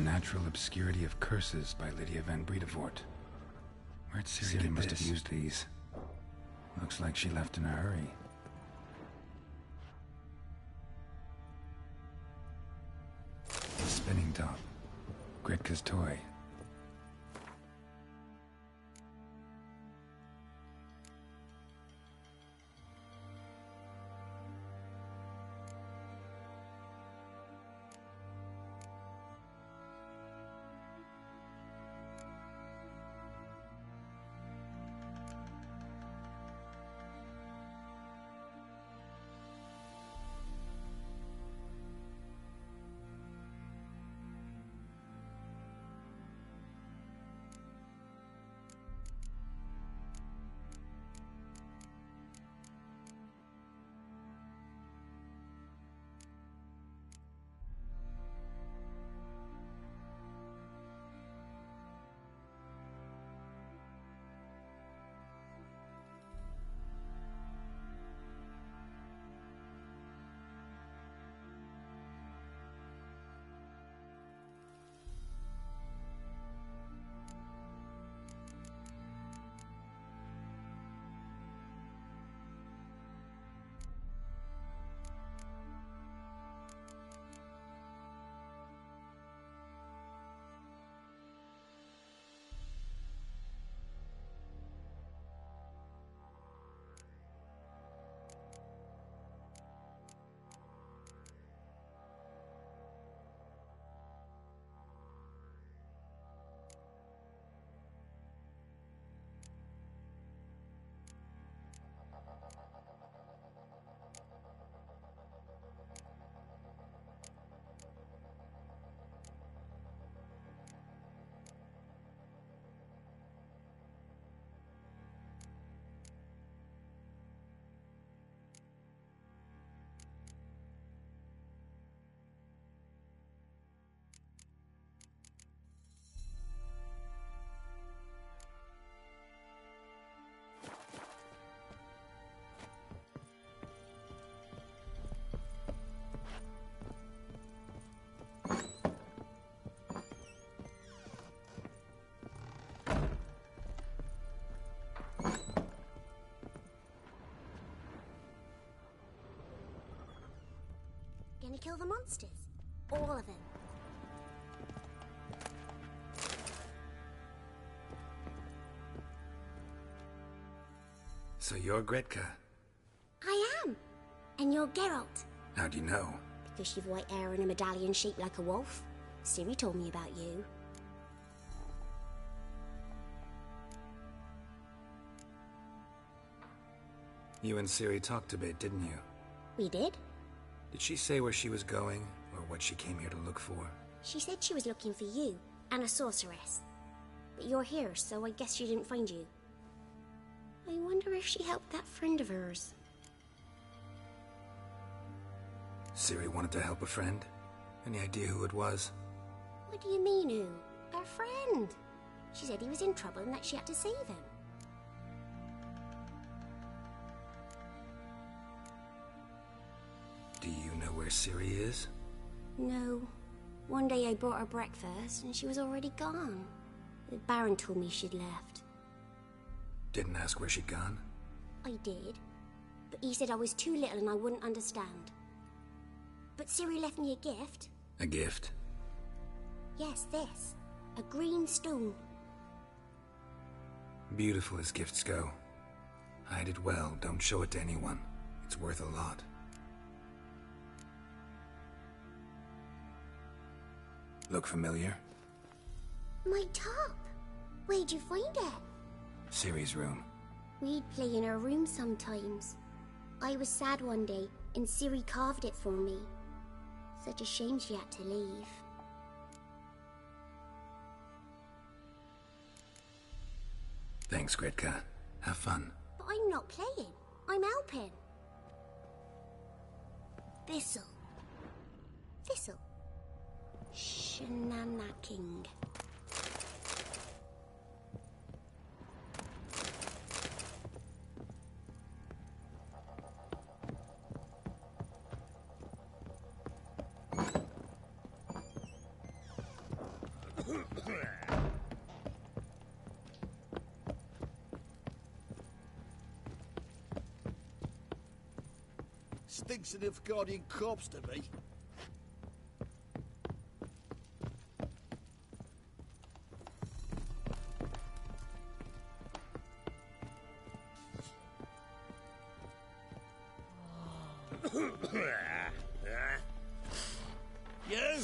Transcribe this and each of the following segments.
Natural Obscurity of Curses by Lydia van Bredevoort. Where'd Siri must have used these. Looks like she left in a hurry. A spinning top. Gretka's toy. Gonna kill the monsters? All of them. So you're Gretka? I am. And you're Geralt. How do you know? Because you've white hair and a medallion shaped like a wolf. Ciri told me about you. You and Ciri talked a bit, didn't you? We did. Did she say where she was going, or what she came here to look for? She said she was looking for you, and a sorceress. But you're here, so I guess she didn't find you. I wonder if she helped that friend of hers. Ciri wanted to help a friend? Any idea who it was? What do you mean, who? Our friend. She said he was in trouble and that she had to save him. Do you know where Ciri is? No. One day I brought her breakfast and she was already gone. The Baron told me she'd left. Didn't ask where she'd gone? I did. But he said I was too little and I wouldn't understand. But Ciri left me a gift. A gift? Yes, this. A green stone. Beautiful as gifts go. Hide it well, don't show it to anyone. It's worth a lot. Look familiar? My top. Where'd you find it? Ciri's room. We'd play in her room sometimes. I was sad one day, and Ciri carved it for me. Such a shame she had to leave. Thanks, Gretka. Have fun. But I'm not playing. I'm helping. Thistle. Thistle. Shenanacking. Stinks of Nilfgaardian corpse to me. You!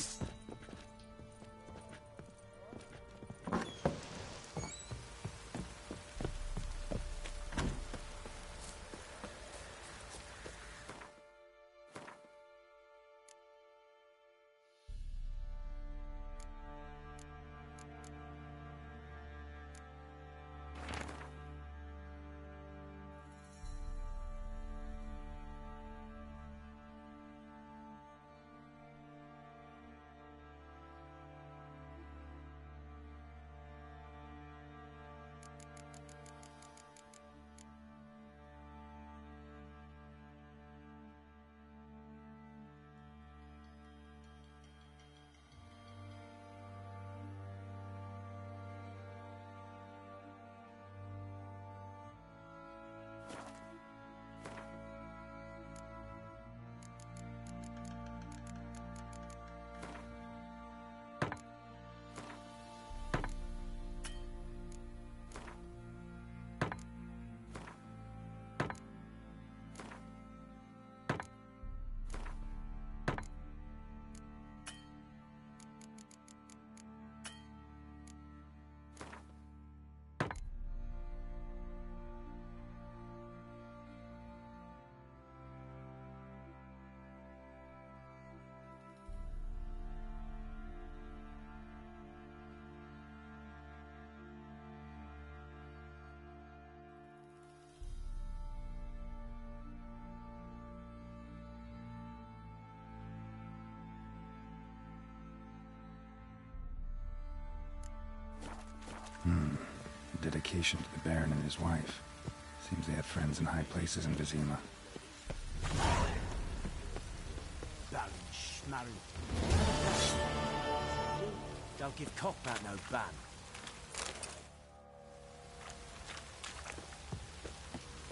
Dedication to the Baron and his wife. Seems they had friends in high places in Vizima. Baron Schmarren. Don't give cockbat no ban.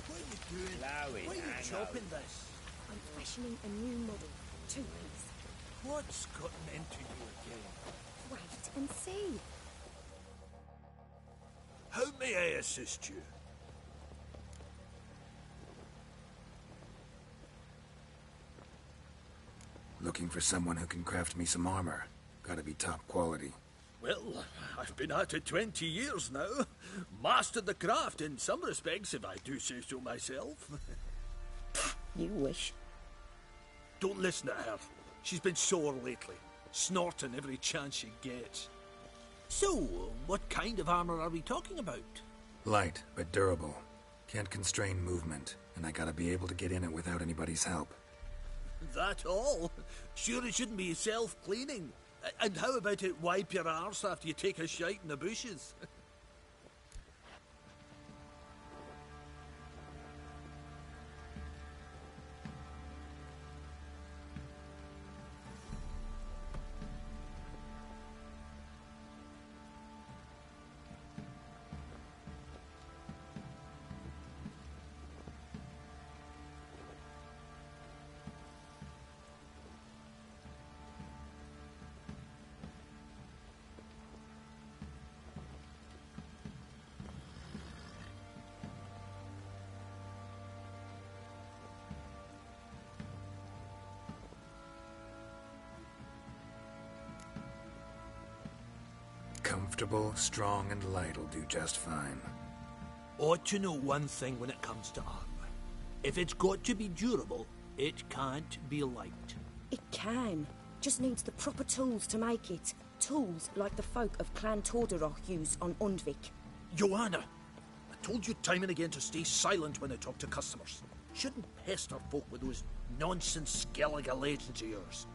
What are you doing? Why are you chopping this? I'm fashioning a new model. Two-piece. What's gotten into you again? Wait and see. How may I assist you? Looking for someone who can craft me some armor. Gotta be top quality. Well, I've been at it 20 years now. Mastered the craft in some respects, if I do say so myself. You wish. Don't listen to her. She's been sore lately, snorting every chance she gets. So, what kind of armor are we talking about? Light, but durable. Can't constrain movement, and I gotta be able to get in it without anybody's help. That all? Sure it shouldn't be self-cleaning. And how about it wipe your arse after you take a shite in the bushes? Comfortable, strong, and light'll do just fine. Ought to know one thing when it comes to armor. If it's got to be durable, it can't be light. It can. Just needs the proper tools to make it. Tools like the folk of Clan Tordaroch use on Undvik. Joanna, I told you time and again to stay silent when I talk to customers. Shouldn't pester folk with those nonsense Skellige legends of yours.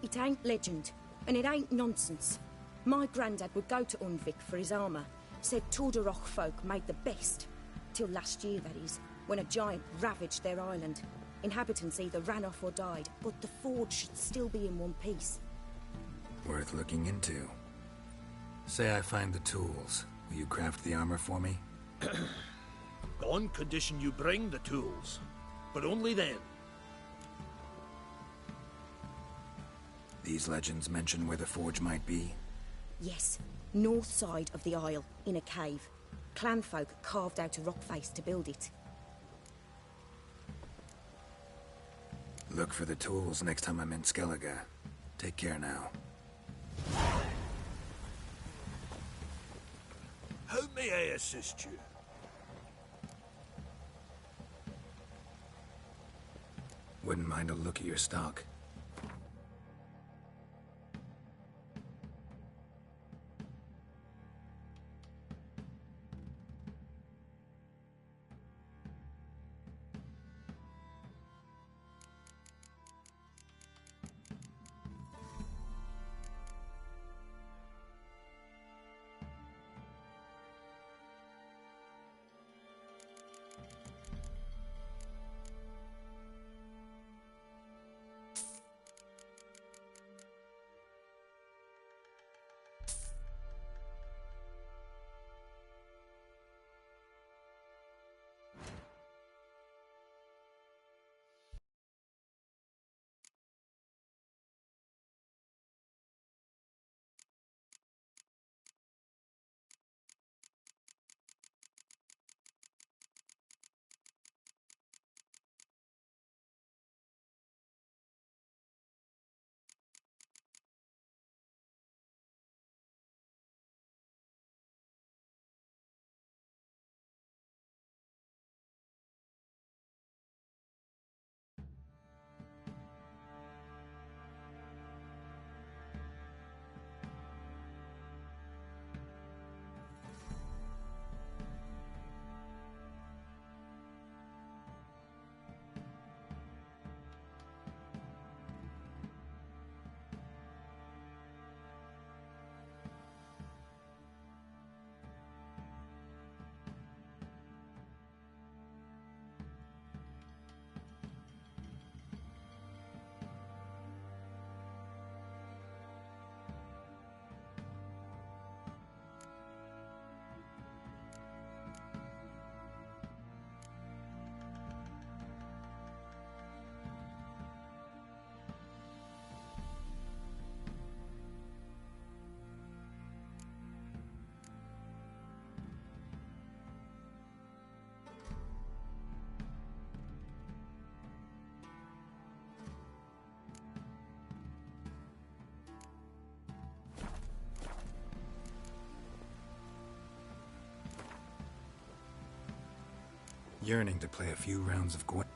It ain't legend, and it ain't nonsense. My granddad would go to Undvik for his armour. Said Tordaroch folk made the best. Till last year, that is, when a giant ravaged their island. Inhabitants either ran off or died, but the forge should still be in one piece. Worth looking into. Say I find the tools. Will you craft the armor for me? On condition you bring the tools. But only then. These legends mention where the forge might be? Yes, north side of the Isle, in a cave. Clanfolk carved out a rock face to build it. Look for the tools next time I'm in Skellige. Take care now. How may I assist you? Wouldn't mind a look at your stock. Yearning to play a few rounds of Gwent.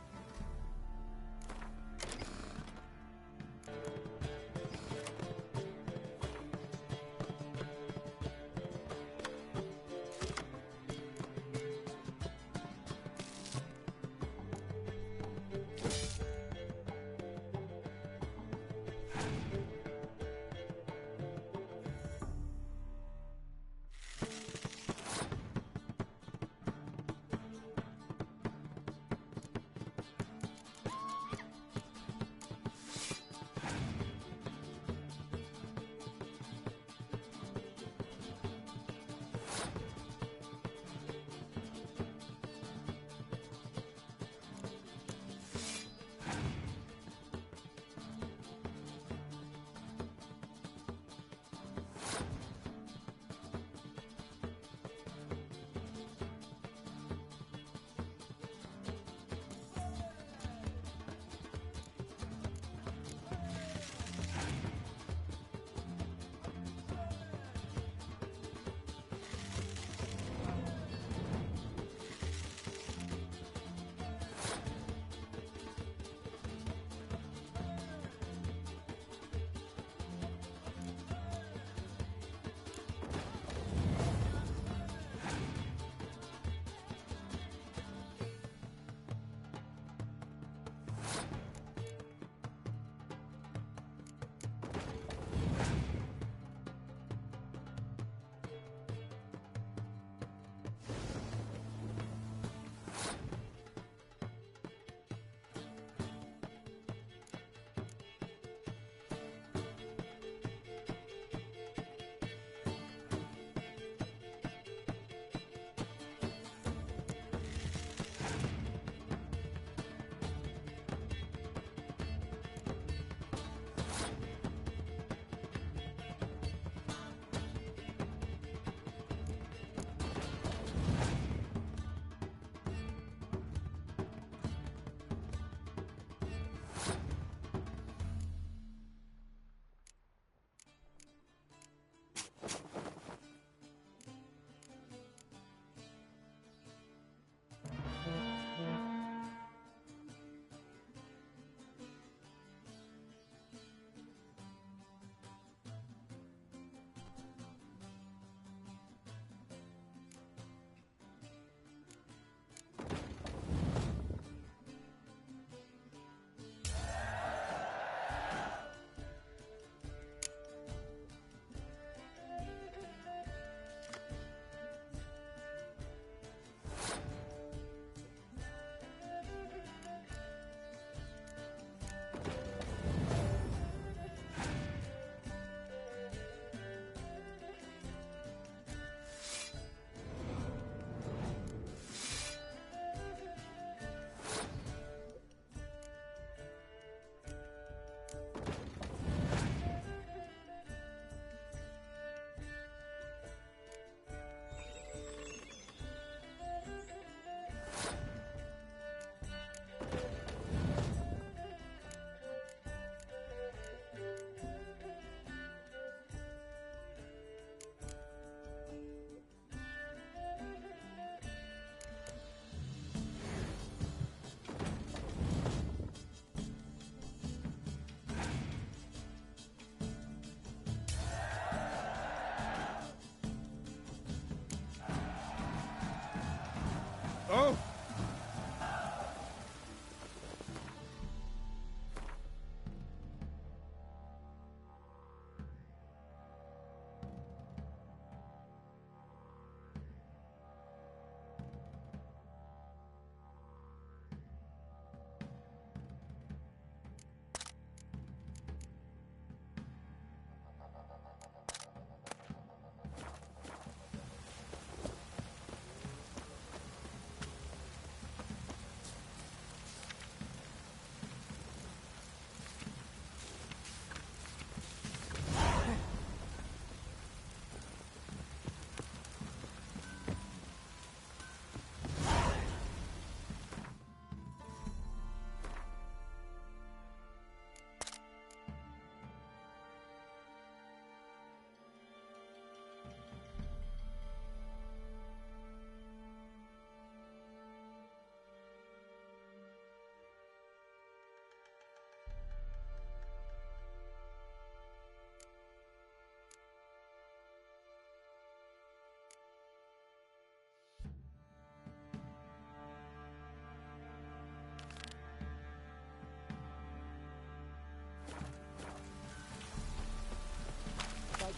Oh!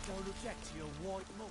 Don't object to your white moon.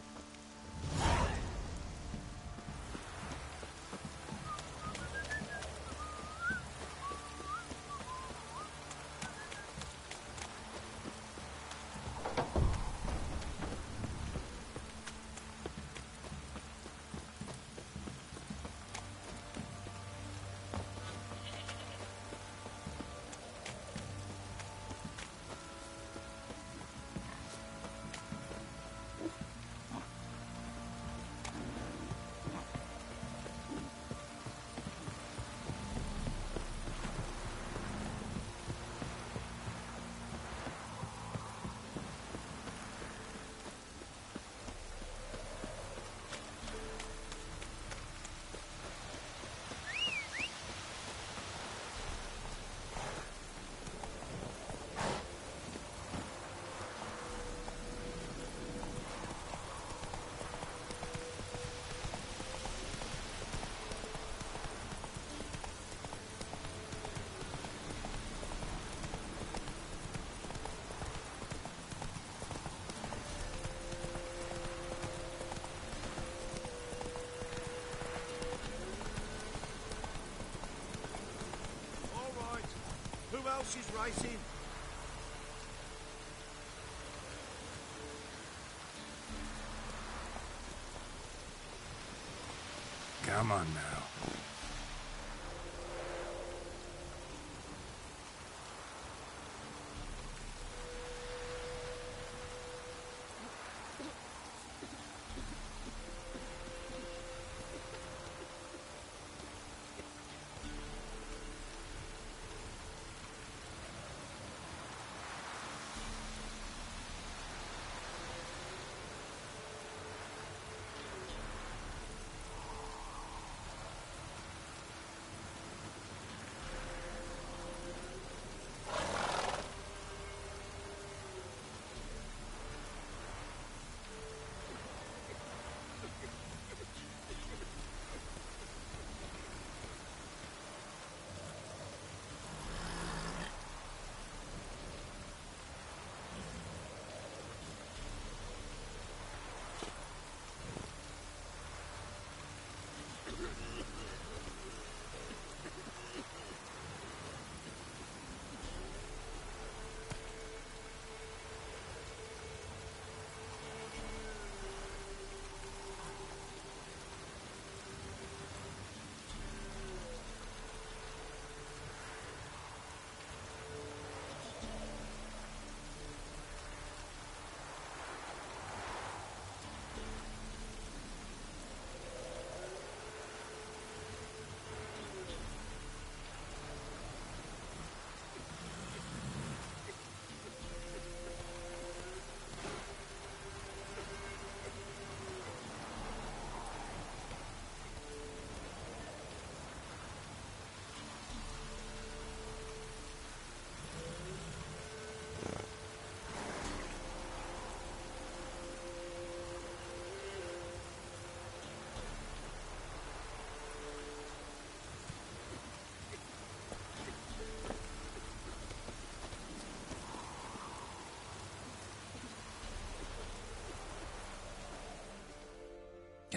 Who else is racing? Come on now.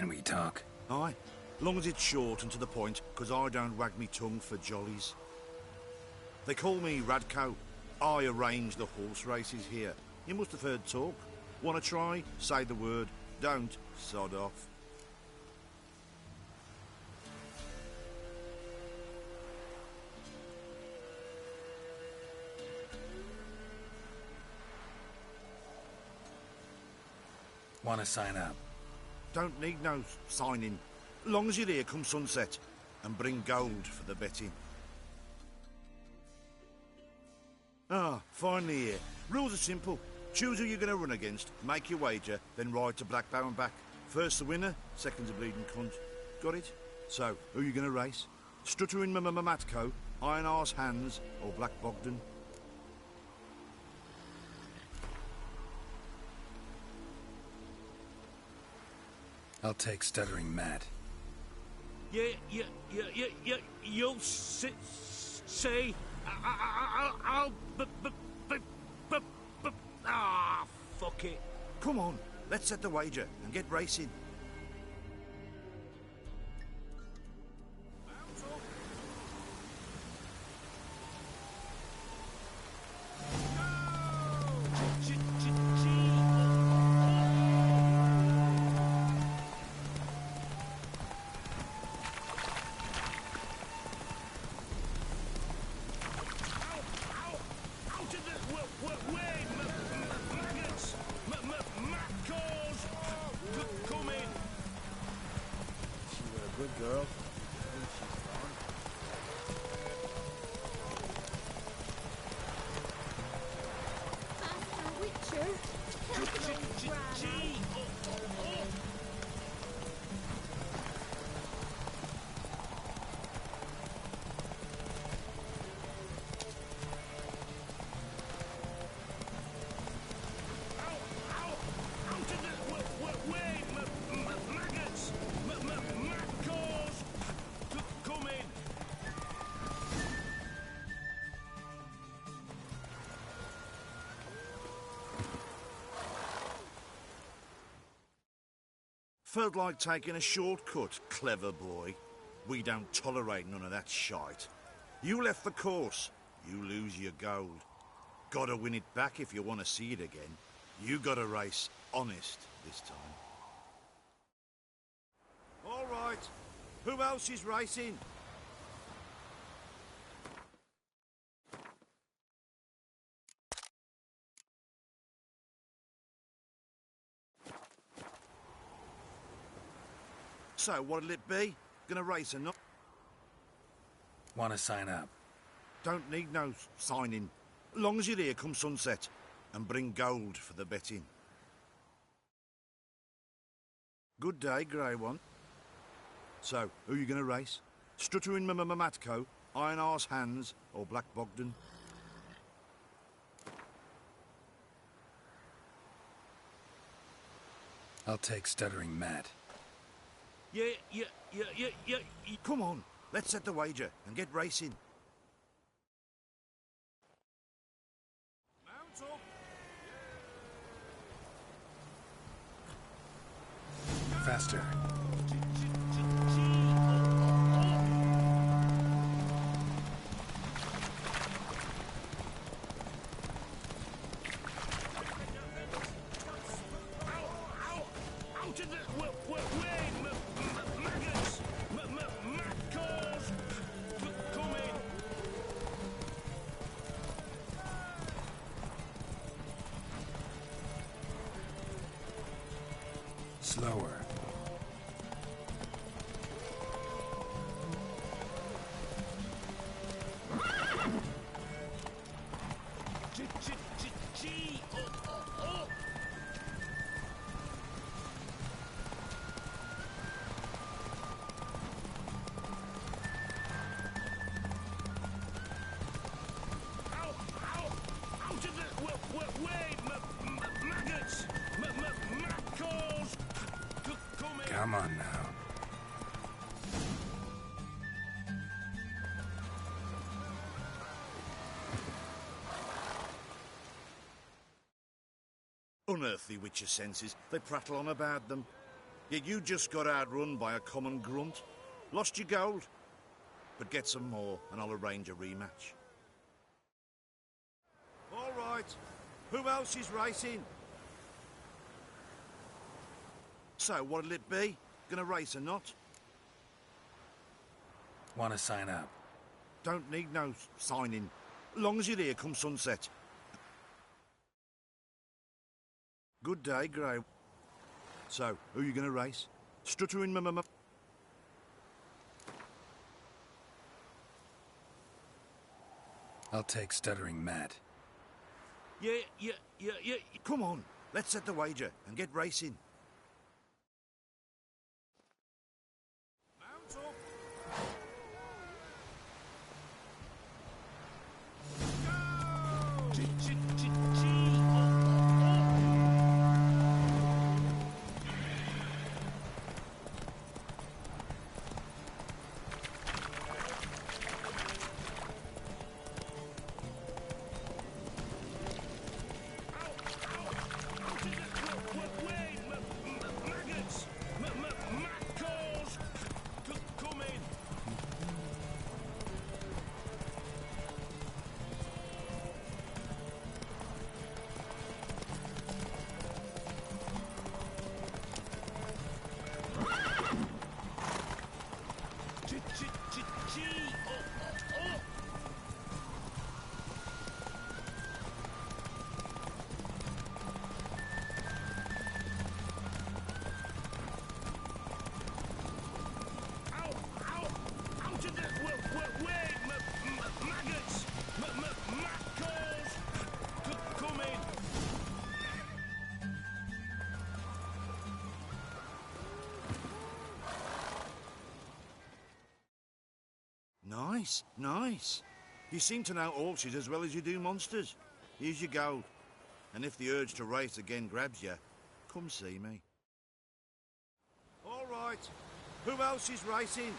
Can we talk? Aye. Long as it's short and to the point, 'cause I don't wag me tongue for jollies. They call me Radko. I arrange the horse races here. You must have heard talk. Want to try? Say the word. Don't, sod off. Want to sign up? Don't need no signing. Long as you're here come sunset. And bring gold for the betting. Ah, finally here. Rules are simple. Choose who you're going to run against, make your wager, then ride to Blackbow and back. First the winner, second's a bleeding cunt. Got it? So, who are you going to race? Stuttering Matko, Iron Arse Hands, or Black Bogdan? I'll take Stuttering Matt. You'll say... I'll... Ah, fuck it. Come on, let's set the wager and get racing. Felt like taking a shortcut, clever boy. We don't tolerate none of that shite. You left the course, you lose your gold. Gotta win it back if you want to see it again. You gotta race honest this time. All right, who else is racing? So, what'll it be? Gonna race or not? Want to sign up? Don't need no signing. Long as you're here come sunset. And bring gold for the betting. Good day, grey one. So, who you gonna race? Stuttering Matko, Iron Arse Hands, or Black Bogdan? I'll take Stuttering Matt. Come on, let's set the wager and get racing. Mount up! Faster. Slower. Come on now. Unearthly witcher senses, they prattle on about them. Yet you just got outrun by a common grunt. Lost your gold. But get some more, and I'll arrange a rematch. All right. Who else is racing? So, what'll it be? Gonna race or not? Want to sign up? Don't need no signing. Long as you're here come sunset. Good day, Grey. So, who you gonna race? Stuttering mama. I'll take Stuttering Matt. Yeah. Come on, let's set the wager and get racing. Mount up. Nice. You seem to know horses as well as you do monsters. Here's your gold. And if the urge to race again grabs you, come see me. All right. Who else is racing?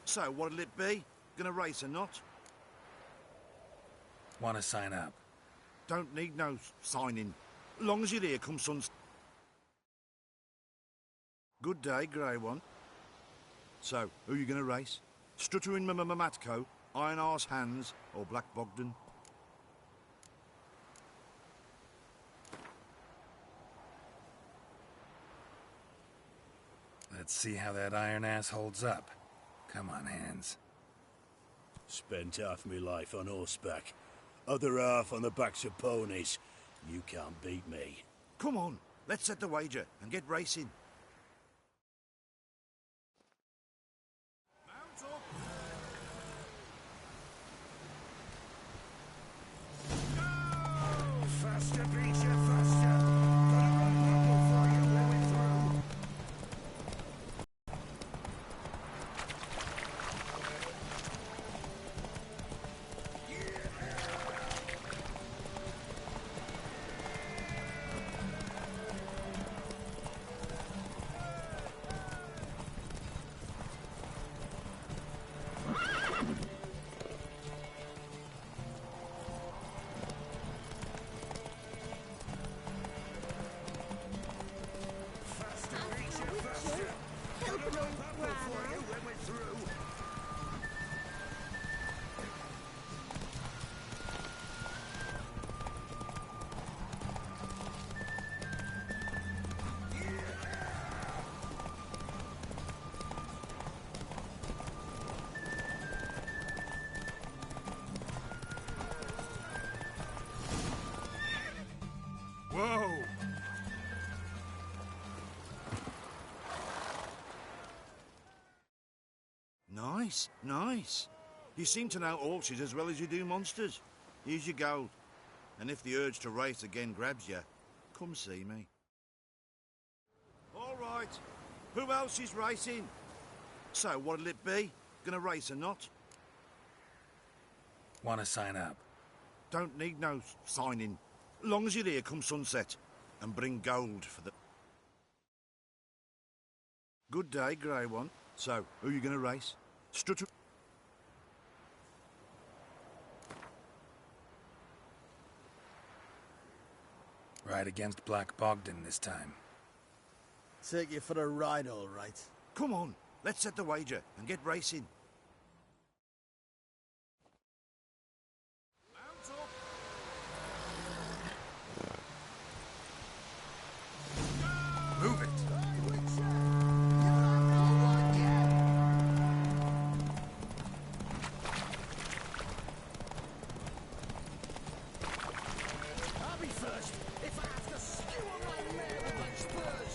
So, what'll it be? Gonna race or not? Want to sign up? Don't need no signing. Long as you're here come sunset. Good day, Grey One. So, who you gonna race? Stuttering Matko, Iron Arse Hands, or Black Bogdan? Let's see how that iron ass holds up. Come on, Hands. Spent half my life on horseback, other half on the backs of ponies. You can't beat me. Come on, let's set the wager and get racing. Mount up! Go! Faster beats you faster. Got a run bubble for you when we're through. Nice, nice. You seem to know horses as well as you do monsters. Here's your gold. And if the urge to race again grabs you, come see me. All right. Who else is racing? So, what'll it be? Gonna race or not? Want to sign up? Don't need no signing. Long as you're here come sunset. And bring gold for the... Good day, Grey One. So, who you gonna race? Strutter... Ride against Black Bogdan this time. Take you for a ride, all right. Come on, let's set the wager and get racing. Mount up. Move it! I'll be first if I have to skewer my mare with my spurs.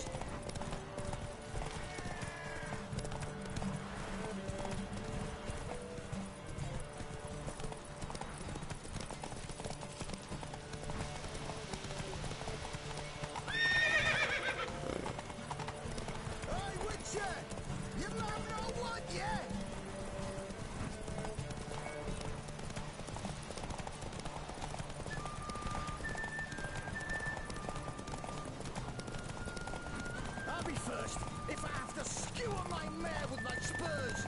Hey, Witcher! You man know what yet? I'll be first if I have to skewer my mare with my spurs.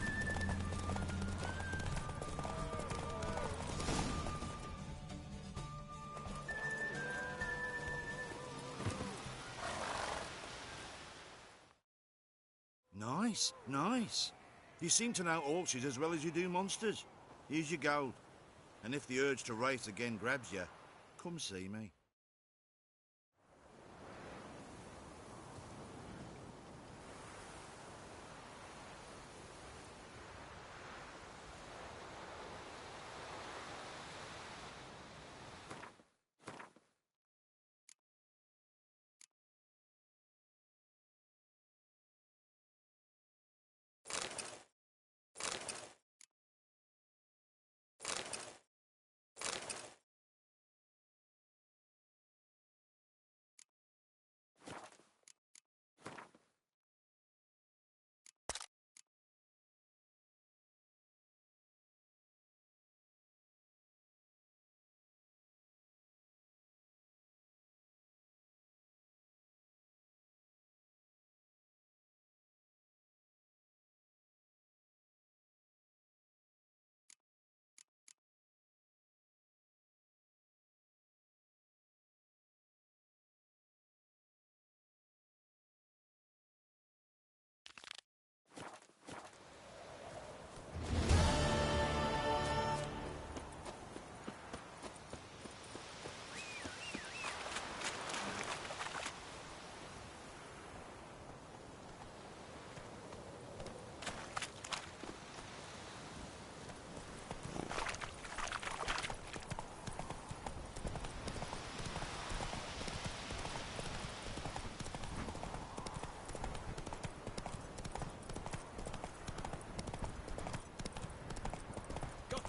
Nice, nice. You seem to know horses as well as you do monsters. Here's your gold. And if the urge to race again grabs you, come see me.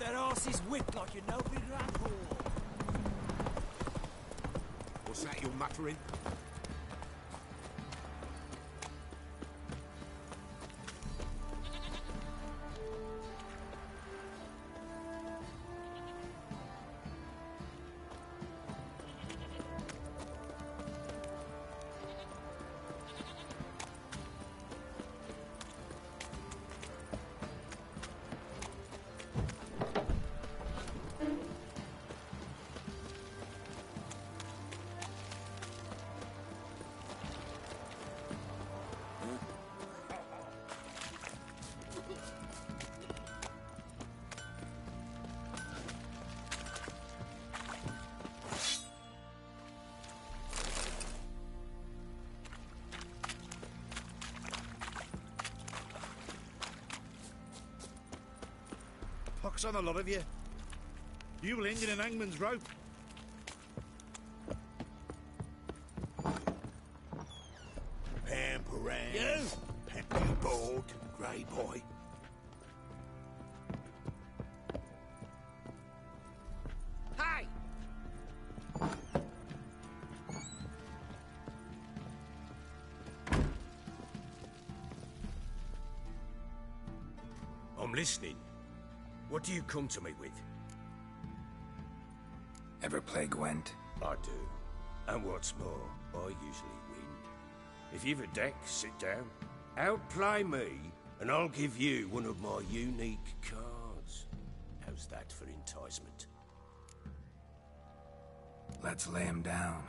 That arse is whipped like you're no bigger at all. What's that you're muttering? Pox on a lot of you. You will end in an hangman's rope. Pamperang. You? Pamperboard, grey boy. I'm listening. What do you come to me with? Ever play Gwent? I do. And what's more, I usually win. If you've a deck, sit down. Outplay me, and I'll give you one of my unique cards. How's that for enticement? Let's lay him down.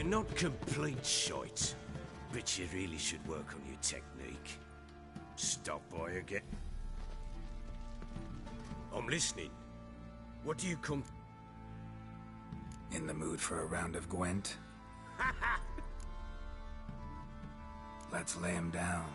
You're not complete shite, but you really should work on your technique. Stop by again. I'm listening. What do you come... In the mood for a round of Gwent? Let's lay him down.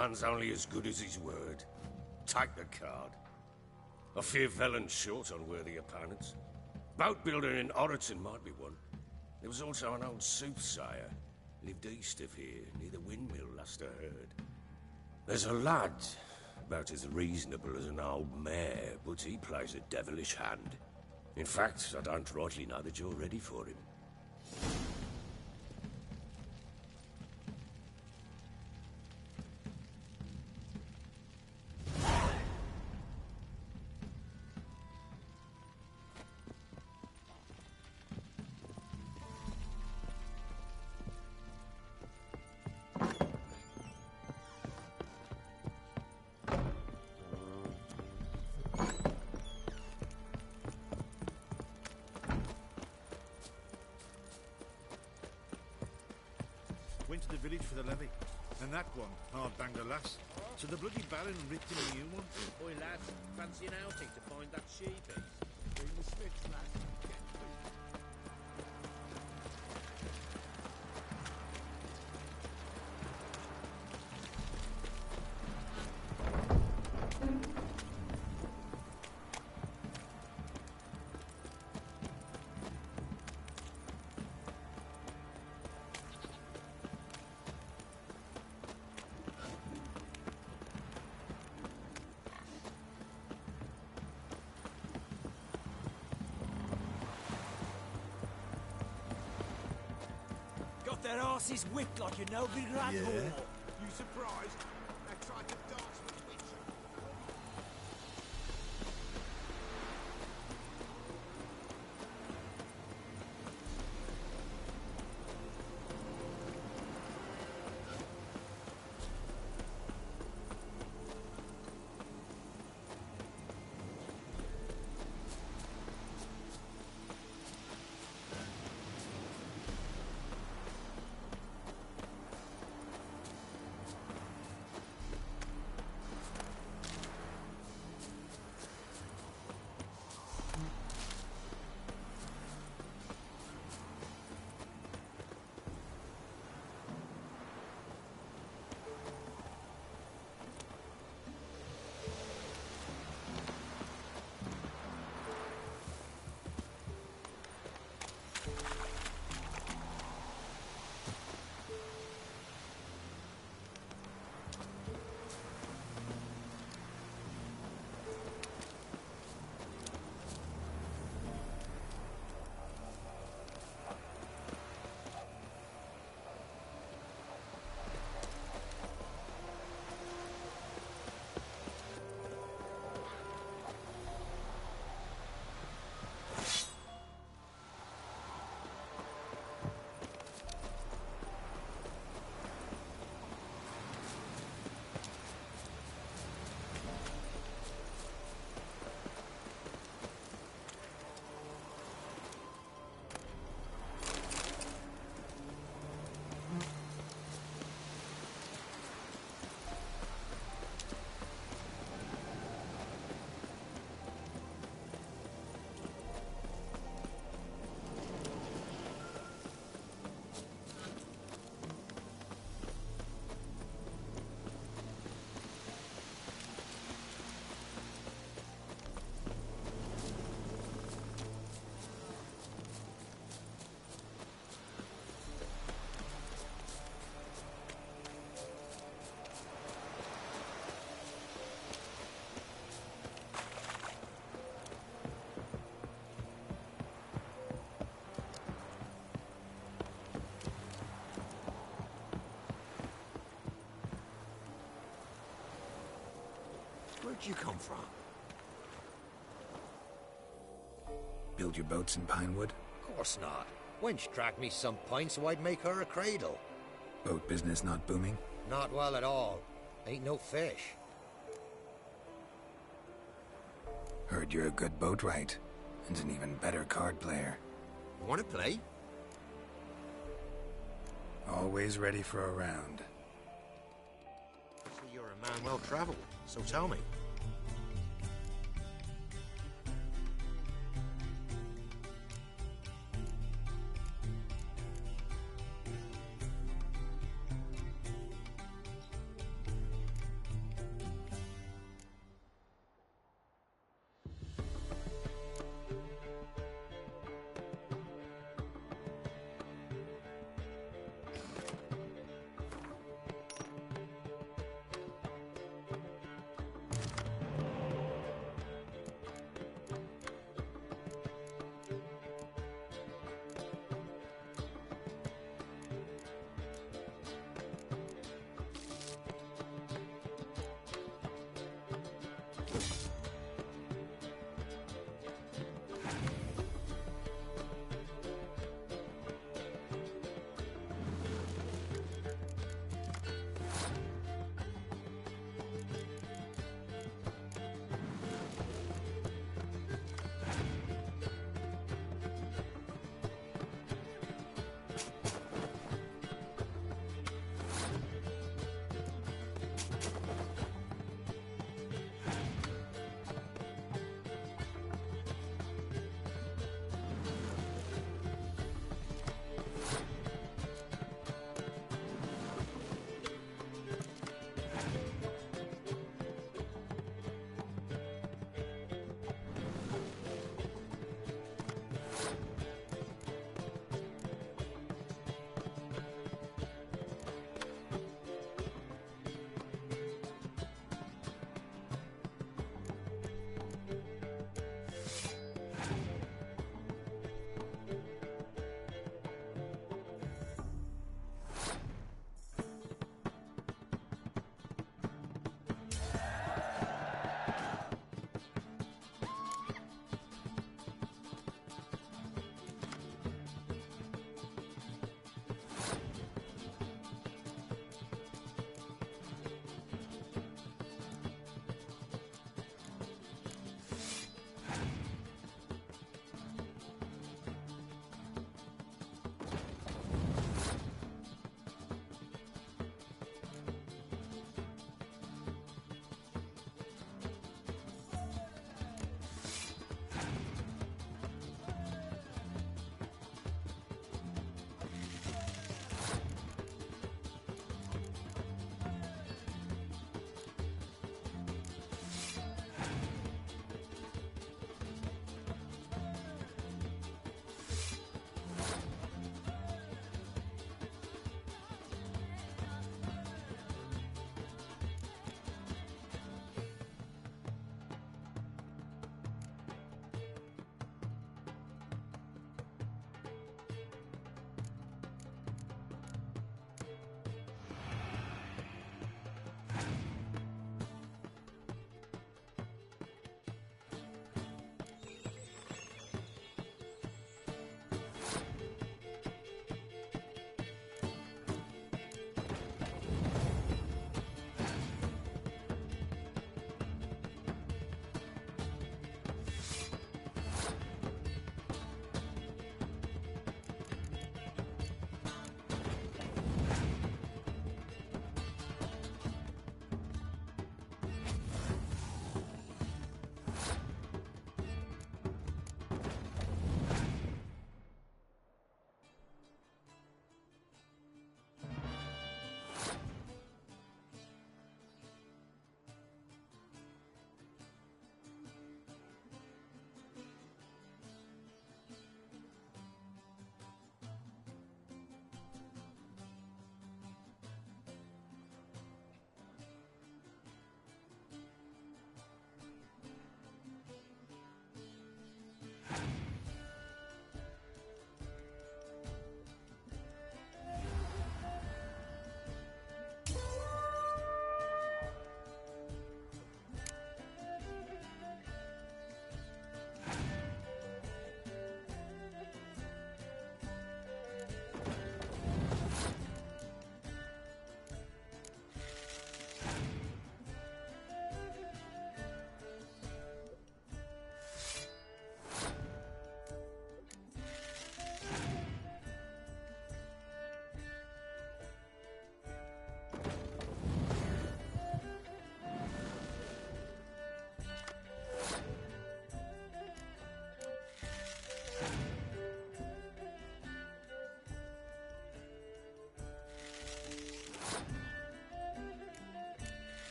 man's only as good as his word. Take the card. I fear Velen's short on worthy opponents. Boat builder in Oroton might be one. There was also an old soothsayer. Lived east of here, near the windmill, last I heard. There's a lad, about as reasonable as an old mare, but he plays a devilish hand. In fact, I don't rightly know that you're ready for him. Went to the village for the levy. And that one, hard banger lass. So the bloody Baron ripped him a new one. Oi, lads, fancy an outing to find that sheep-piece? We must fix, lads. Got their asses whipped like you know big rat hole. You surprised? They tried to dance with Witcher. Where'd you come from? Build your boats in Pinewood? Course not. Wench dragged me some pint so I'd make her a cradle. Boat business not booming? Not well at all. Ain't no fish. Heard you're a good boatwright, and an even better card player. Wanna play? Always ready for a round. So you're a man well travelled, so tell me.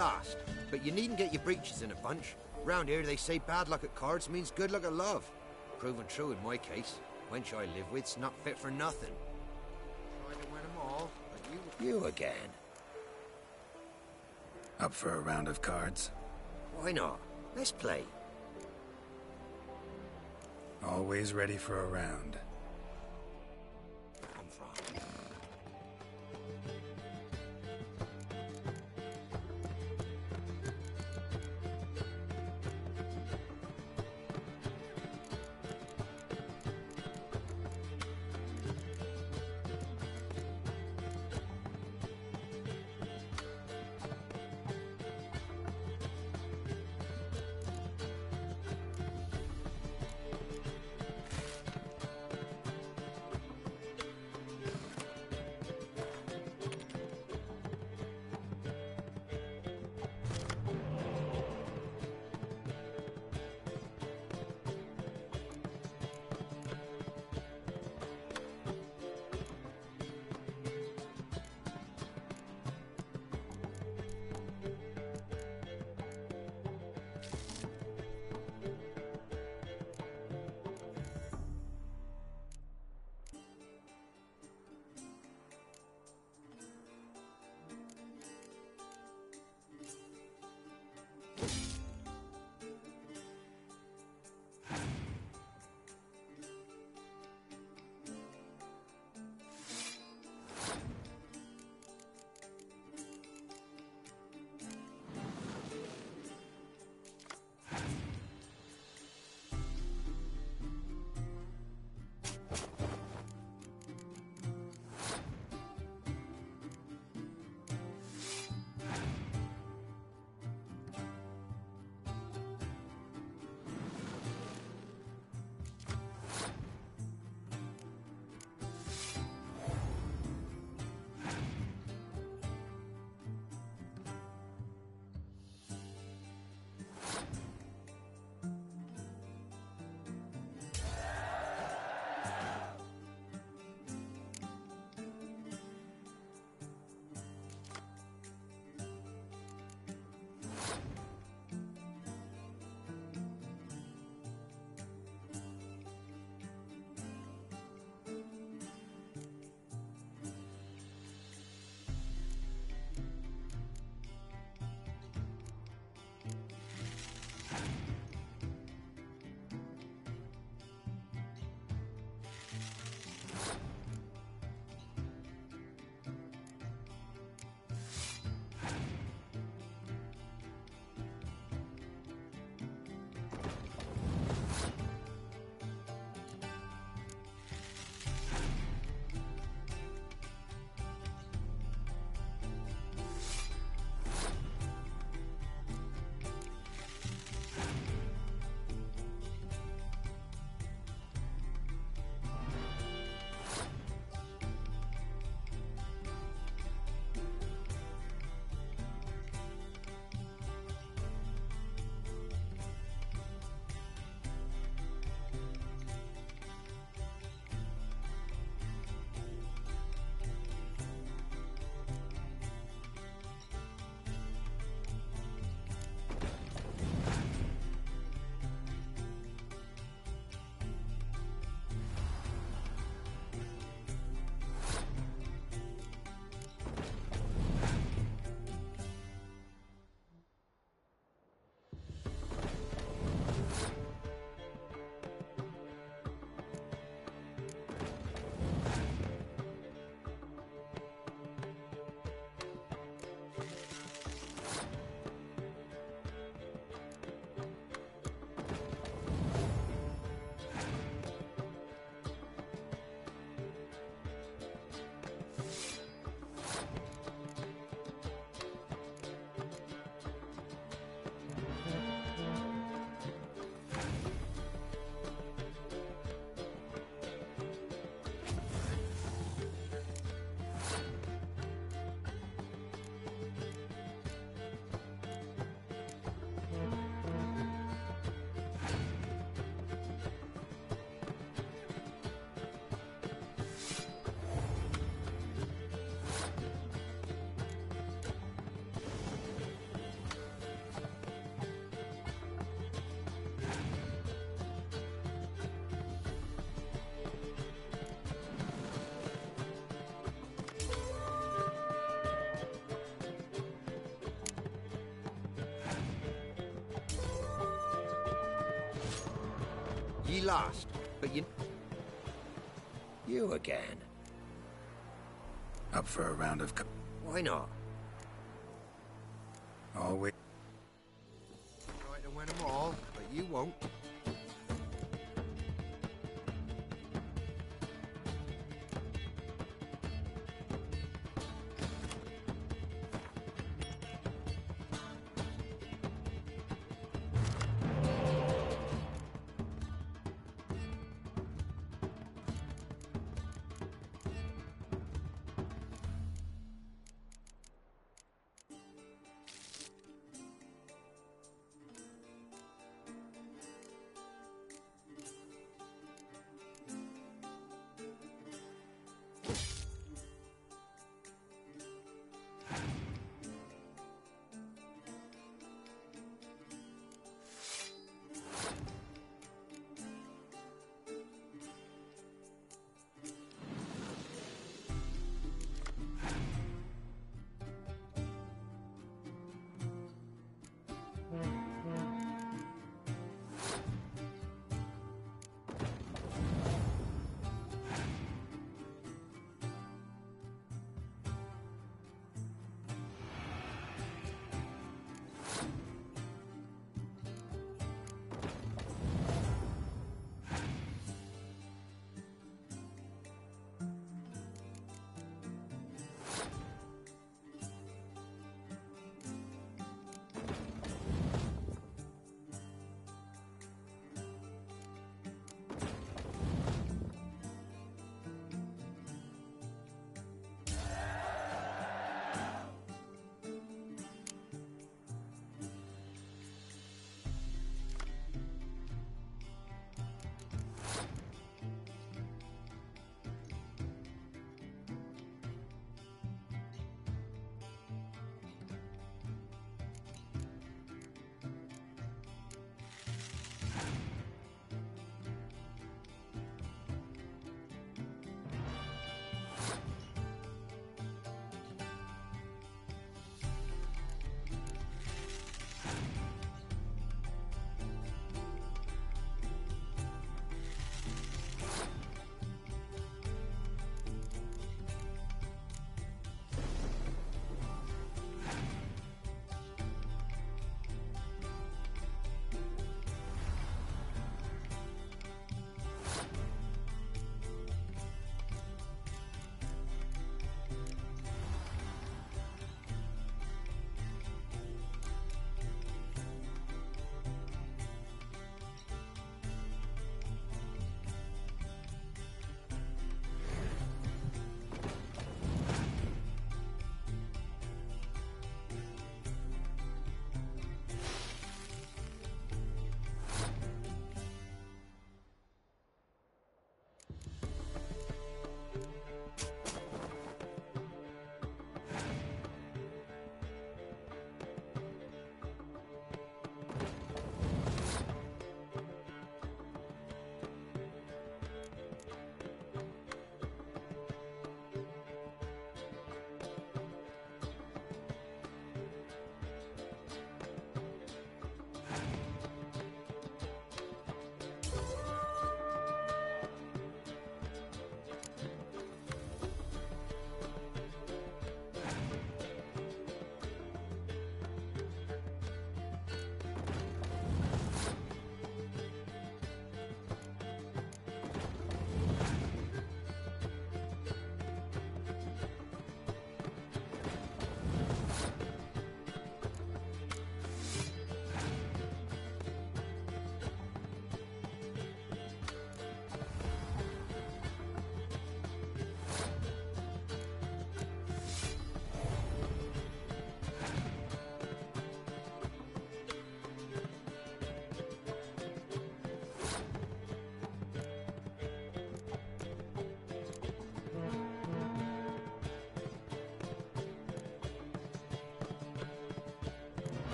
last, but you needn't get your breeches in a bunch. Round here they say bad luck at cards means good luck at love. Proven true in my case. Wench I live with's not fit for nothing. Tried to win 'em all, but you again. Up for a round of cards? Why not? Let's play. Always ready for a round. Come from. Ye lost, but you... You again. Up for a round of... Why not? Always. Try to win them all, but you won't.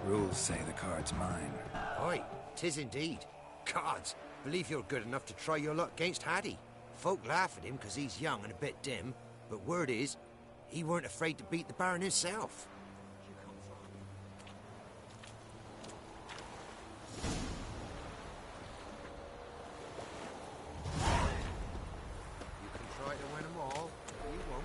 Rules say the card's mine. Aye, 'tis indeed. Gods, believe you're good enough to try your luck against Haddie. Folk laugh at him 'cause he's young and a bit dim, but word is, He weren't afraid to beat the Baron himself. You can try to win them all, but you won't.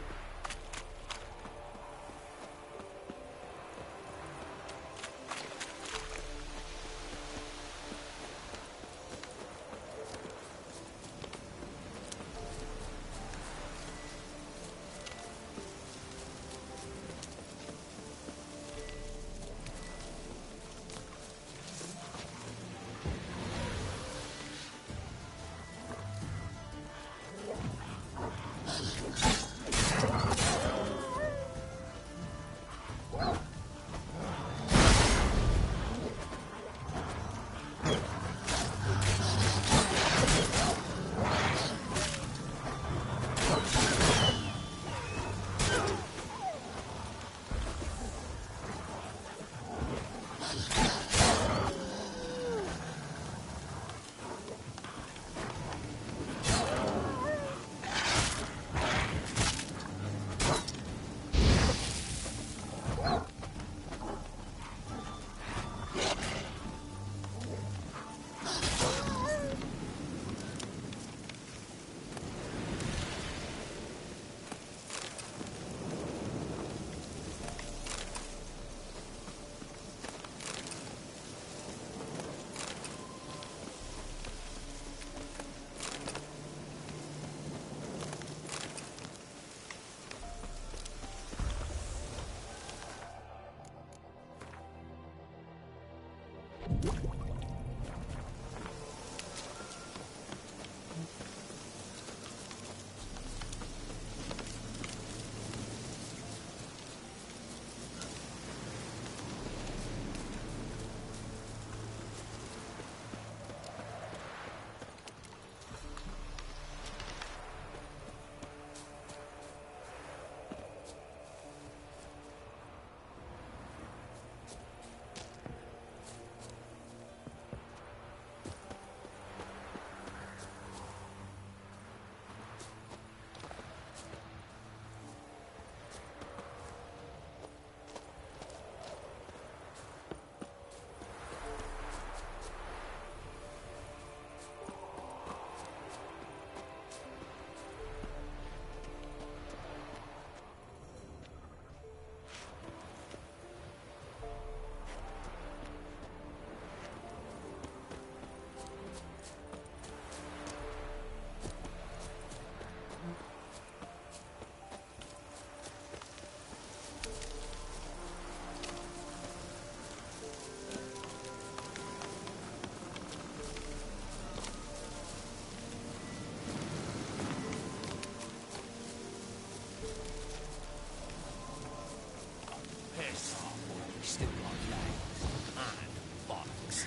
Still got legs and butts.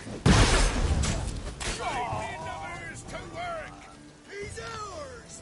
Right, me lovers to work! He's ours!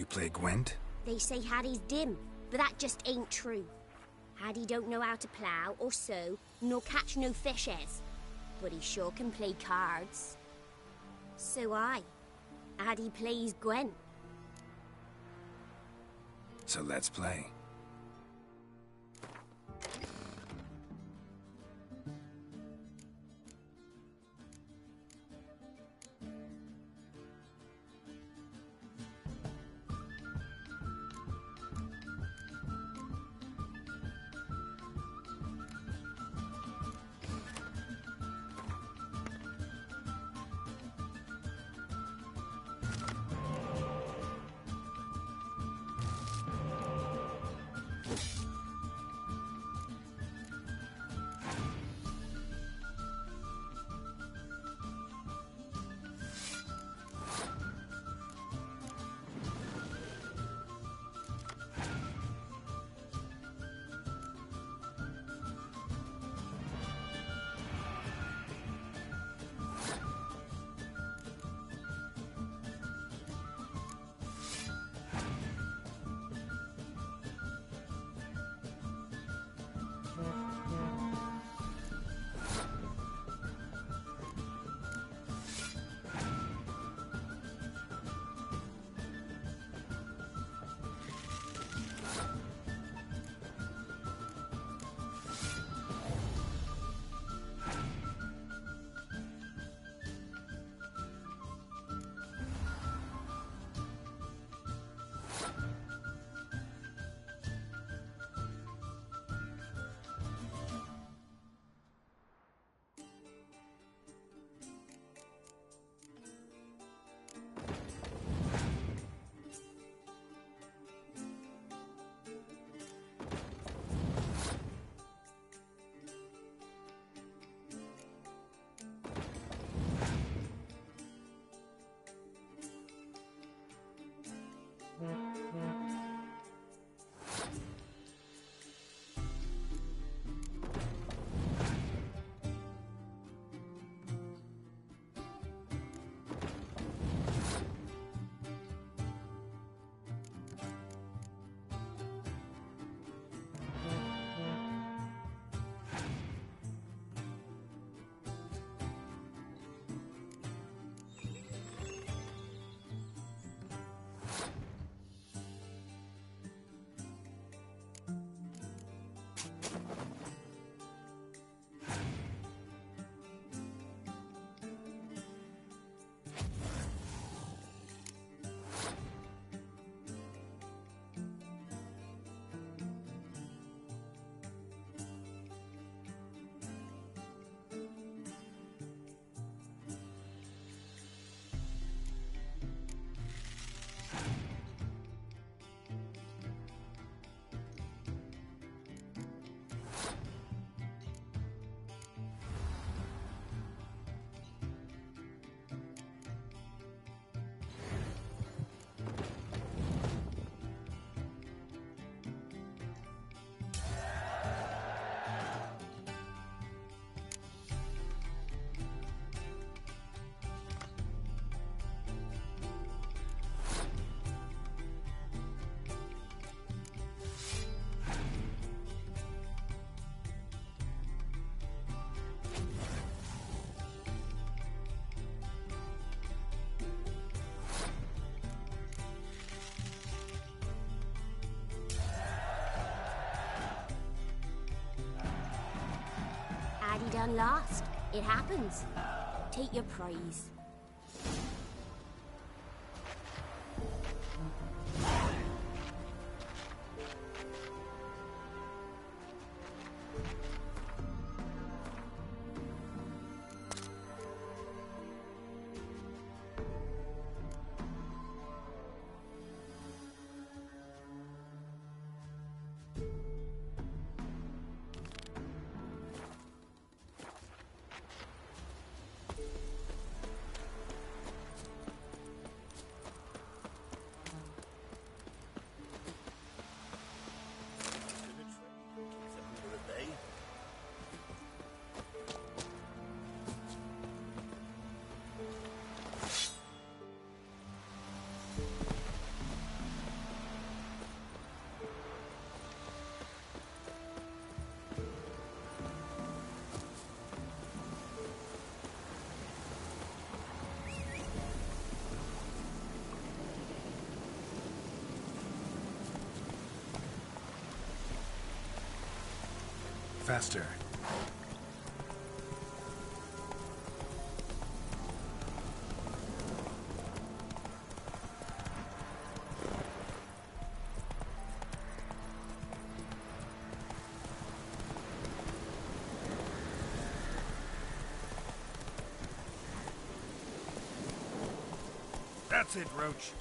play Gwent? They say Hattie's dim, but that just ain't true. Hattie don't know how to plough or sew, nor catch no fishes. But he sure can play cards. So Hattie plays Gwent. So let's play. Hattie done lost. It happens. Take your prize. faster. That's it, Roach.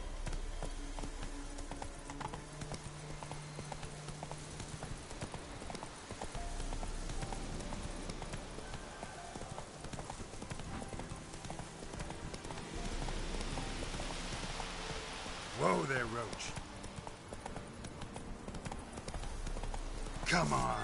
Whoa there, Roach. Come on.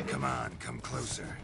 Come on, come closer.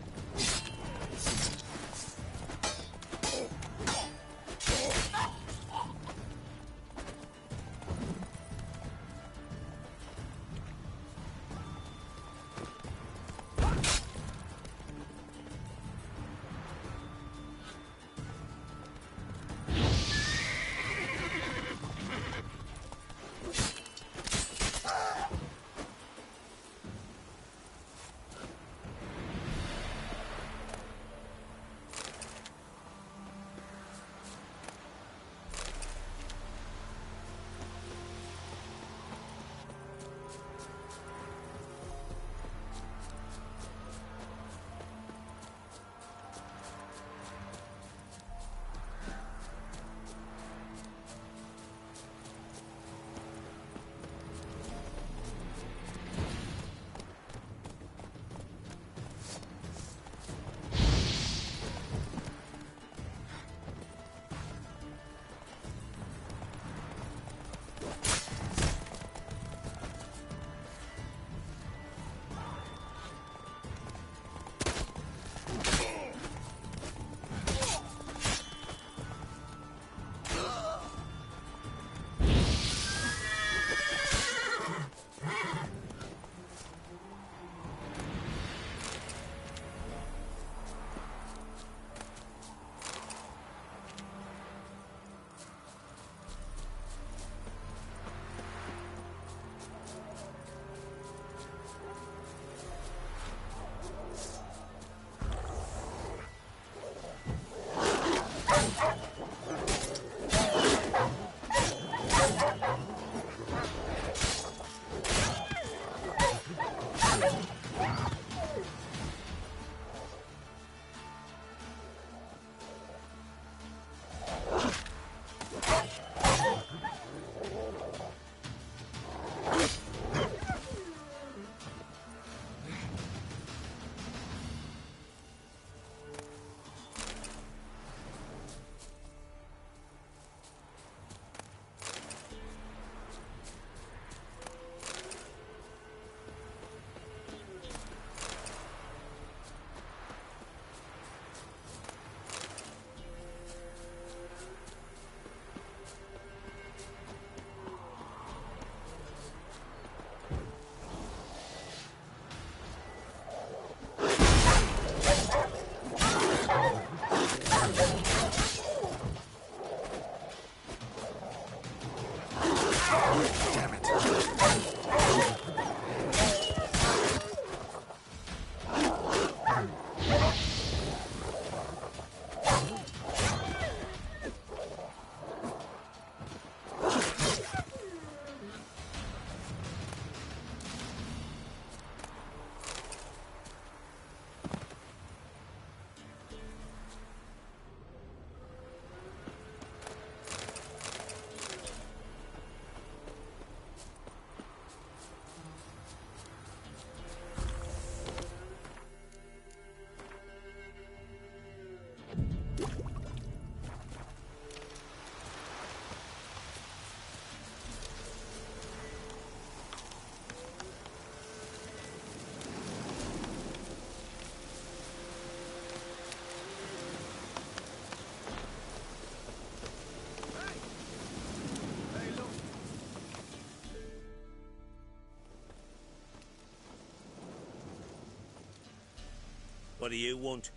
What do you want?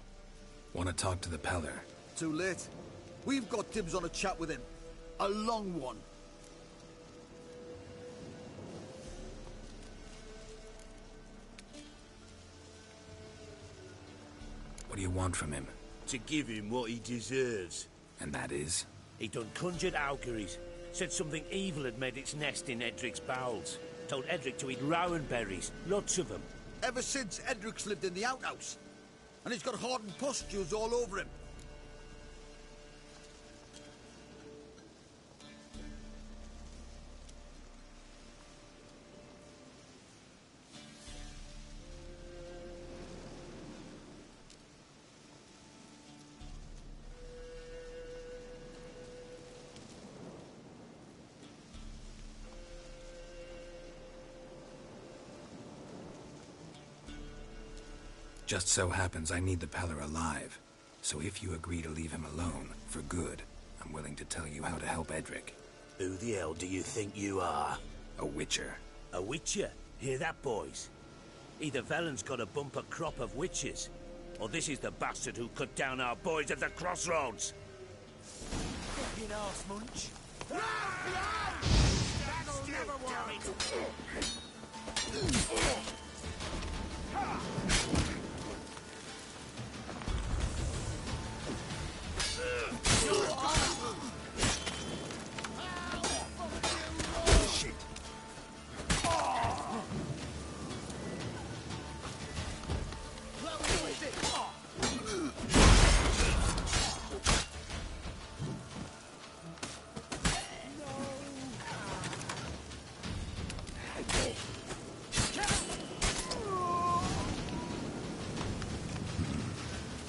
Want to talk to the Peller. Too late. We've got dibs on a chat with him. A long one. What do you want from him? To give him what he deserves. And that is? He done conjured auguries. Said something evil had made its nest in Edric's bowels. Told Edric to eat rowan berries. Lots of them. Ever since Edric's lived in the outhouse. And he's got hardened pustules all over him. Just so happens I need the Peller alive. So if you agree to leave him alone, for good, I'm willing to tell you how to help Edric. Who the hell do you think you are? A witcher. A witcher? Hear that, boys? Either Velen's got a bumper crop of witches, or this is the bastard who cut down our boys at the crossroads. Fucking arse munch. That'll never Shit.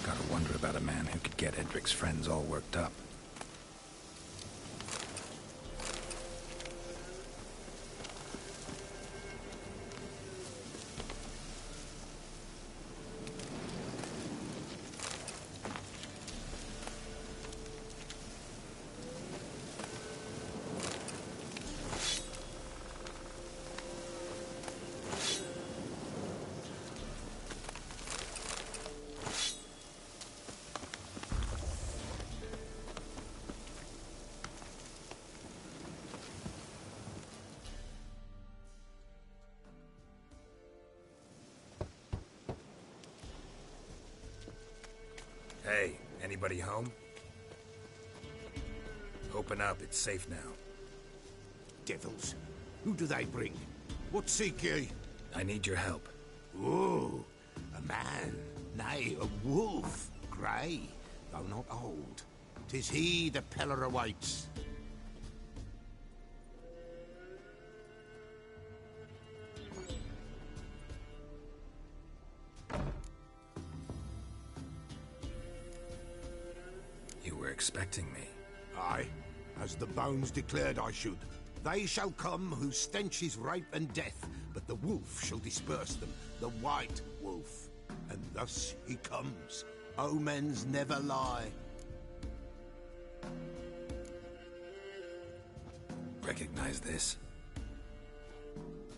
Gotta wonder about a man who could get Edric's friends all worked up. Hey, anybody home? Open up, it's safe now. Devils. Who do they bring? What seek ye? I need your help. Oh, a man. Nay, a wolf. Grey, though not old. 'Tis he the Peller awaits. You were expecting me. Aye, as the bones declared I should. They shall come whose stench is rape and death, but the wolf shall disperse them, the white wolf. And thus he comes. Omens never lie. Recognize this?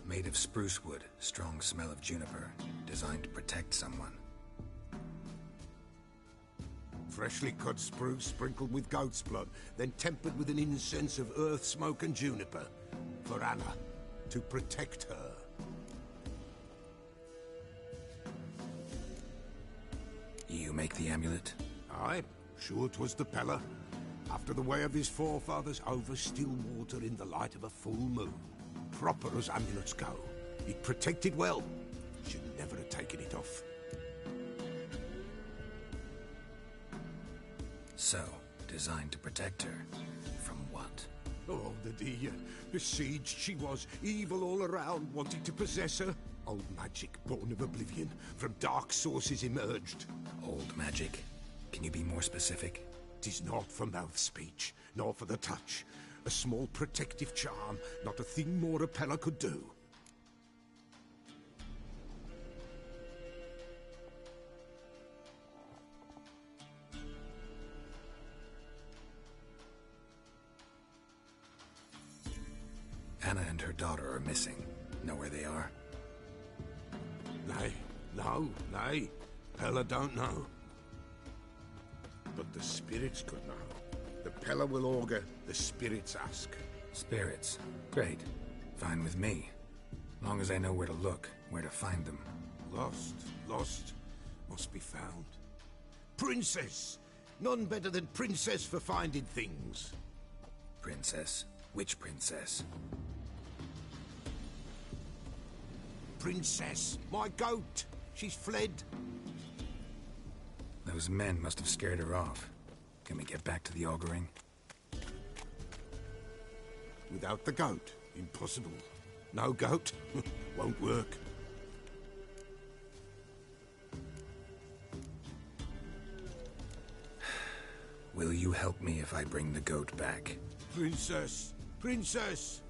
Made of spruce wood, strong smell of juniper, designed to protect someone. Freshly cut spruce sprinkled with goat's blood, then tempered with an incense of earth, smoke and juniper. For Anna, to protect her. You make the amulet? Aye, sure 'twas the Peller. After the way of his forefathers, over still water in the light of a full moon. Proper as amulets go. It protected well. Should never have taken it off. So, designed to protect her. From what? Oh, the besieged she was, evil all around, wanting to possess her. Old magic, born of oblivion, from dark sources emerged. Old magic? Can you be more specific? 'Tis not for mouth speech, nor for the touch. A small protective charm, not a thing more a Peller could do. Anna and her daughter are missing. Know where they are? Nay, no, nay. Pella don't know. But the spirits could know. The Pella will augur, the spirits ask. Spirits. Great. Fine with me. Long as I know where to look, where to find them. Lost, must be found. Princess! None better than Princess for finding things. Princess? Which princess? Princess, my goat! She's fled. Those men must have scared her off. Can we get back to the auguring? Without the goat, impossible. No goat, won't work. Will you help me if I bring the goat back? Princess! Princess!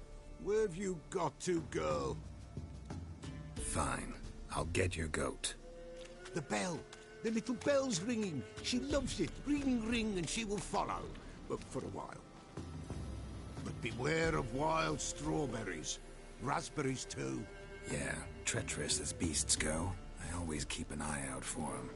Where have you got to, girl? Fine. I'll get your goat. The bell! The little bell's ringing. She loves it. Ring, ring, and she will follow. But for a while. But beware of wild strawberries. Raspberries, too. Yeah, treacherous as beasts go. I always keep an eye out for them.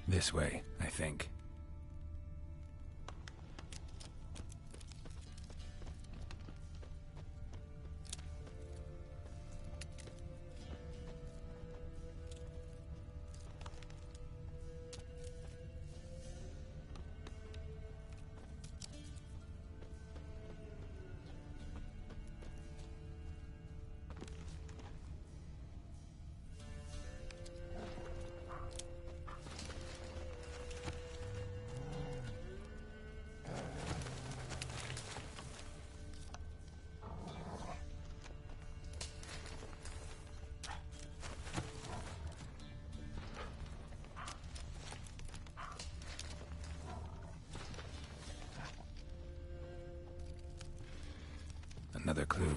This way, I think. Another clue.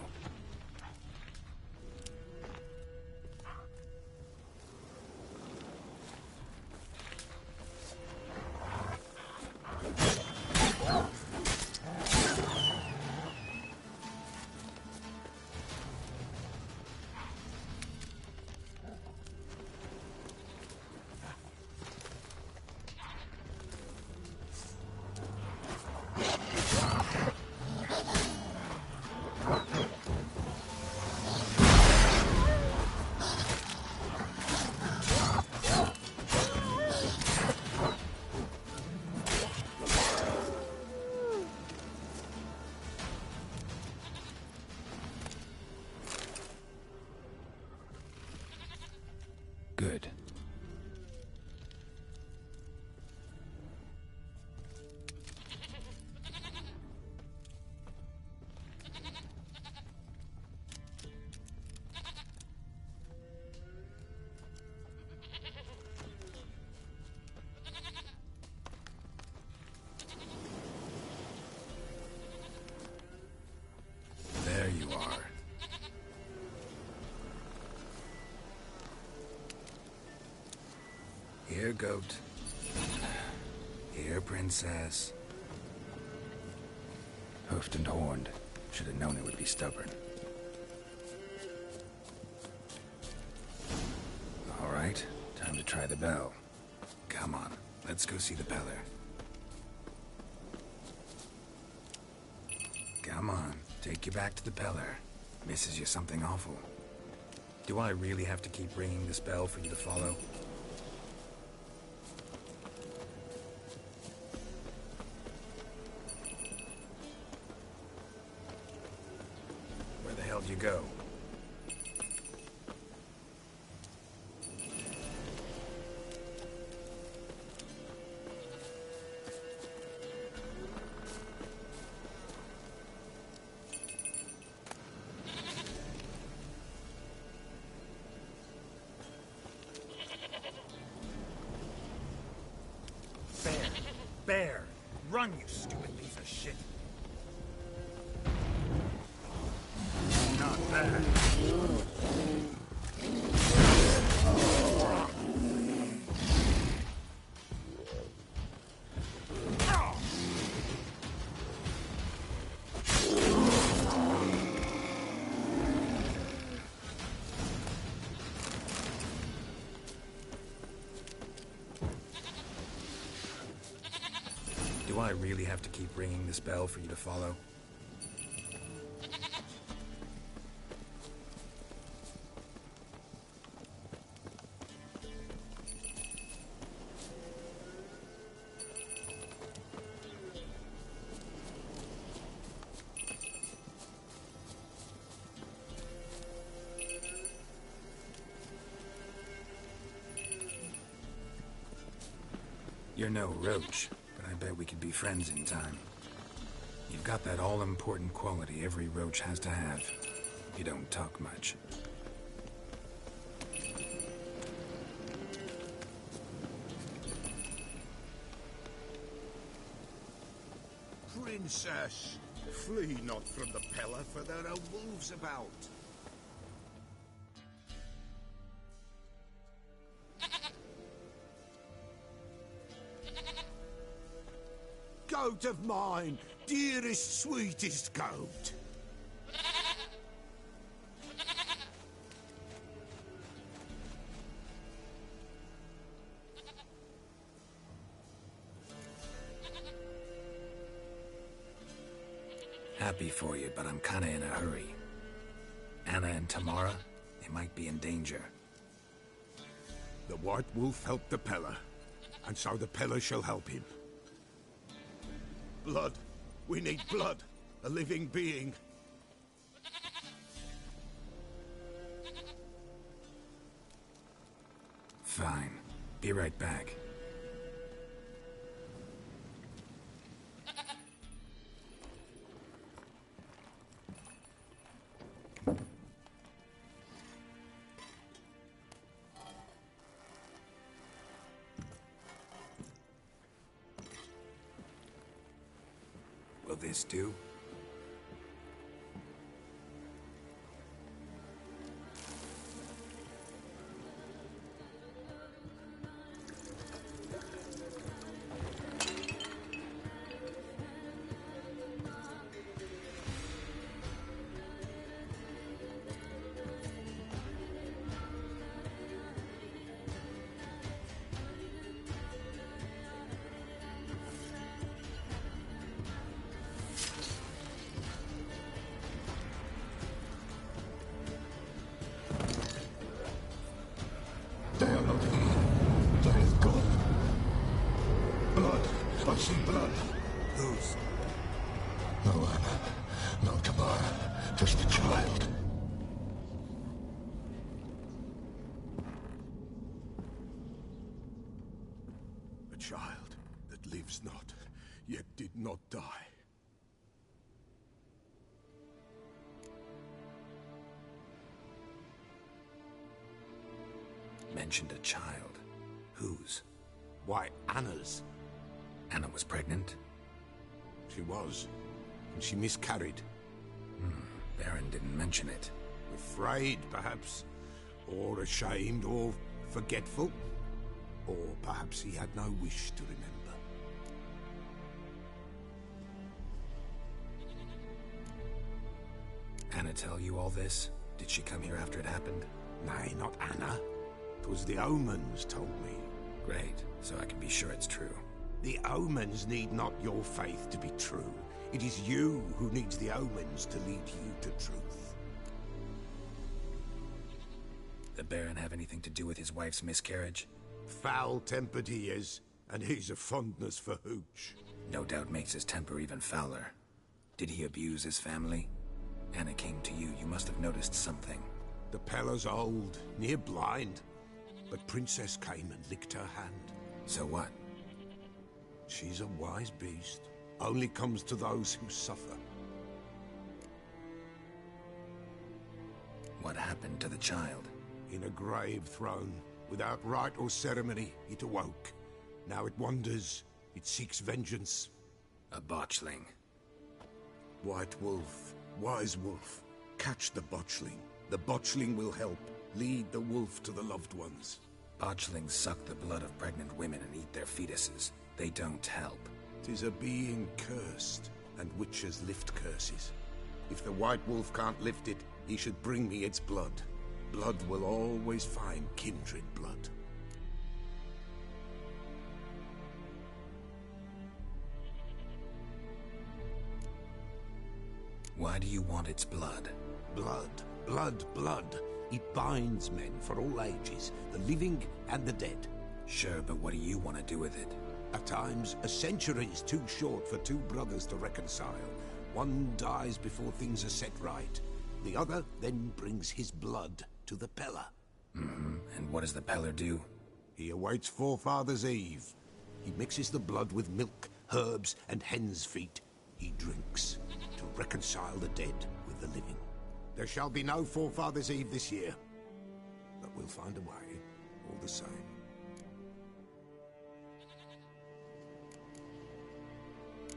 Good. There you are. Here, goat. Here, princess. Hoofed and horned. Should have known it would be stubborn. All right, time to try the bell. Come on, let's go see the Peller. Come on, take you back to the Peller. Misses you something awful. Do I really have to keep ringing this bell for you to follow? Where the hell did you go? Bear! Run, you stupid piece of shit! Not bad. I really have to keep ringing this bell for you to follow? You're no roach, but I bet we could be friends in time. You've got that all-important quality every roach has to have. You don't talk much. Princess, flee not from the Pella, for there are wolves about. Goat of mine, dearest, sweetest goat. Happy for you, but I'm kinda in a hurry. Anna and Tamara, they might be in danger. The White Wolf helped the Pella, and so the Pella shall help him. Blood. We need blood. A living being. Fine. Be right back. Will this do? They are not here. There is God. Blood. I see blood. Whose? No Anna. No Tamara. Just a child. A child that lives not, yet did not die. Mentioned a child. Whose? Why, Anna's. Anna was pregnant? She was. And she miscarried. Baron didn't mention it. Afraid, perhaps. Or ashamed, or forgetful. Or perhaps he had no wish to remember. Anna tell you all this? Did she come here after it happened? Nay, not Anna. 'Twas the omens told me. Great, so I can be sure it's true. The omens need not your faith to be true. It is you who needs the omens to lead you to truth. The Baron have anything to do with his wife's miscarriage? Foul-tempered he is, and he's a fondness for hooch. No doubt makes his temper even fouler. Did he abuse his family? Anna came to you, you must have noticed something. The Pella's old, near blind. But Princess came and licked her hand. So what? She's a wise beast. Only comes to those who suffer. What happened to the child? In a grave thrown. Without rite or ceremony, it awoke. Now it wanders. It seeks vengeance. A botchling. White Wolf. Wise Wolf. Catch the botchling. The botchling will help. Lead the wolf to the loved ones. Botchlings suck the blood of pregnant women and eat their fetuses. They don't help. 'Tis a being cursed, and witches lift curses. If the White Wolf can't lift it, he should bring me its blood. Blood will always find kindred blood. Why do you want its blood? Blood, blood, blood. It binds men for all ages, the living and the dead. Sure, but what do you want to do with it? At times, a century is too short for two brothers to reconcile. One dies before things are set right. The other then brings his blood to the Peller. Mm-hmm. And what does the Peller do? He awaits Forefather's Eve. He mixes the blood with milk, herbs, and hen's feet. He drinks to reconcile the dead with the living. There shall be no Forefather's Eve this year. But we'll find a way, all the same.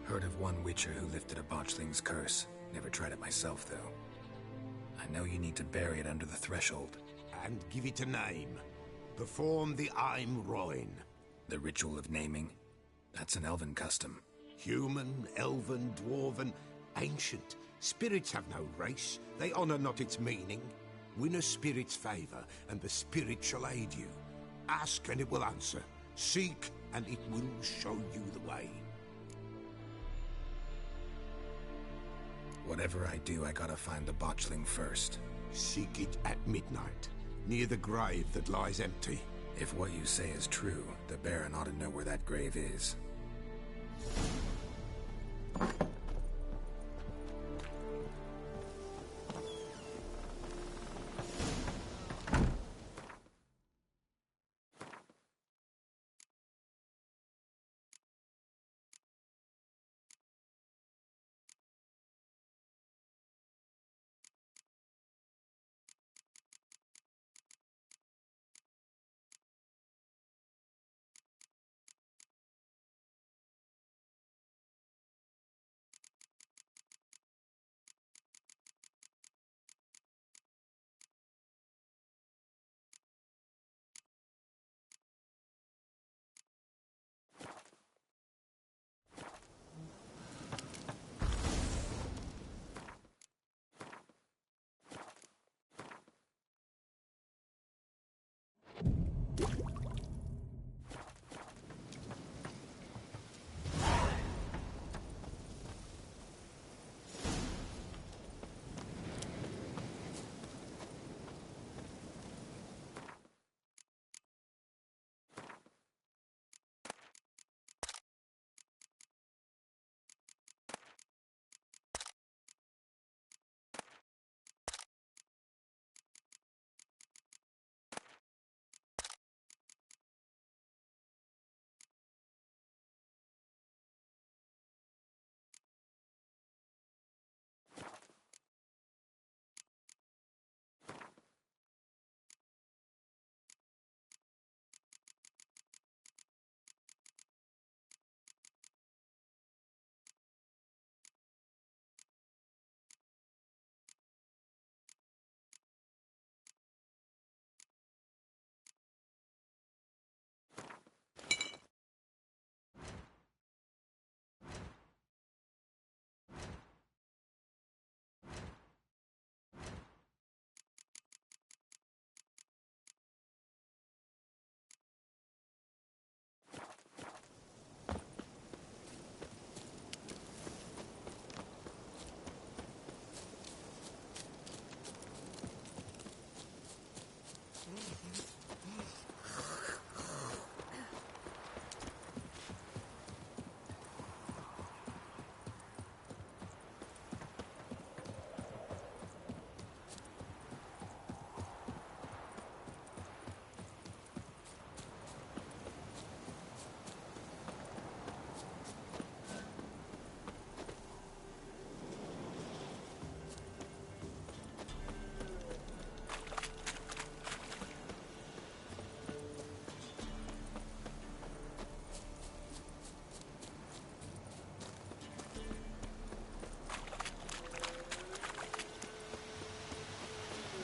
Heard of one witcher who lifted a botchling's curse. Never tried it myself, though. I know you need to bury it under the threshold. And give it a name. Perform the Aim Roin. The ritual of naming? That's an elven custom. Human, elven, dwarven, ancient. Spirits have no race. They honor not its meaning. Win a spirit's favor, and the spirit shall aid you. Ask, and it will answer. Seek, and it will show you the way. Whatever I do, I gotta find the botchling first. Seek it at midnight, near the grave that lies empty. If what you say is true, the Baron ought to know where that grave is.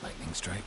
Lightning strike?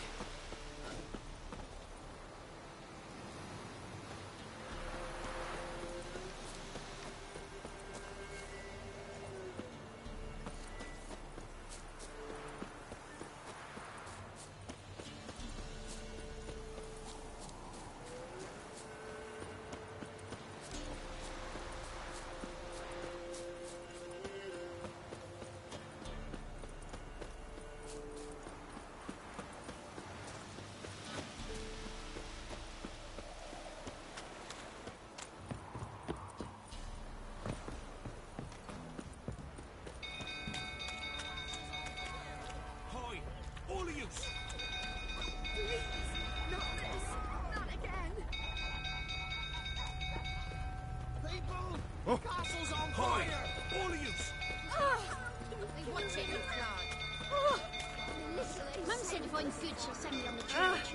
Castle's on fire! All of you! Watch it, Claude. Mum said if I'm good, she'll send me on the church.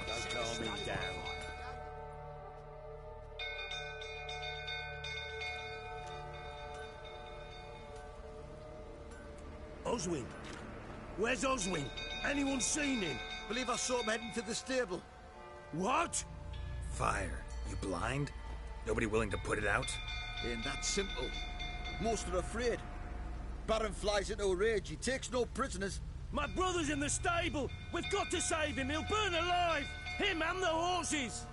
Don't calm me down. Oswin? Where's Oswin? Anyone seen him? Believe I saw him heading to the stable. What? Fire. You blind? Nobody willing to put it out? Ain't that simple. Most are afraid. Baron flies into a rage. He takes no prisoners. My brother's in the stable! We've got to save him! He'll burn alive! Him and the horses!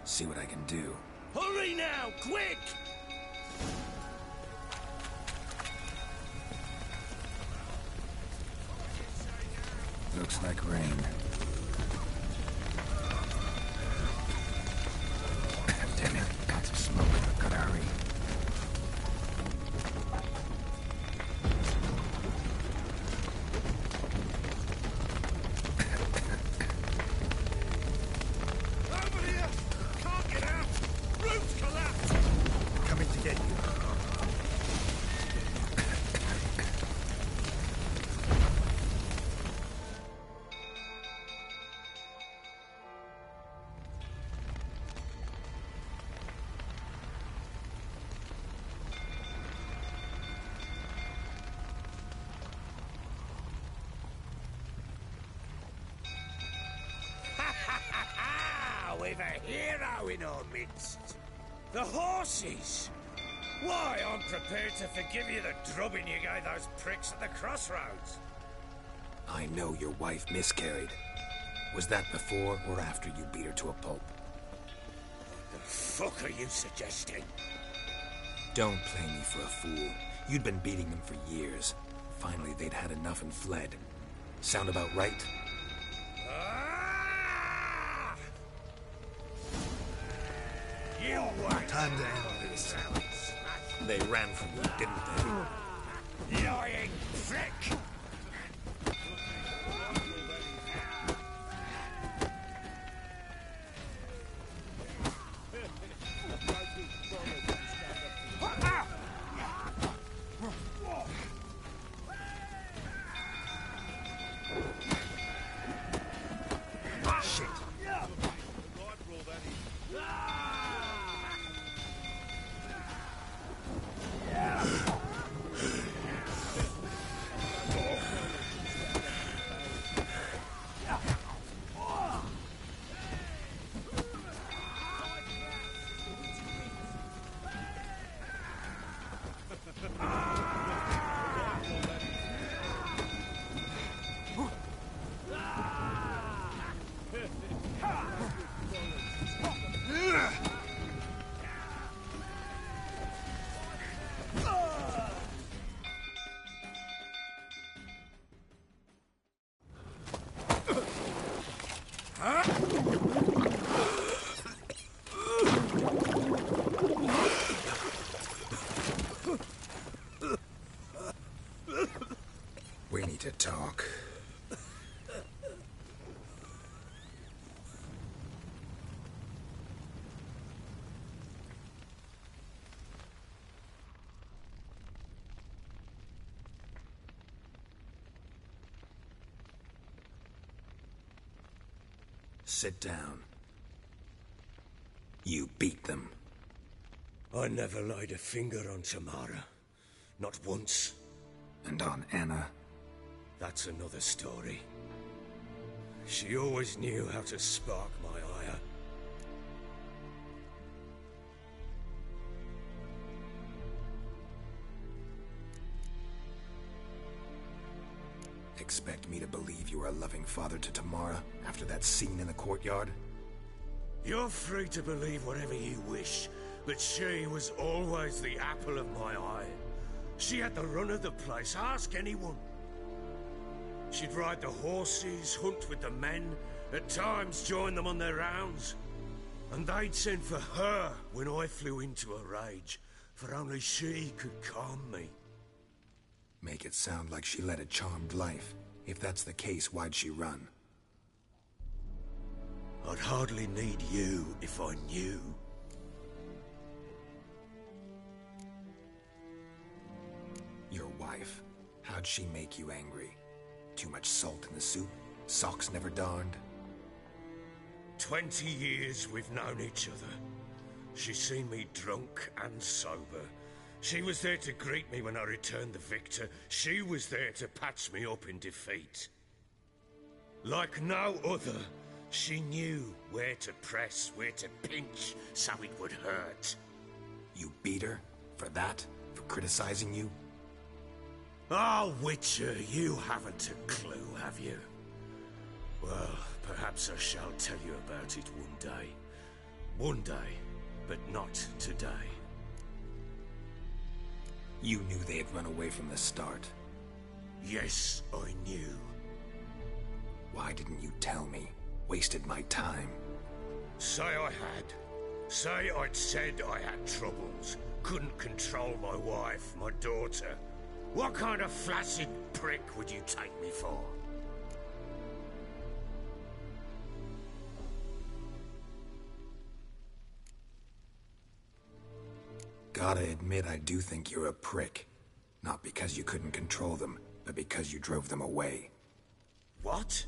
See what I can do. Hurry now! Quick! Looks like rain. Damn it, got some smoke. Gotta hurry. Over here! Can't get out! Roof's collapsed! Coming to get you. We've a hero in our midst. The horses! Why, I'm prepared to forgive you the drubbing you gave those pricks at the crossroads. I know your wife miscarried. Was that before or after you beat her to a pulp? The fuck are you suggesting? Don't play me for a fool. You'd been beating them for years. Finally, they'd had enough and fled. Sound about right? You wait. Time to end this. They ran from you, didn't they? Lying prick! We need to talk. Sit down. You beat them. I never laid a finger on Tamara. Not once. And on Anna? That's another story. She always knew how to spark my ire. Expect me to believe you were a loving father to Tamara after that scene in the courtyard? You're free to believe whatever you wish, but she was always the apple of my eye. She had the run of the place, ask anyone. She'd ride the horses, hunt with the men, at times join them on their rounds. And they'd send for her when I flew into a rage, for only she could calm me. Make it sound like she led a charmed life. If that's the case, why'd she run? I'd hardly need you if I knew. Your wife. How'd she make you angry? Too much salt in the soup? Socks never darned? 20 years we've known each other. She's seen me drunk and sober. She was there to greet me when I returned the victor. She was there to patch me up in defeat. Like no other, she knew where to press, where to pinch, so it would hurt. You beat her? For that? For criticizing you? Oh, Witcher, you haven't a clue, have you? Well, perhaps I shall tell you about it one day. One day, but not today. You knew they had run away from the start. Yes, I knew. Why didn't you tell me? Wasted my time. Say I had. Say I'd said I had troubles. Couldn't control my wife, my daughter. What kind of flaccid prick would you take me for? Gotta admit, I do think you're a prick. Not because you couldn't control them, but because you drove them away. What?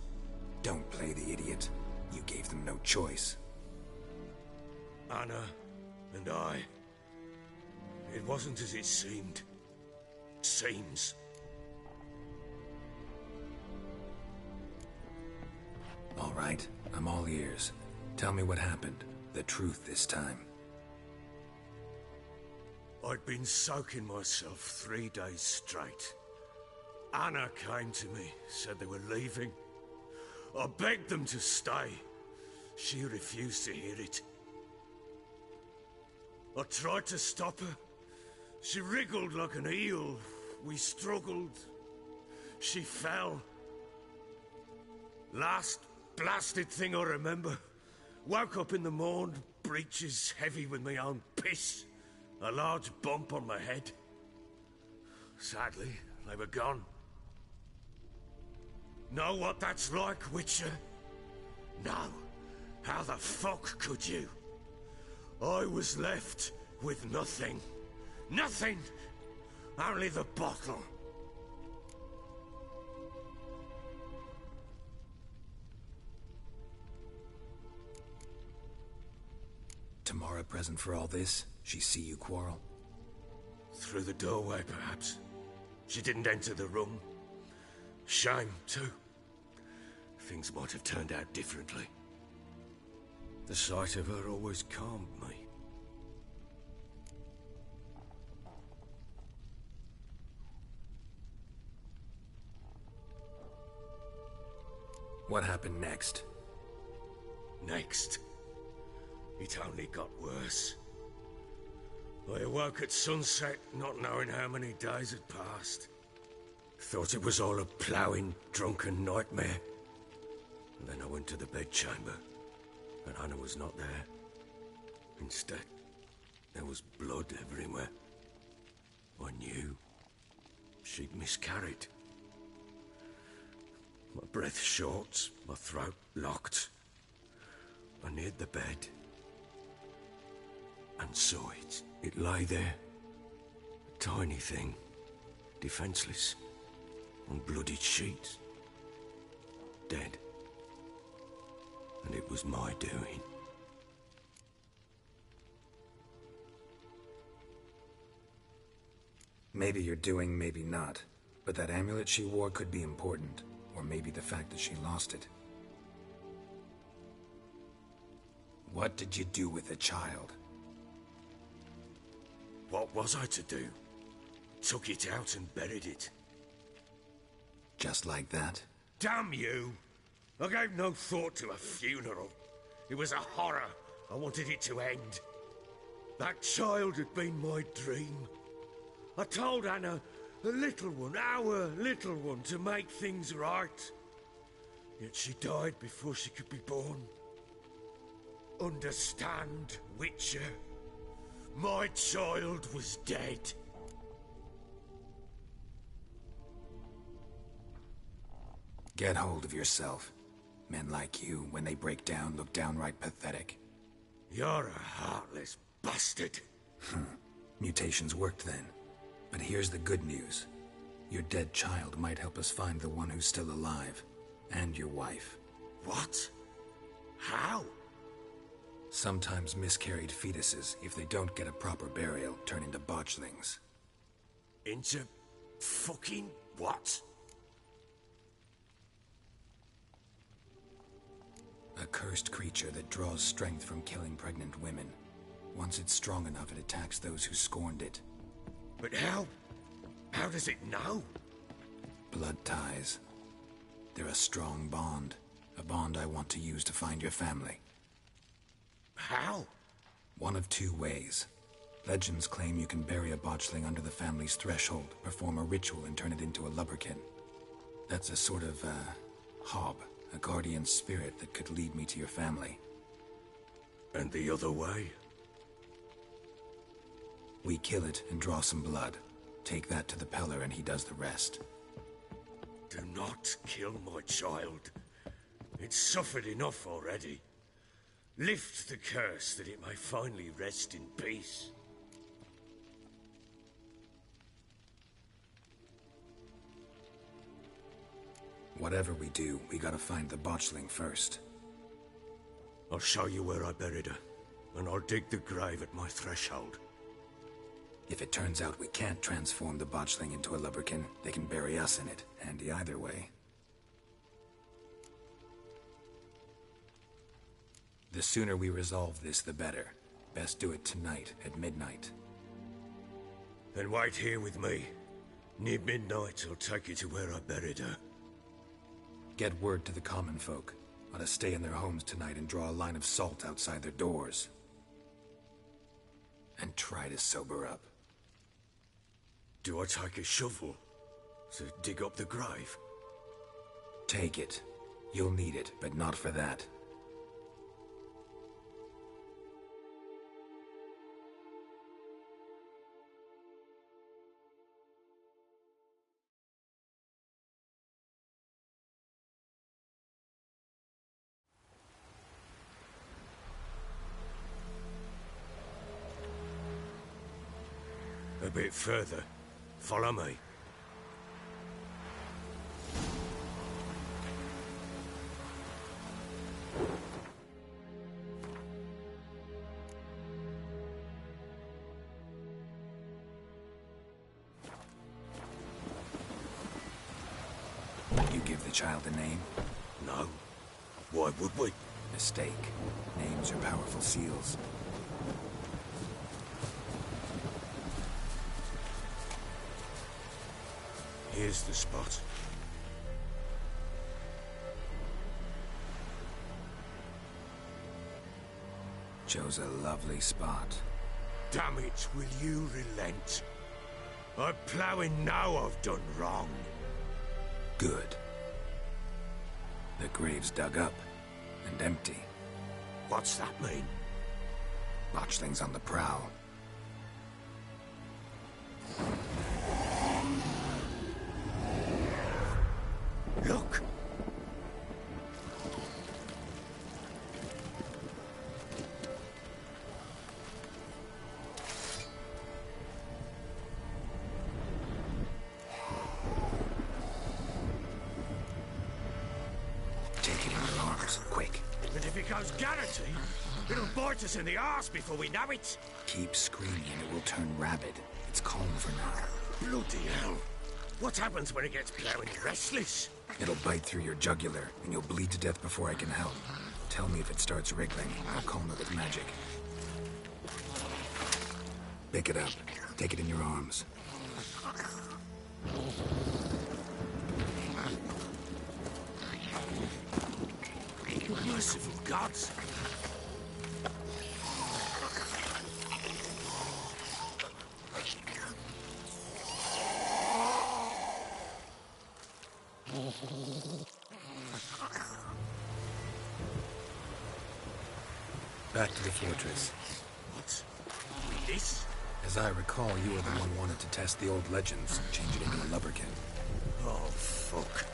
Don't play the idiot. You gave them no choice. Anna and I... It wasn't as it seemed. Seems. All right, I'm all ears. Tell me what happened. The truth this time. I'd been soaking myself 3 days straight. Anna came to me, said they were leaving. I begged them to stay. She refused to hear it. I tried to stop her. She wriggled like an eel. We struggled. She fell. Last blasted thing I remember. Woke up in the morn, breeches heavy with my own piss. A large bump on my head. Sadly, they were gone. Know what that's like, Witcher? No. How the fuck could you? I was left with nothing. Nothing! Only the bottle. Tamara present for all this? She see you quarrel? Through the doorway, perhaps. She didn't enter the room. Shame, too. Things might have turned out differently. The sight of her always calmed me. What happened next? Next? It only got worse. I awoke at sunset, not knowing how many days had passed. Thought it was all a ploughing, drunken nightmare. And then I went to the bedchamber, and Anna was not there. Instead, there was blood everywhere. I knew she'd miscarried. My breath short, my throat locked. I neared the bed and saw it. It lay there, a tiny thing, defenseless, on bloodied sheets, dead. And it was my doing. Maybe you're doing, maybe not. But that amulet she wore could be important. Or maybe the fact that she lost it. What did you do with the child? What was I to do? Took it out and buried it. Just like that? Damn you! I gave no thought to a funeral. It was a horror. I wanted it to end. That child had been my dream. I told Anna, the little one, our little one, to make things right. Yet she died before she could be born. Understand, Witcher? My child was dead. Get hold of yourself. Men like you, when they break down, look downright pathetic. You're a heartless bastard. Mutations worked then. But here's the good news. Your dead child might help us find the one who's still alive. And your wife. What? How? Sometimes miscarried fetuses, if they don't get a proper burial, turn into botchlings. Into fucking what? A cursed creature that draws strength from killing pregnant women. Once it's strong enough, it attacks those who scorned it. But how? How does it know? Blood ties. They're a strong bond. A bond I want to use to find your family. How? One of two ways. Legends claim you can bury a botchling under the family's threshold, perform a ritual, and turn it into a lubberkin. That's a sort of, hob. A guardian spirit that could lead me to your family. And the other way? We kill it and draw some blood. Take that to the Peller and he does the rest. Do not kill my child. It's suffered enough already. Lift the curse that it may finally rest in peace. Whatever we do, we gotta find the botchling first. I'll show you where I buried her, and I'll dig the grave at my threshold. If it turns out we can't transform the botchling into a lubberkin, they can bury us in it. Handy either way. The sooner we resolve this, the better. Best do it tonight, at midnight. Then wait here with me. Near midnight, I'll take you to where I buried her. Get word to the common folk. Ought to stay in their homes tonight and draw a line of salt outside their doors. And try to sober up. Do I take a shovel to dig up the grave? Take it. You'll need it, but not for that. A bit further. Follow me. You give the child a name? No. Why would we? Mistake. Names are powerful seals. Here's the spot. Chose a lovely spot. Damn it, will you relent? I'm ploughing now I've done wrong. Good. The grave's dug up and empty. What's that mean? Botchling's on the prowl. Look! Take it in your arms, quick. And if it goes guaranteed, it'll bite us in the arse before we know it. Keep screaming and it will turn rabid. It's calm for now. Bloody hell. What happens when it gets plowing restless? It'll bite through your jugular, and you'll bleed to death before I can help. Tell me if it starts wriggling. I'll calm it with magic. Pick it up. Take it in your arms. Merciful gods! Back to the fortress. What? This? As I recall, you were the one wanted to test the old legends, change it into a lubberkin. Oh, fuck.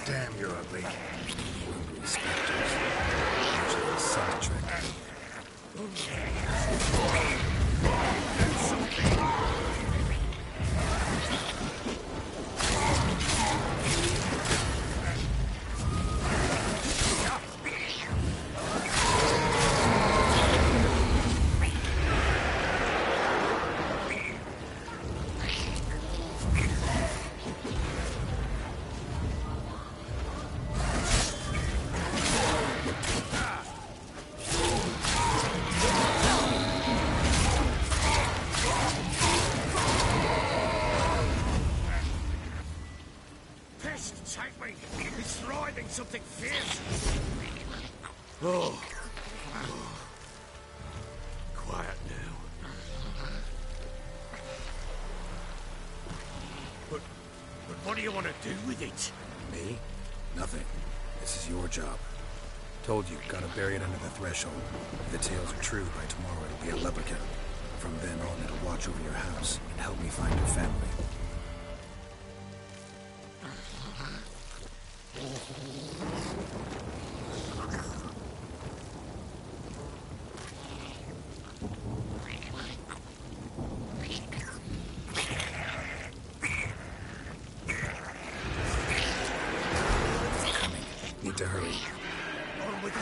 Damn, you're ugly. Hungry specters. Usually a scent trick. Take me! It's riding something fierce! Oh. Quiet now. But what do you want to do with it? Me? Nothing. This is your job. Told you, gotta bury it under the threshold. If the tales are true, by tomorrow it'll be a lubberkin. From then on, it'll watch over your house and help me find your family. Need to hurry. On with it.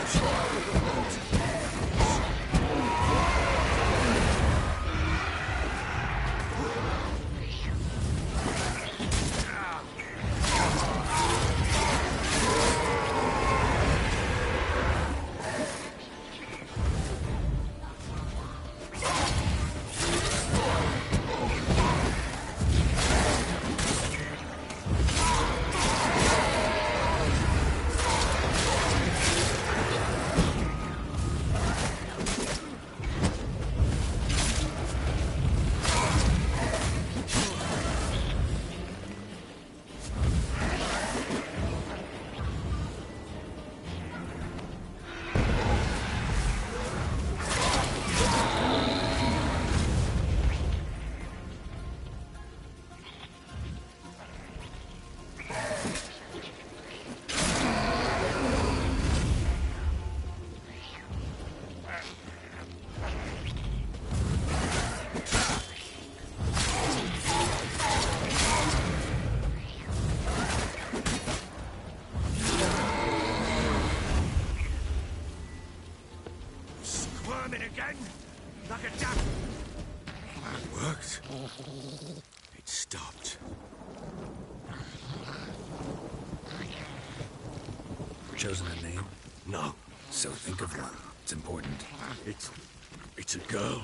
Again? Like a duck? It worked. It stopped. Chosen a name? No. So think of one. It's important. It's a girl.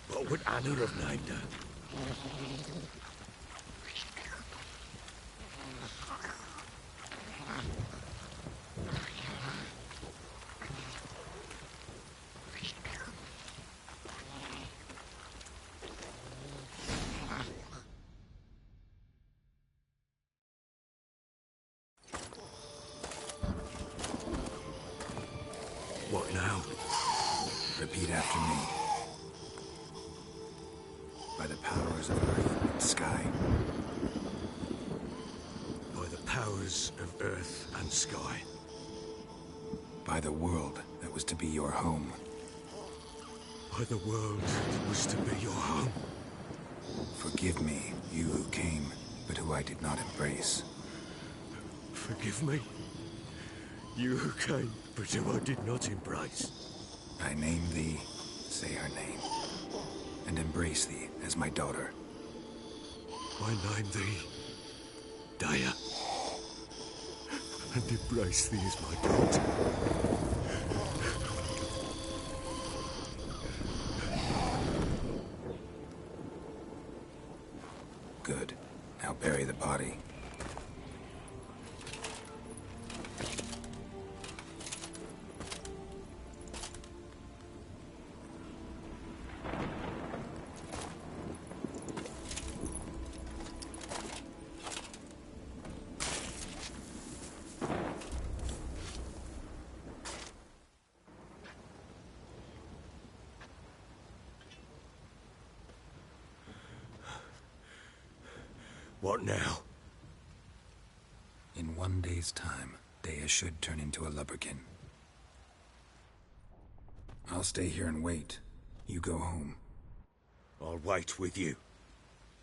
What would Anna have named her? What now? Repeat after me. By the powers of earth and sky. By the powers of earth and sky. By the world that was to be your home. By the world that was to be your home. Forgive me, you who came, but who I did not embrace. Forgive me, you who came, but who I did not embrace. I name thee, say her name, and embrace thee as my daughter. I name thee, Daya, and embrace thee as my daughter. Good. Now bury the body. What now? In 1 day's time, Dea should turn into a lubberkin. I'll stay here and wait. You go home. I'll wait with you.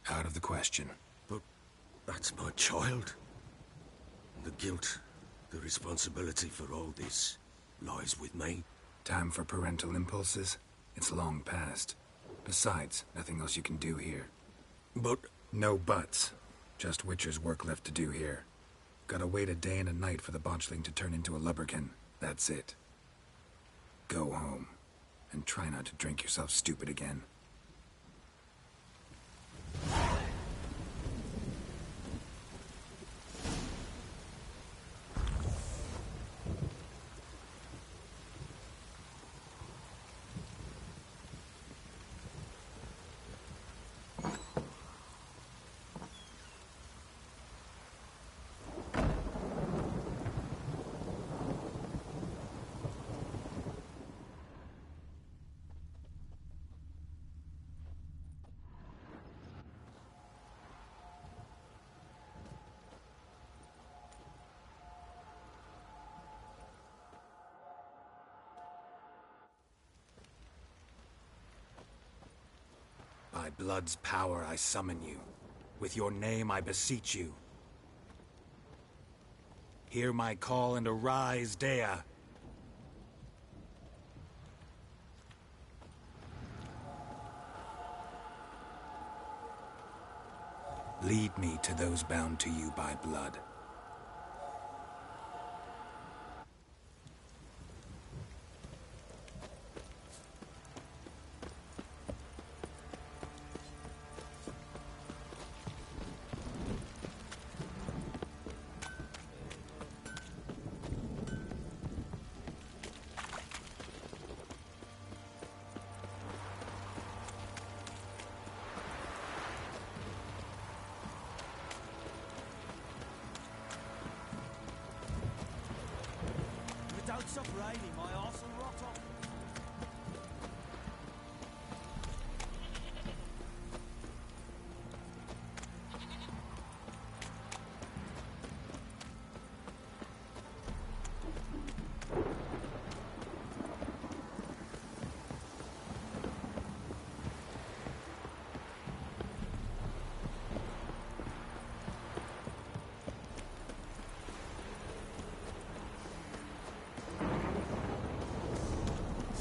Out of the question. But that's my child. The guilt, the responsibility for all this lies with me. Time for parental impulses? It's long past. Besides, nothing else you can do here. But... No buts. Just Witcher's work left to do here. Gotta wait a day and a night for the botchling to turn into a lubberkin. That's it. Go home. And try not to drink yourself stupid again. By blood's power I summon you. With your name I beseech you. Hear my call and arise, Dea. Lead me to those bound to you by blood. Don't stop raining, my arse will rot off.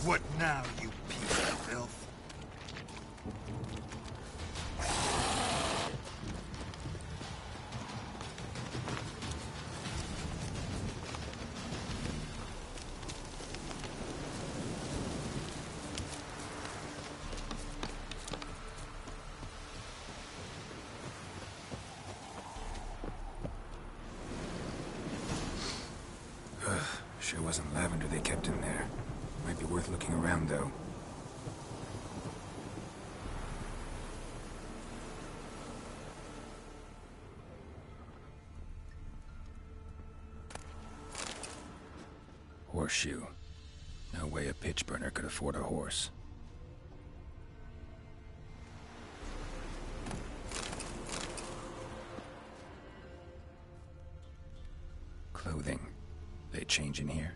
What now, you piece of filth? Sure wasn't lavender they kept in there. Might be worth looking around, though. Horseshoe. No way a pitch burner could afford a horse. Clothing. They change in here?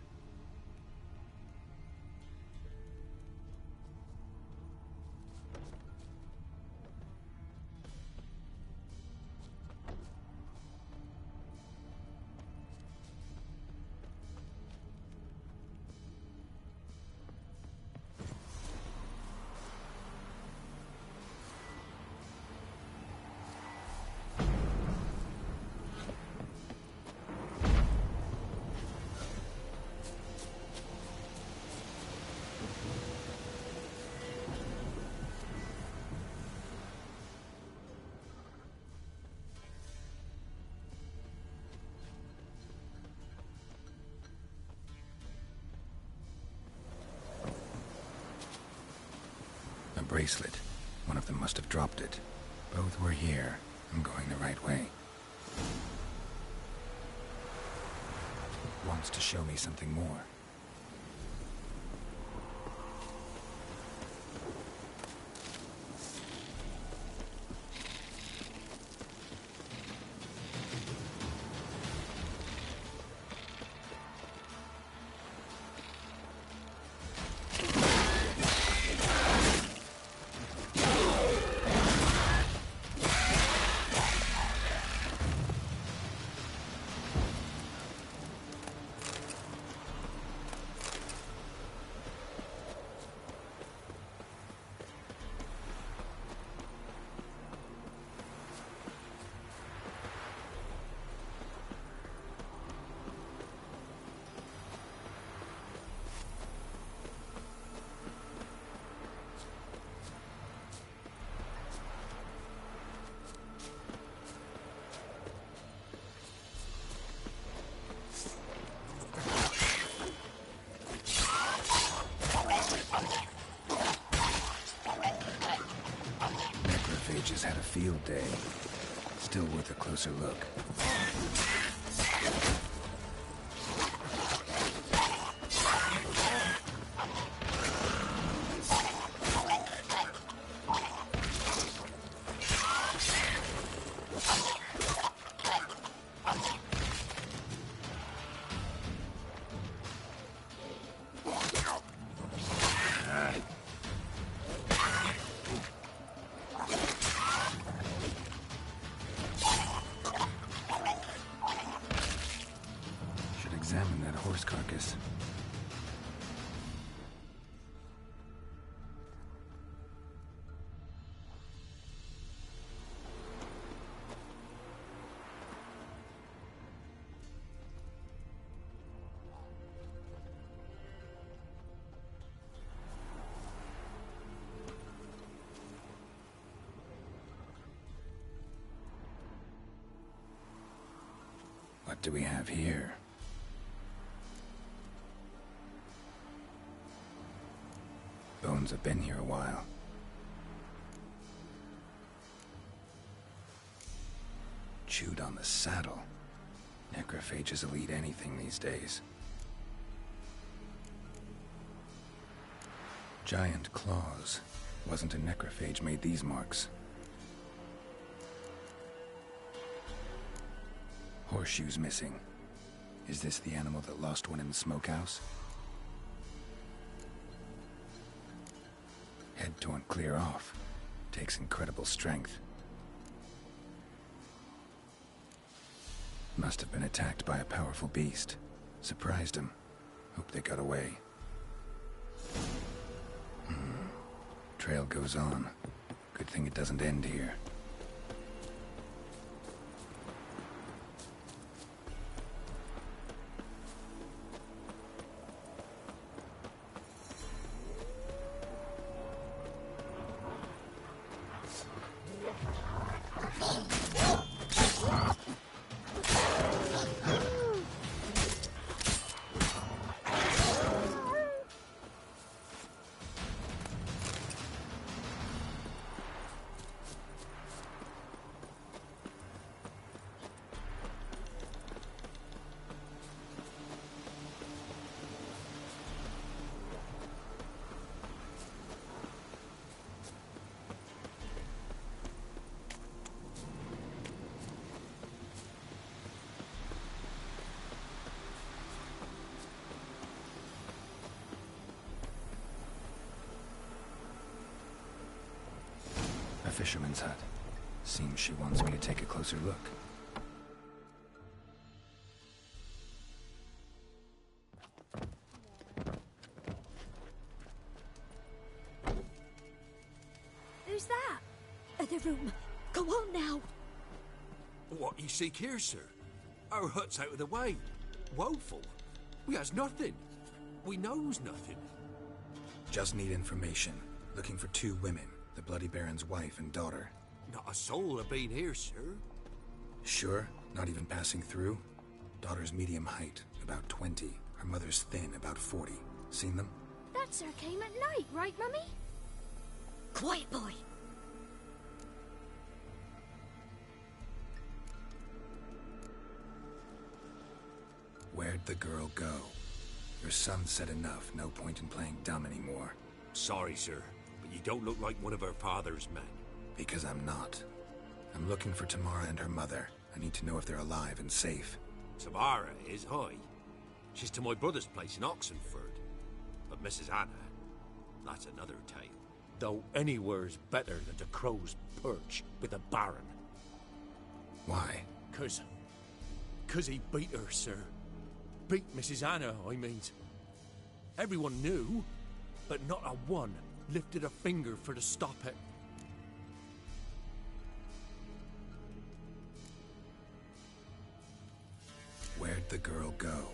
bracelet. One of them must have dropped it. Both were here. I'm going the right way. Wants to show me something more. Necrophages had a field day. Still worth a closer look. Examine that horse carcass. What do we have here? Bones have been here a while. Chewed on the saddle. Necrophages will eat anything these days. Giant claws. Wasn't a necrophage made these marks. Horseshoes missing. Is this the animal that lost one in the smokehouse? Head torn clear off. Takes incredible strength. Must have been attacked by a powerful beast. Surprised him. Hope they got away. Trail goes on. Good thing it doesn't end here. A fisherman's hut. Seems she wants me to take a closer look. Who's that? The room. Go on now. What you seek here, sir? Our hut's out of the way. Woeful. We has nothing. We knows nothing. Just need information. Looking for 2 women. The Bloody Baron's wife and daughter. Not a soul have been here, sir. Sure? Not even passing through? Daughter's medium height, about 20. Her mother's thin, about 40. Seen them? That sir came at night, right, Mummy? Quiet, boy. Where'd the girl go? Your son said enough. No point in playing dumb anymore. Sorry, sir, but you don't look like one of her father's men. Because I'm not. I'm looking for Tamara and her mother. I need to know if they're alive and safe. Tamara is, aye. She's to my brother's place in Oxenford. But Mrs. Anna, that's another tale. Though anywhere's better than the Crow's Perch with a baron. Why? 'Cause he beat her, sir. Beat Mrs. Anna, I mean. Everyone knew, but not a one lifted a finger for to stop it. Where'd the girl go?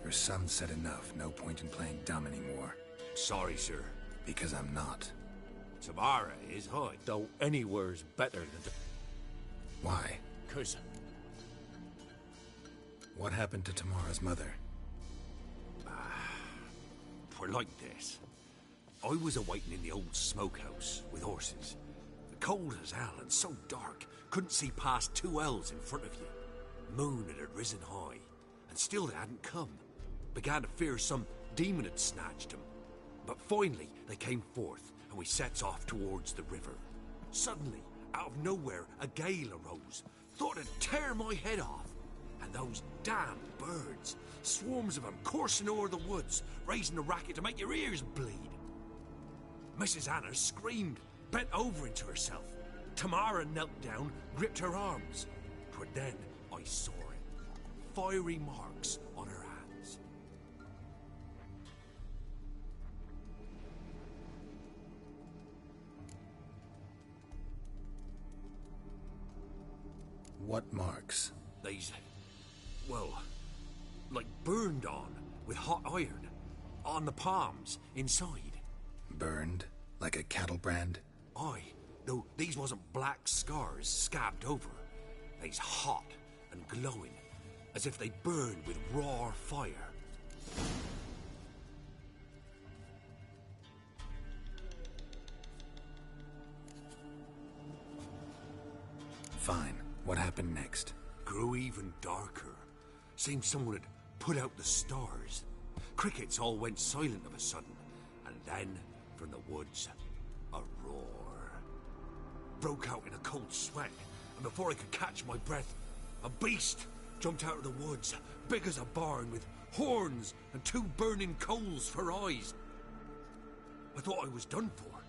Your son said enough. No point in playing dumb anymore. Sorry, sir. Because I'm not. Tamara is, high. Though anywhere's better than the... Why? 'Cause... What happened to Tamara's mother? We're like this. I was awaiting in the old smokehouse with horses. Cold as hell and so dark, couldn't see past 2 ells in front of you. Moon had risen high, and still they hadn't come. Began to fear some demon had snatched them. But finally they came forth, and we sets off towards the river. Suddenly, out of nowhere, a gale arose. Thought it'd tear my head off. And those damn birds, swarms of them coursing o'er the woods, raising a racket to make your ears bleed. Mrs. Anna screamed, bent over into herself. Tamara knelt down, gripped her arms. 'Twere then I saw it. Fiery marks on her hands. What marks? These... well, like burned on with hot iron. On the palms, inside. Burned? Like a cattle brand? Aye, though these wasn't black scars scabbed over. They's hot and glowing, as if they burned with raw fire. Fine. What happened next? Grew even darker. Seemed someone had put out the stars. Crickets all went silent of a sudden, and then, from the woods, a roar. Broke out in a cold sweat, and before I could catch my breath, a beast jumped out of the woods, big as a barn, with horns and 2 burning coals for eyes. I thought I was done for.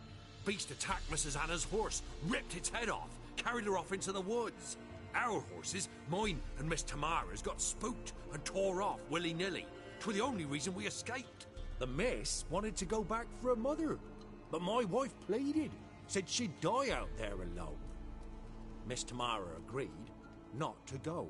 Beast attacked Mrs. Anna's horse, ripped its head off, carried her off into the woods. Our horses, mine and Miss Tamara's, got spooked and tore off willy-nilly. 'Twere the only reason we escaped. The miss wanted to go back for her mother, but my wife pleaded, said she'd die out there alone. Miss Tamara agreed not to go.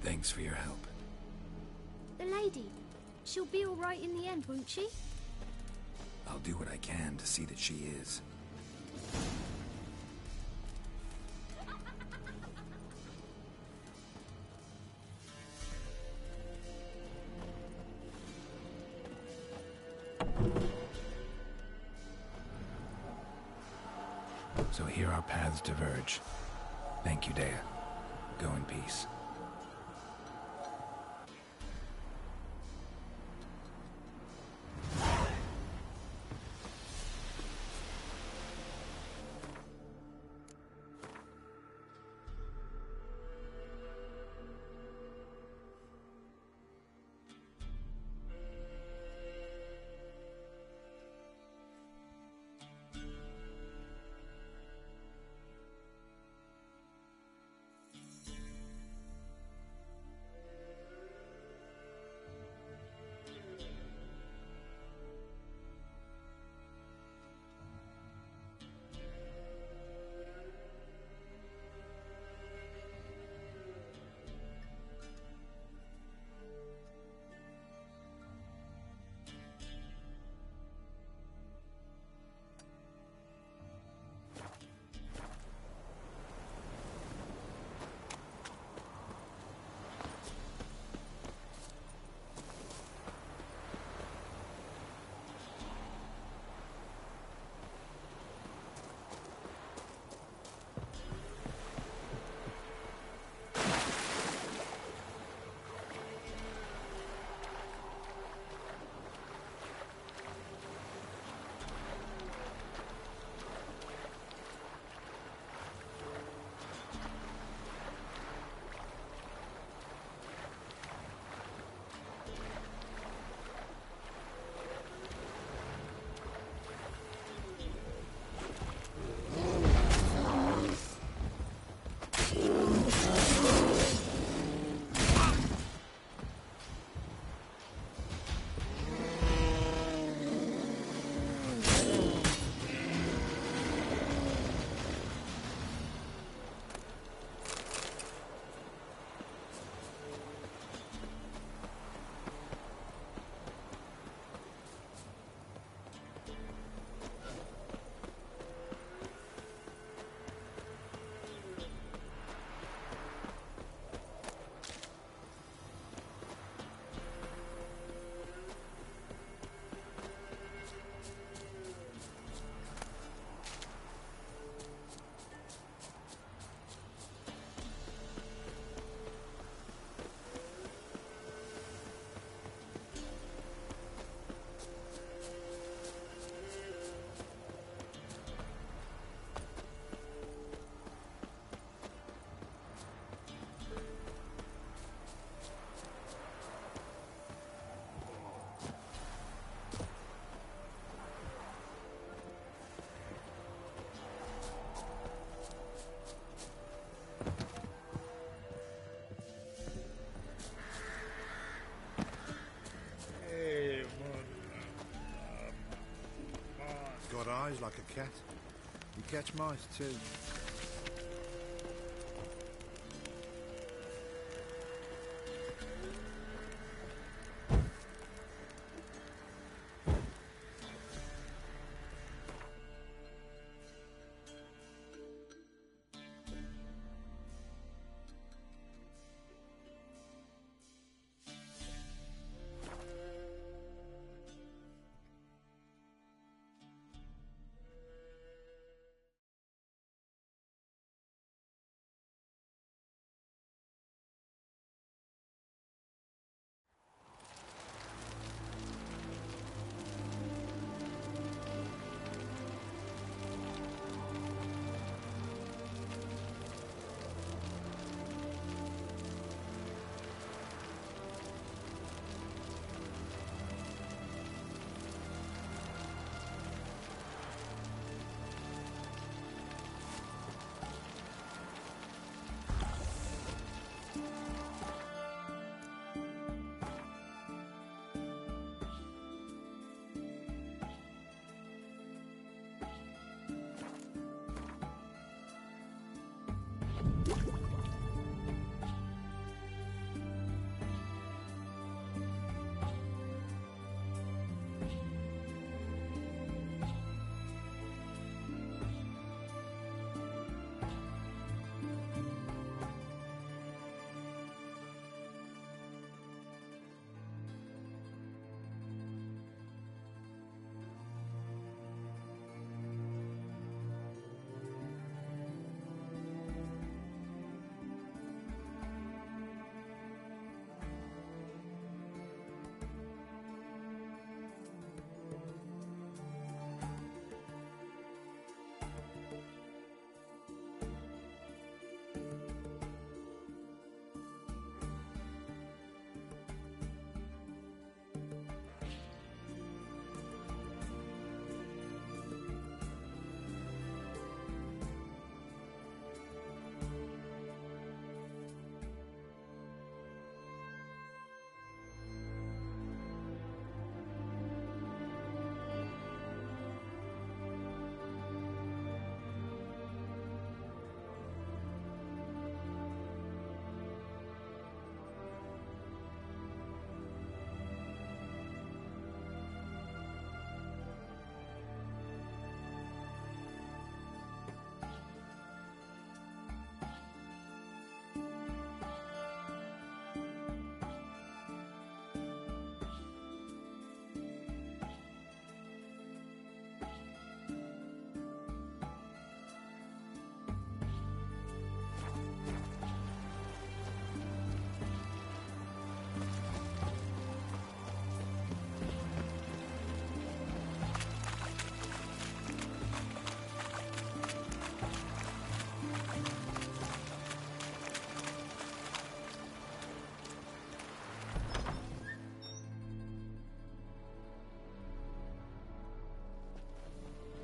Thanks for your help. The lady, she'll be all right in the end, won't she? I'll do what I can to see that she is. So here our paths diverge. Thank you, Dea. Go in peace. Got eyes like a cat. You catch mice too.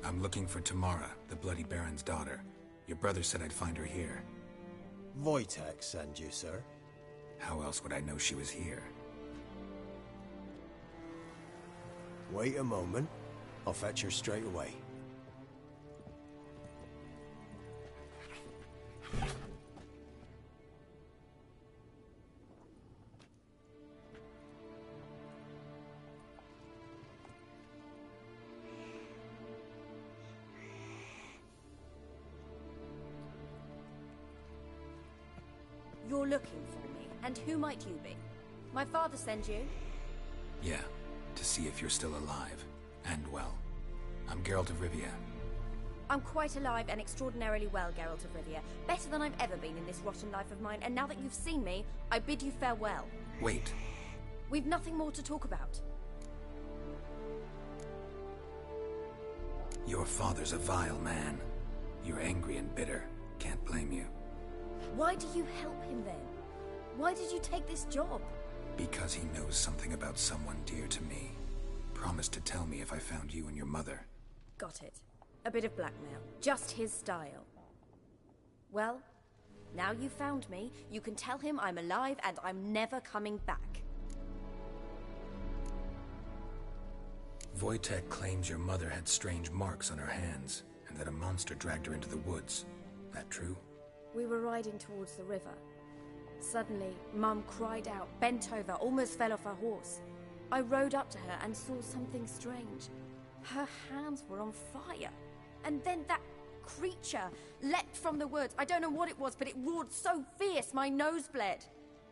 I'm looking for Tamara, the Bloody Baron's daughter. Your brother said I'd find her here. Wojtek sent you, sir. How else would I know she was here? Wait a moment. I'll fetch her straight away. You're looking for me, and who might you be? My father sent you? Yeah, to see if you're still alive. And well. I'm Geralt of Rivia. I'm quite alive and extraordinarily well, Geralt of Rivia. Better than I've ever been in this rotten life of mine, and now that you've seen me, I bid you farewell. Wait. We've nothing more to talk about. Your father's a vile man. You're angry and bitter. Can't blame you. Why do you help him then? Why did you take this job? Because he knows something about someone dear to me. Promised to tell me if I found you and your mother. Got it. A bit of blackmail. Just his style. Well, now you've found me, you can tell him I'm alive and I'm never coming back. Wojtek claims your mother had strange marks on her hands, and that a monster dragged her into the woods. That true? We were riding towards the river. Suddenly, Mum cried out, bent over, almost fell off her horse. I rode up to her and saw something strange. Her hands were on fire. And then that creature leapt from the woods. I don't know what it was, but it roared so fierce my nose bled.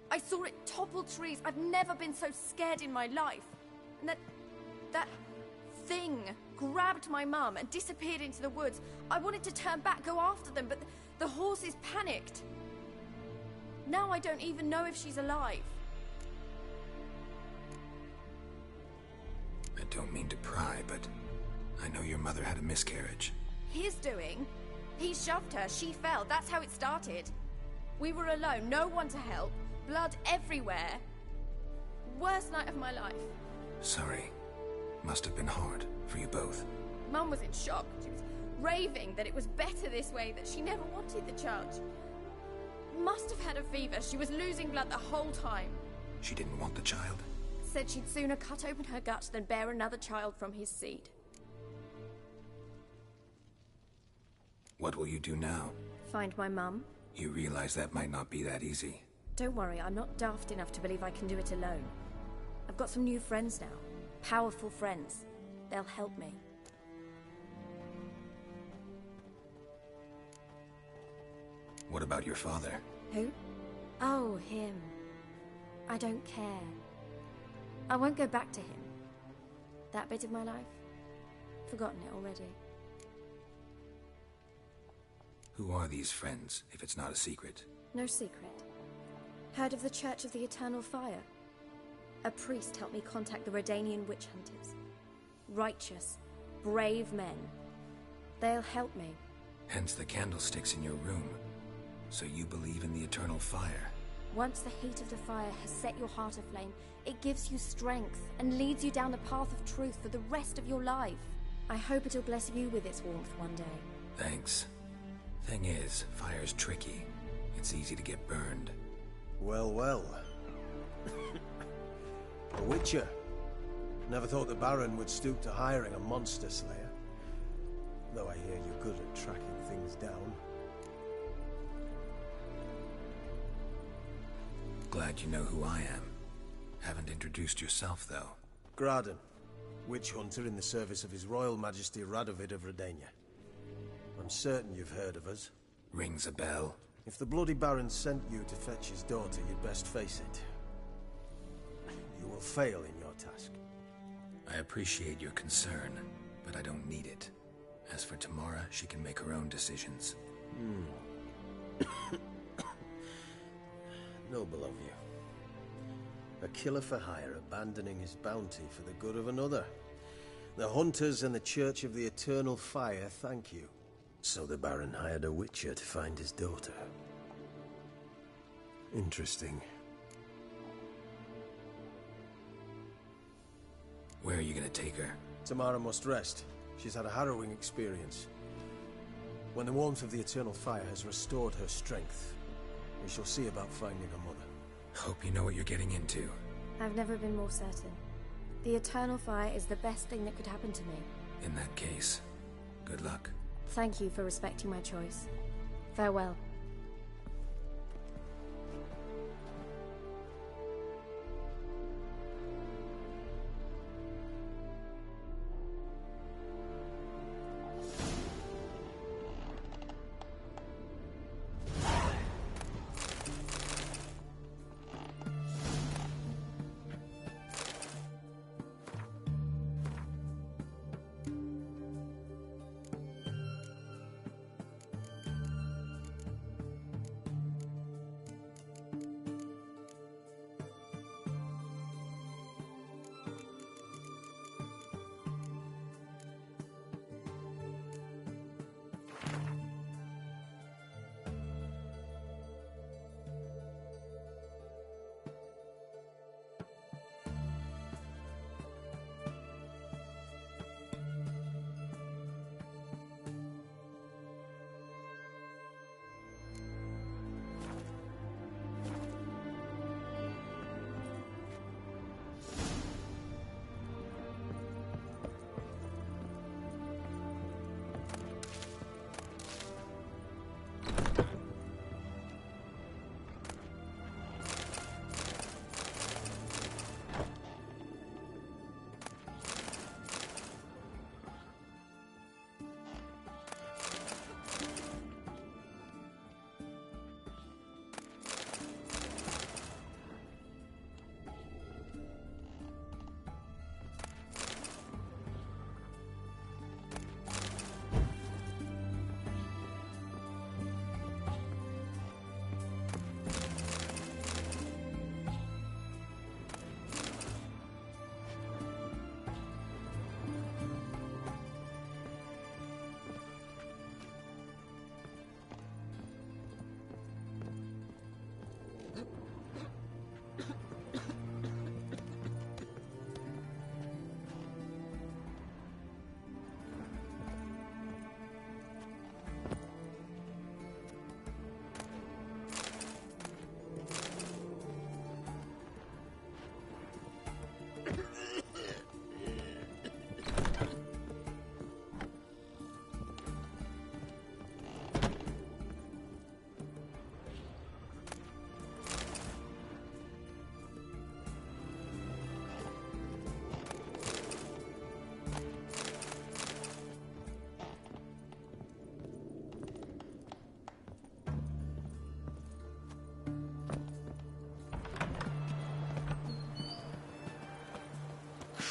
I saw it topple trees. I've never been so scared in my life. And that thing grabbed my mum and disappeared into the woods. I wanted to turn back, go after them, but the horses panicked. Now I don't even know if she's alive. I don't mean to pry, but I know your mother had a miscarriage. His doing? He shoved her, she fell, that's how it started. We were alone, no one to help, blood everywhere. Worst night of my life. Sorry. Must have been hard for you both. Mum was in shock. She was raving that it was better this way, that she never wanted the child. Must have had a fever. She was losing blood the whole time. She didn't want the child? Said she'd sooner cut open her gut than bear another child from his seed. What will you do now? Find my mum. You realize that might not be that easy. Don't worry, I'm not daft enough to believe I can do it alone. I've got some new friends now. Powerful friends. They'll help me. What about your father? Who? Oh, him. I don't care. I won't go back to him. That bit of my life? Forgotten it already. Who are these friends, if it's not a secret? No secret. Heard of the Church of the Eternal Fire? A priest helped me contact the Redanian witch hunters. Righteous, brave men. They'll help me. Hence the candlesticks in your room. So you believe in the eternal fire? Once the heat of the fire has set your heart aflame, it gives you strength and leads you down the path of truth for the rest of your life. I hope it'll bless you with its warmth one day. Thanks. Thing is, fire's tricky. It's easy to get burned. Well, well. A witcher. Never thought the Baron would stoop to hiring a monster slayer. Though I hear you're good at tracking things down. Glad you know who I am. Haven't introduced yourself, though. Graden, witch hunter in the service of His Royal Majesty Radovid of Redania. I'm certain you've heard of us. Rings a bell. If the Bloody Baron sent you to fetch his daughter, you'd best face it. You will fail in your task. I appreciate your concern, but I don't need it. As for Tamara, she can make her own decisions. Noble of you. A killer for hire abandoning his bounty for the good of another. The hunters and the Church of the Eternal Fire thank you. So the Baron hired a witcher to find his daughter. Interesting. Where are you gonna take her? Tamara must rest. She's had a harrowing experience. When the warmth of the eternal fire has restored her strength, we shall see about finding her mother. Hope you know what you're getting into. I've never been more certain. The eternal fire is the best thing that could happen to me. In that case, good luck. Thank you for respecting my choice. Farewell.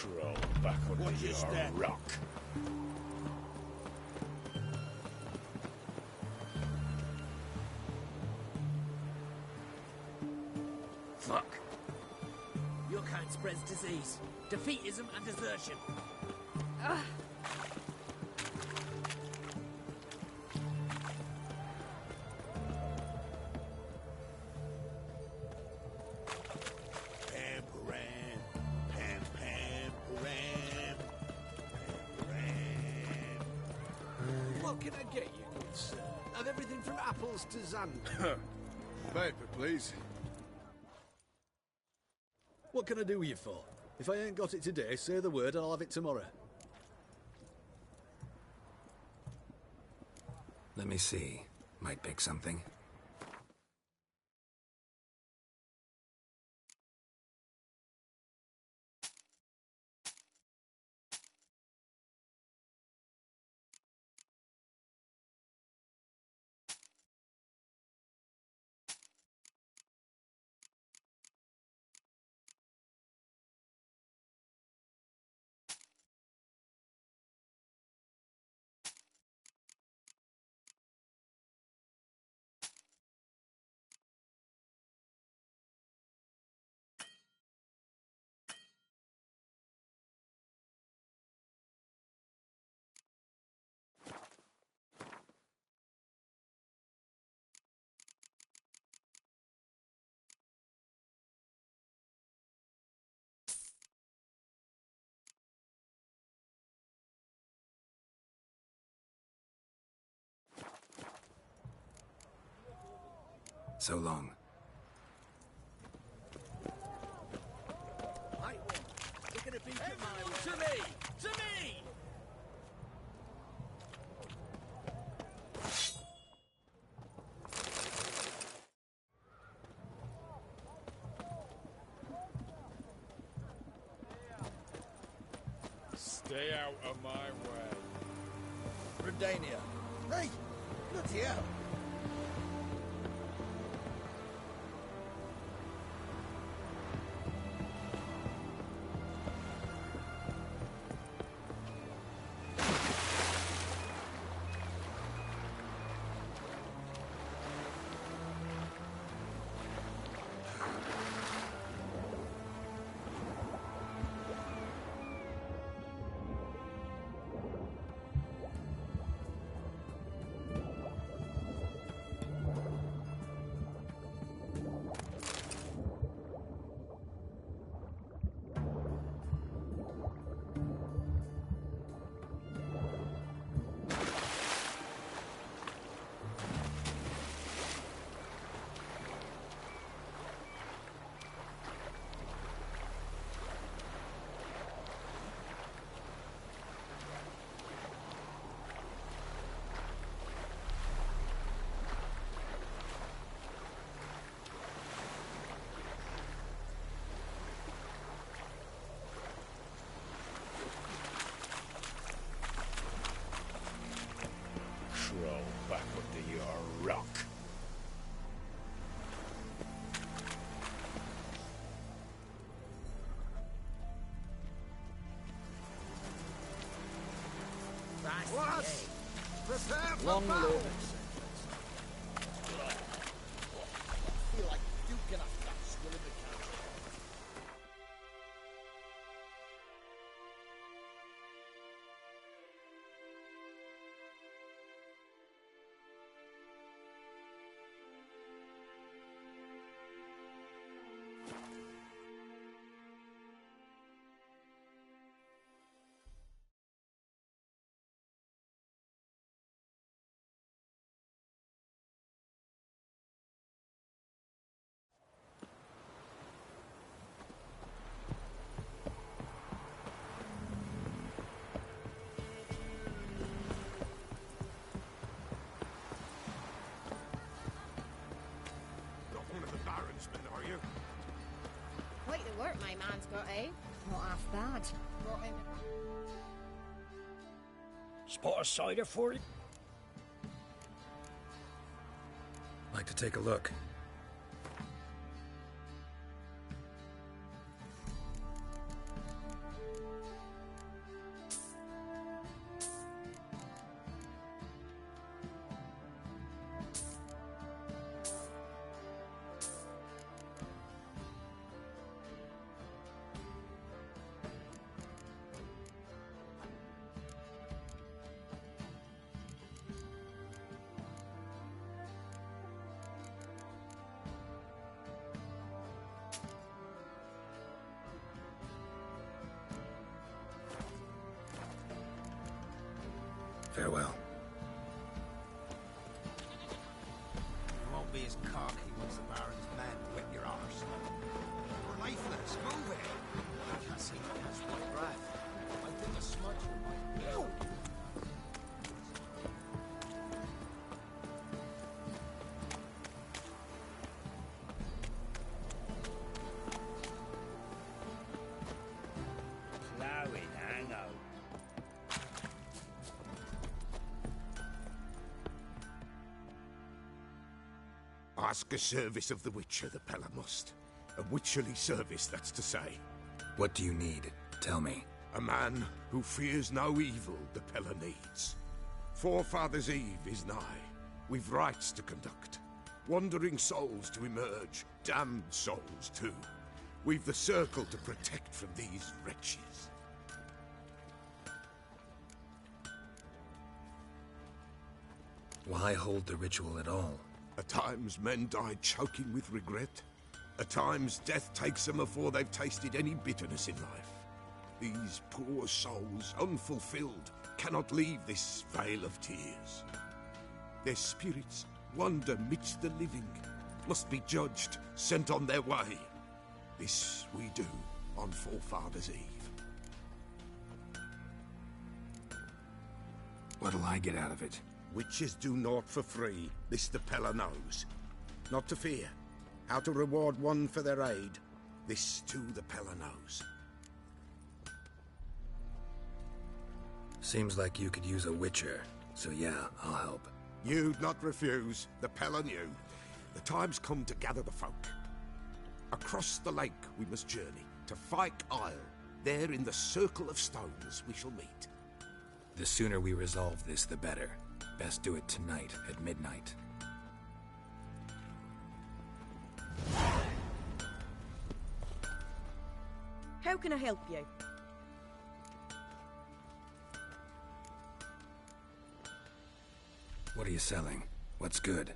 Crawl back under your rock. Fuck. Your kind spreads disease, defeatism and desertion. What can I get you, good sir? Of everything from apples to Xanth. Paper, please. What can I do you for? If I ain't got it today, say the word and I'll have it tomorrow. Let me see. Might pick something. So long. Right one. We're gonna beat it my way. To me! To me! Stay out of my way. Redania. Hey! Bloody hell! Crawl back under your rock. What? Prepare for Long battle! live. I feel like duking off that swill of the castle. Not one of the Baron's men, are you? Quite the work my man's got, eh? Not half bad. Brought in... Spot a cider for you? Like to take a look. Farewell. You won't be as cocky once the Baron's men whip your arse. We're lifeless. Move it. I can't seem to catch my breath. I think a smudge might be. Plowing, hang on. Ask a service of the Witcher, the Pella must. A witcherly service, that's to say. What do you need? Tell me. A man who fears no evil the Pella needs. Forefathers' Eve is nigh. We've rites to conduct. Wandering souls to emerge. Damned souls, too. We've the circle to protect from these wretches. Why hold the ritual at all? At times men die choking with regret. At times death takes them before they've tasted any bitterness in life. These poor souls, unfulfilled, cannot leave this vale of tears. Their spirits wander midst the living, must be judged, sent on their way. This we do on Forefathers' Eve. What'll I get out of it? Witches do naught for free, this the Peller knows. Not to fear. How to reward one for their aid, this too the Peller knows. Seems like you could use a witcher, so yeah, I'll help. You'd not refuse, the Peller knew. The time's come to gather the folk. Across the lake we must journey, to Fyke Isle. There in the circle of stones we shall meet. The sooner we resolve this, the better. Best do it tonight at midnight. How can I help you? What are you selling? What's good?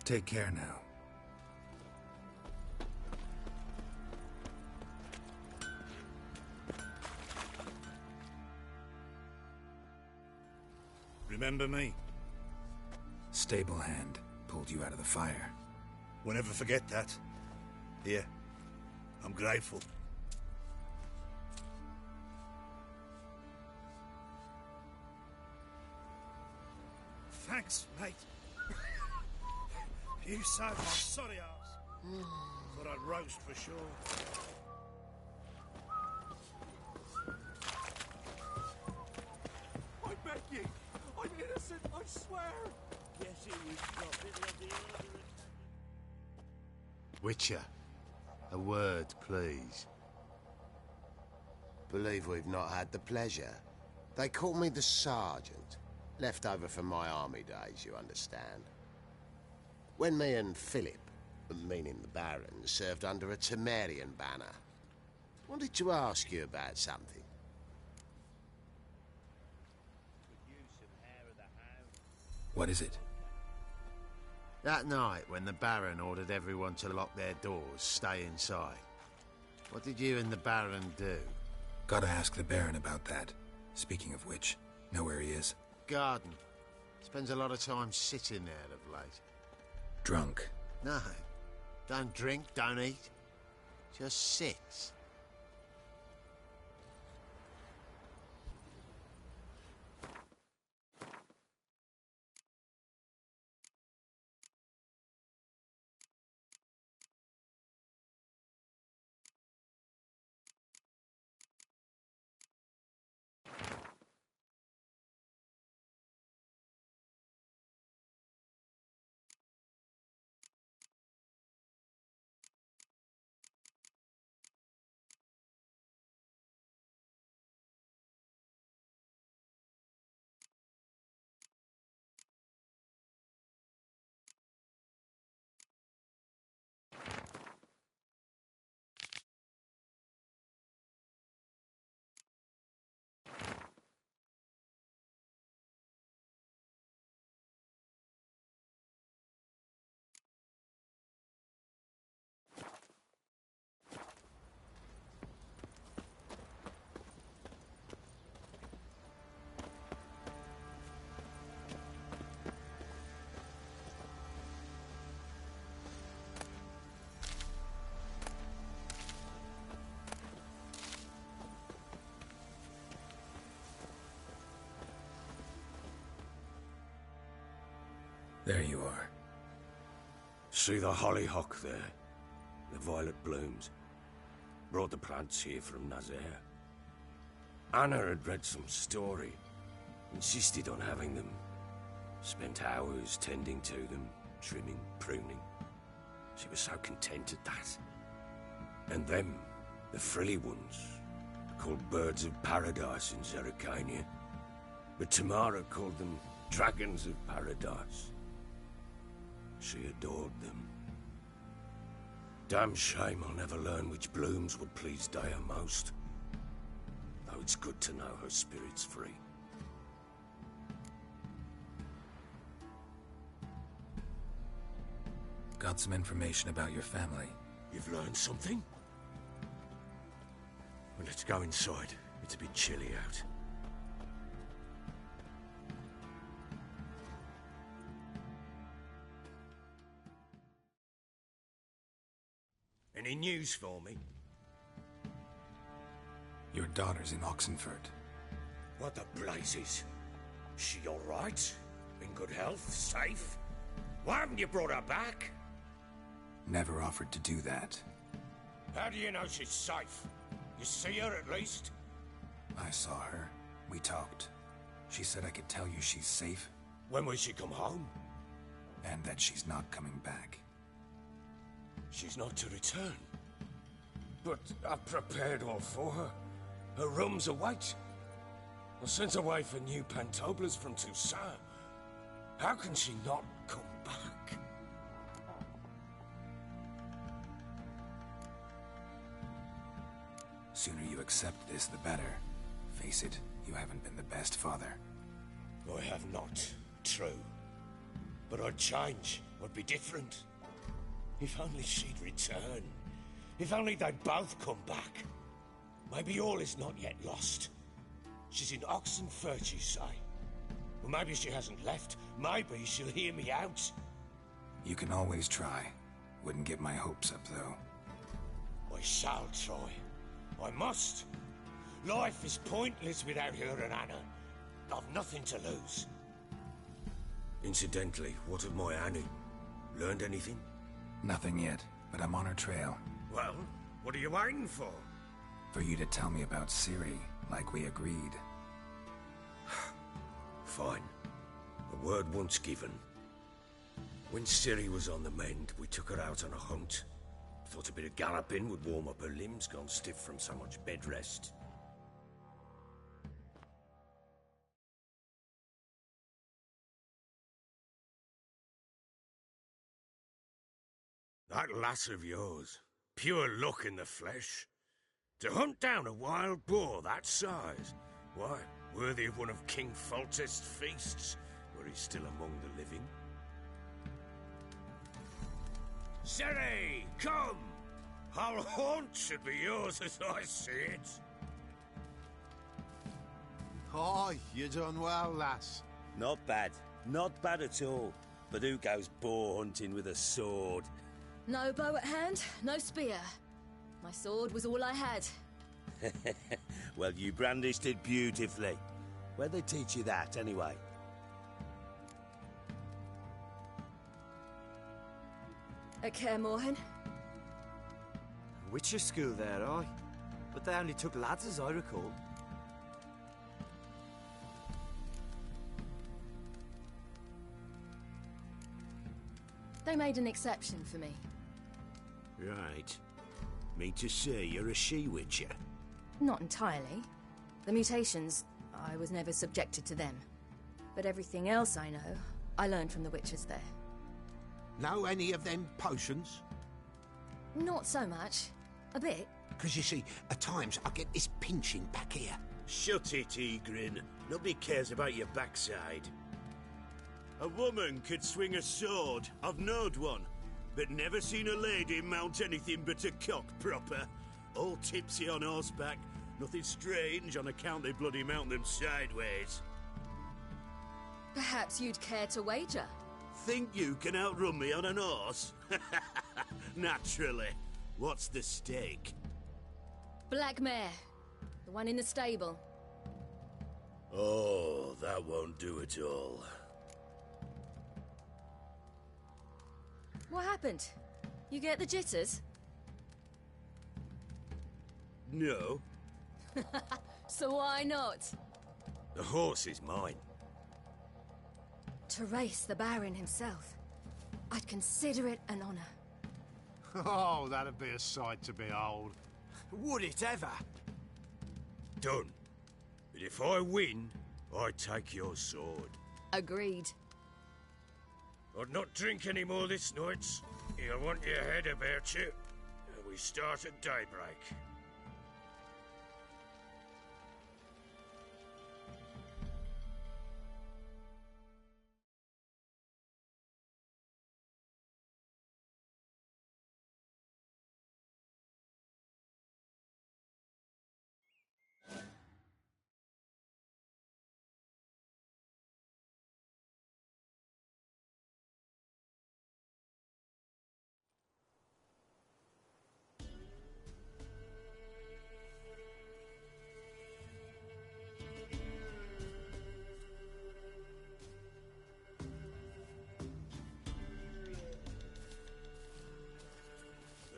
Take care now. Remember me? Stable hand pulled you out of the fire. We'll never forget that. Here, I'm grateful. Thanks, mate. You saved my sorry ass. Thought I'd roast for sure. I beg you! I'm innocent, I swear! Guess it was prophet of the order. Witcher, a word, please. Believe we've not had the pleasure. They call me the Sergeant. Left over from my army days, you understand. When me and Philip, meaning the Baron, served under a Temerian banner, wanted to ask you about something. What is it? That night, when the Baron ordered everyone to lock their doors, stay inside, what did you and the Baron do? Gotta ask the Baron about that. Speaking of which, know where he is? Garden. Spends a lot of time sitting there of late. Drunk. No. Don't drink, don't eat. Just sits. There you are. See the hollyhock there? The violet blooms. Brought the plants here from Nazaire. Anna had read some story. Insisted on having them. Spent hours tending to them, trimming, pruning. She was so content at that. And them, the frilly ones, called birds of paradise in Zerrikania. But Tamara called them dragons of paradise. She adored them. Damn shame I'll never learn which blooms would please Dea most. Though it's good to know her spirit's free. Got some information about your family. You've learned something? Well, let's go inside. It's a bit chilly out. Any news for me? Your daughter's in Oxenford. What the blazes? She all right? In good health? Safe? Why haven't you brought her back? Never offered to do that. How do you know she's safe? You see her at least? I saw her. We talked. She said I could tell you she's safe. When will she come home? And that she's not coming back. She's not to return. But I've prepared all for her. Her room's await. I sent away for new Pantoblas from Toussaint. How can she not come back? Sooner you accept this, the better. Face it, you haven't been the best father. I have not. True. But I'd change. I'd be different. If only she'd return. If only they'd both come back. Maybe all is not yet lost. She's in Oxenford, you say? Well, maybe she hasn't left. Maybe she'll hear me out. You can always try. Wouldn't get my hopes up, though. I shall try. I must. Life is pointless without her and Anna. I've nothing to lose. Incidentally, what of my Annie? Learned anything? Nothing yet, but I'm on her trail. Well, what are you waiting for? For you to tell me about Ciri, like we agreed. Fine. A word once given. When Ciri was on the mend, we took her out on a hunt. Thought a bit of galloping would warm up her limbs, gone stiff from so much bed rest. That lass of yours, pure luck in the flesh. To hunt down a wild boar that size, why, worthy of one of King Foltest's feasts, were he still among the living. Ciri, come! Our haunt should be yours as I see it. Aye, you done well, lass. Not bad. Not bad at all. But who goes boar hunting with a sword? No bow at hand, no spear. My sword was all I had. Well, you brandished it beautifully. Where'd they teach you that, anyway? At Kaer Morhen. Witcher school there, aye. But they only took lads, as I recall. They made an exception for me. Right. Mean to say you're a she-witcher? Not entirely. The mutations, I was never subjected to them. But everything else I know, I learned from the witches there. Know any of them potions? Not so much. A bit. Because you see, at times I get this pinching back here. Shut it, Egrin. Nobody cares about your backside. A woman could swing a sword. I've knowed one. But never seen a lady mount anything but a cock proper. All tipsy on horseback. Nothing strange on account they bloody mount them sideways. Perhaps you'd care to wager? Think you can outrun me on an horse? Naturally. What's the stake? Black mare. The one in the stable. Oh, that won't do at all. What happened? You get the jitters? No. So why not? The horse is mine. To race the Baron himself. I'd consider it an honor. Oh, that'd be a sight to behold. Would it ever? Done. But if I win, I take your sword. Agreed. I'd not drink any more this night. You'll want your head about you. We start at daybreak.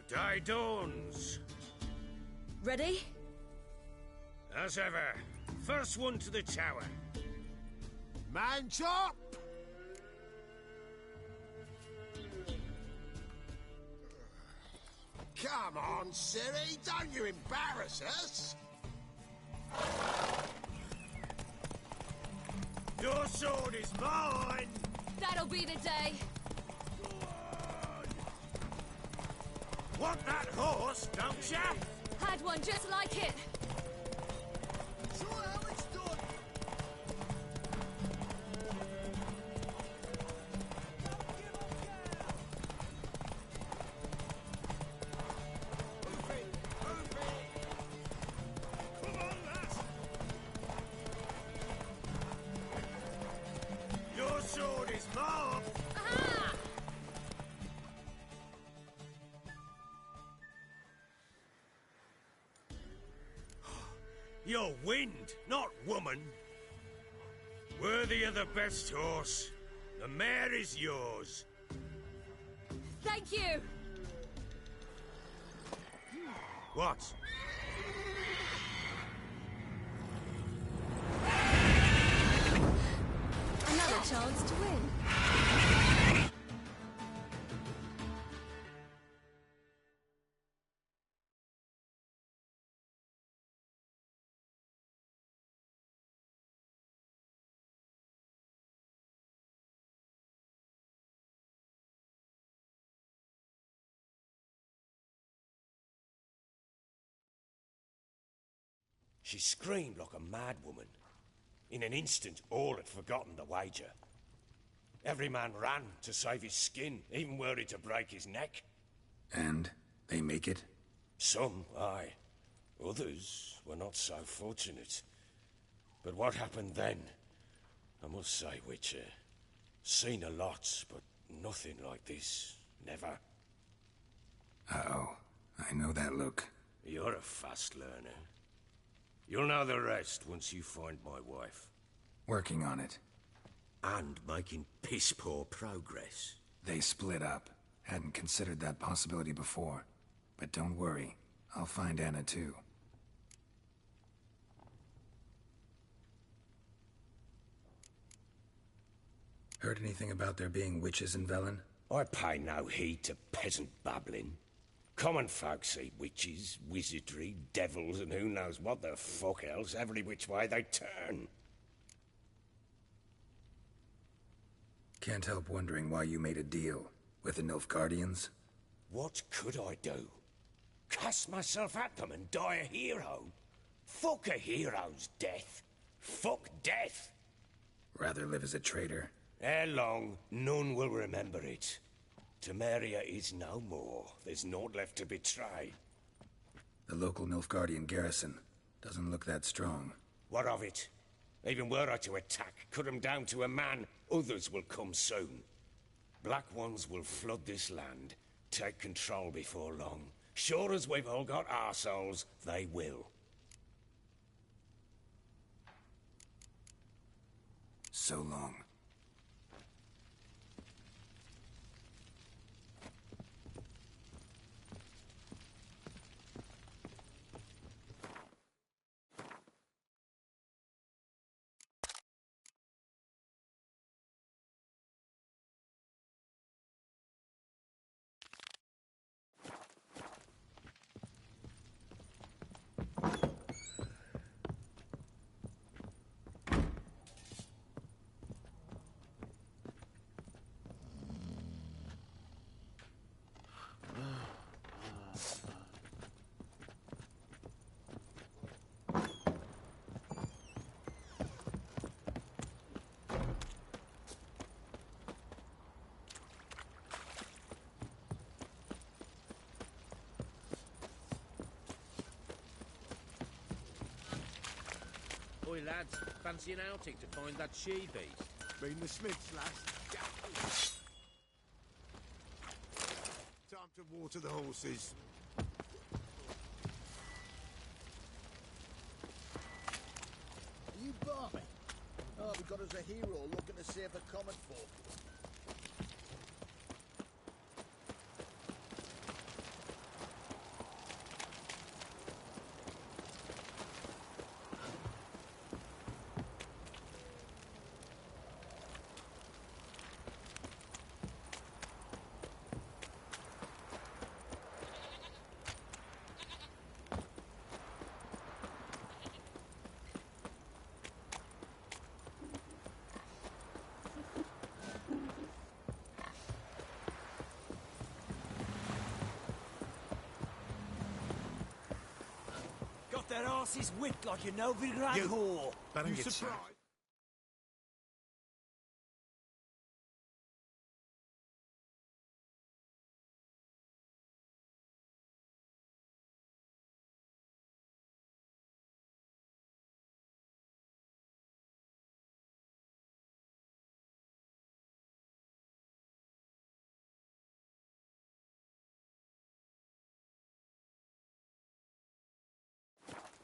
Day dawns. Ready? As ever. First one to the tower. Man chop! Come on, Siri, don't you embarrass us! Your sword is mine! That'll be the day. Want that horse, don't ya? Had one just like it. Show how it's done. Come on, lass! Your sword is mine! Aha! You're wind, not woman. Worthy of the best horse. The mare is yours. Thank you. What? Another chance to win. She screamed like a mad woman. In an instant, all had forgotten the wager. Every man ran to save his skin, even were it to break his neck. And they make it? Some, aye. Others were not so fortunate. But what happened then? I must say, Witcher, seen a lot, but nothing like this. Never. Uh-oh. I know that look. You're a fast learner. You'll know the rest once you find my wife. Working on it. And making piss-poor progress. They split up. Hadn't considered that possibility before. But don't worry. I'll find Anna too. Heard anything about there being witches in Velen? I pay no heed to peasant babbling. Common folk see witches, wizardry, devils, and who knows what the fuck else every which way they turn. Can't help wondering why you made a deal with the Nilfgaardians. What could I do? Cast myself at them and die a hero? Fuck a hero's death. Fuck death. Rather live as a traitor. Ere long, none will remember it. Temeria is no more. There's naught left to betray. The local Nilfgaardian garrison doesn't look that strong. What of it? Even were I to attack, cut them down to a man, others will come soon. Black Ones will flood this land, take control before long. Sure as we've all got arseholes, they will. So long. lads. Fancy an outing to find that she-beast? Been the Smiths, lads. Time to water the horses. Are you barmy? Oh, we got us a hero looking to save the common folk. Their asses whipped like you know Vigrad whore. You surprised?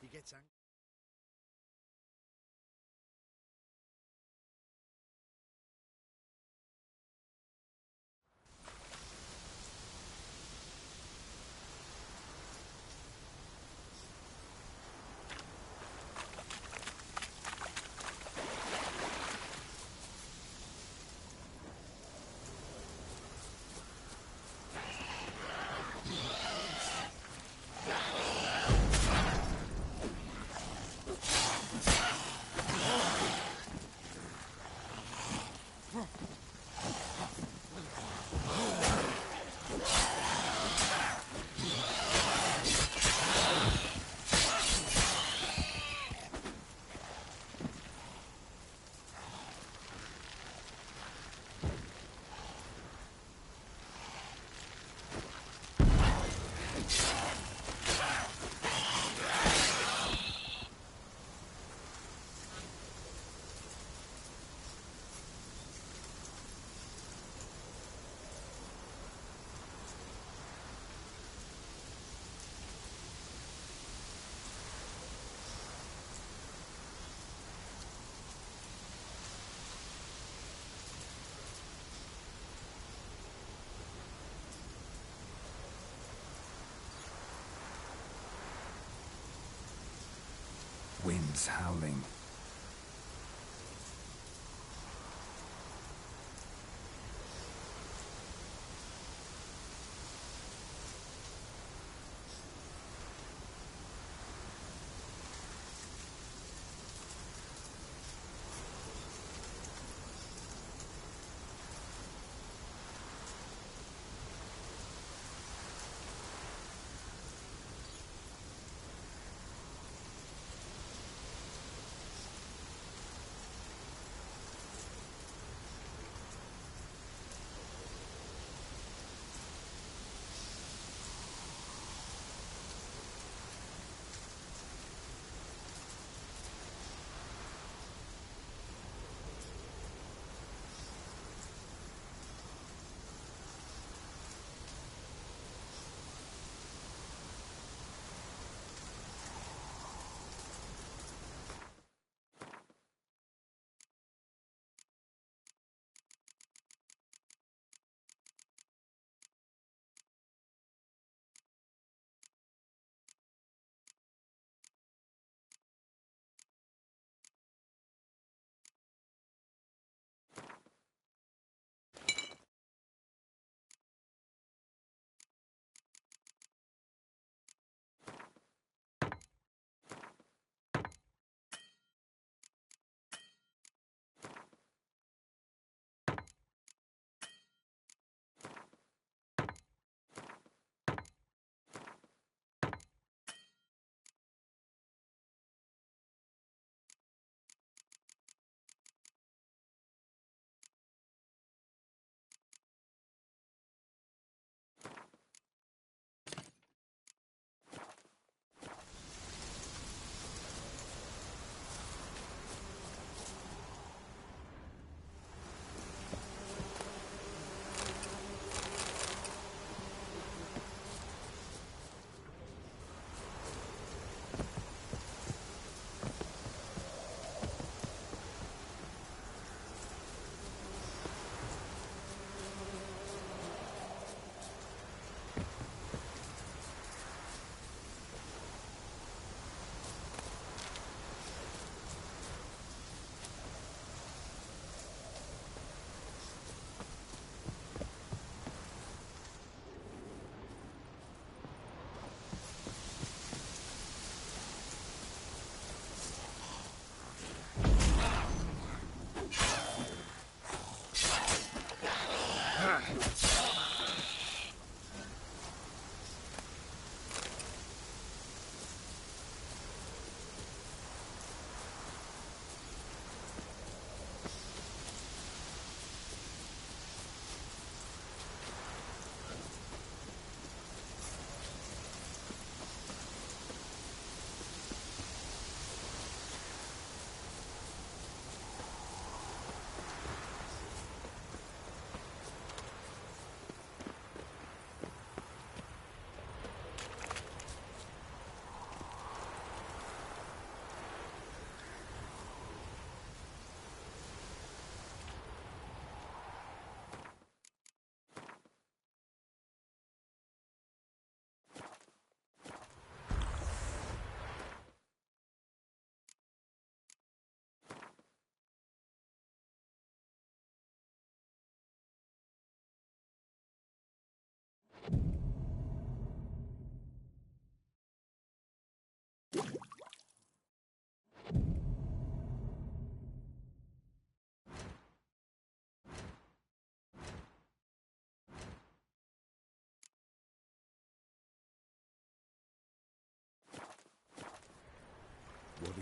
He gets angry. Winds howling.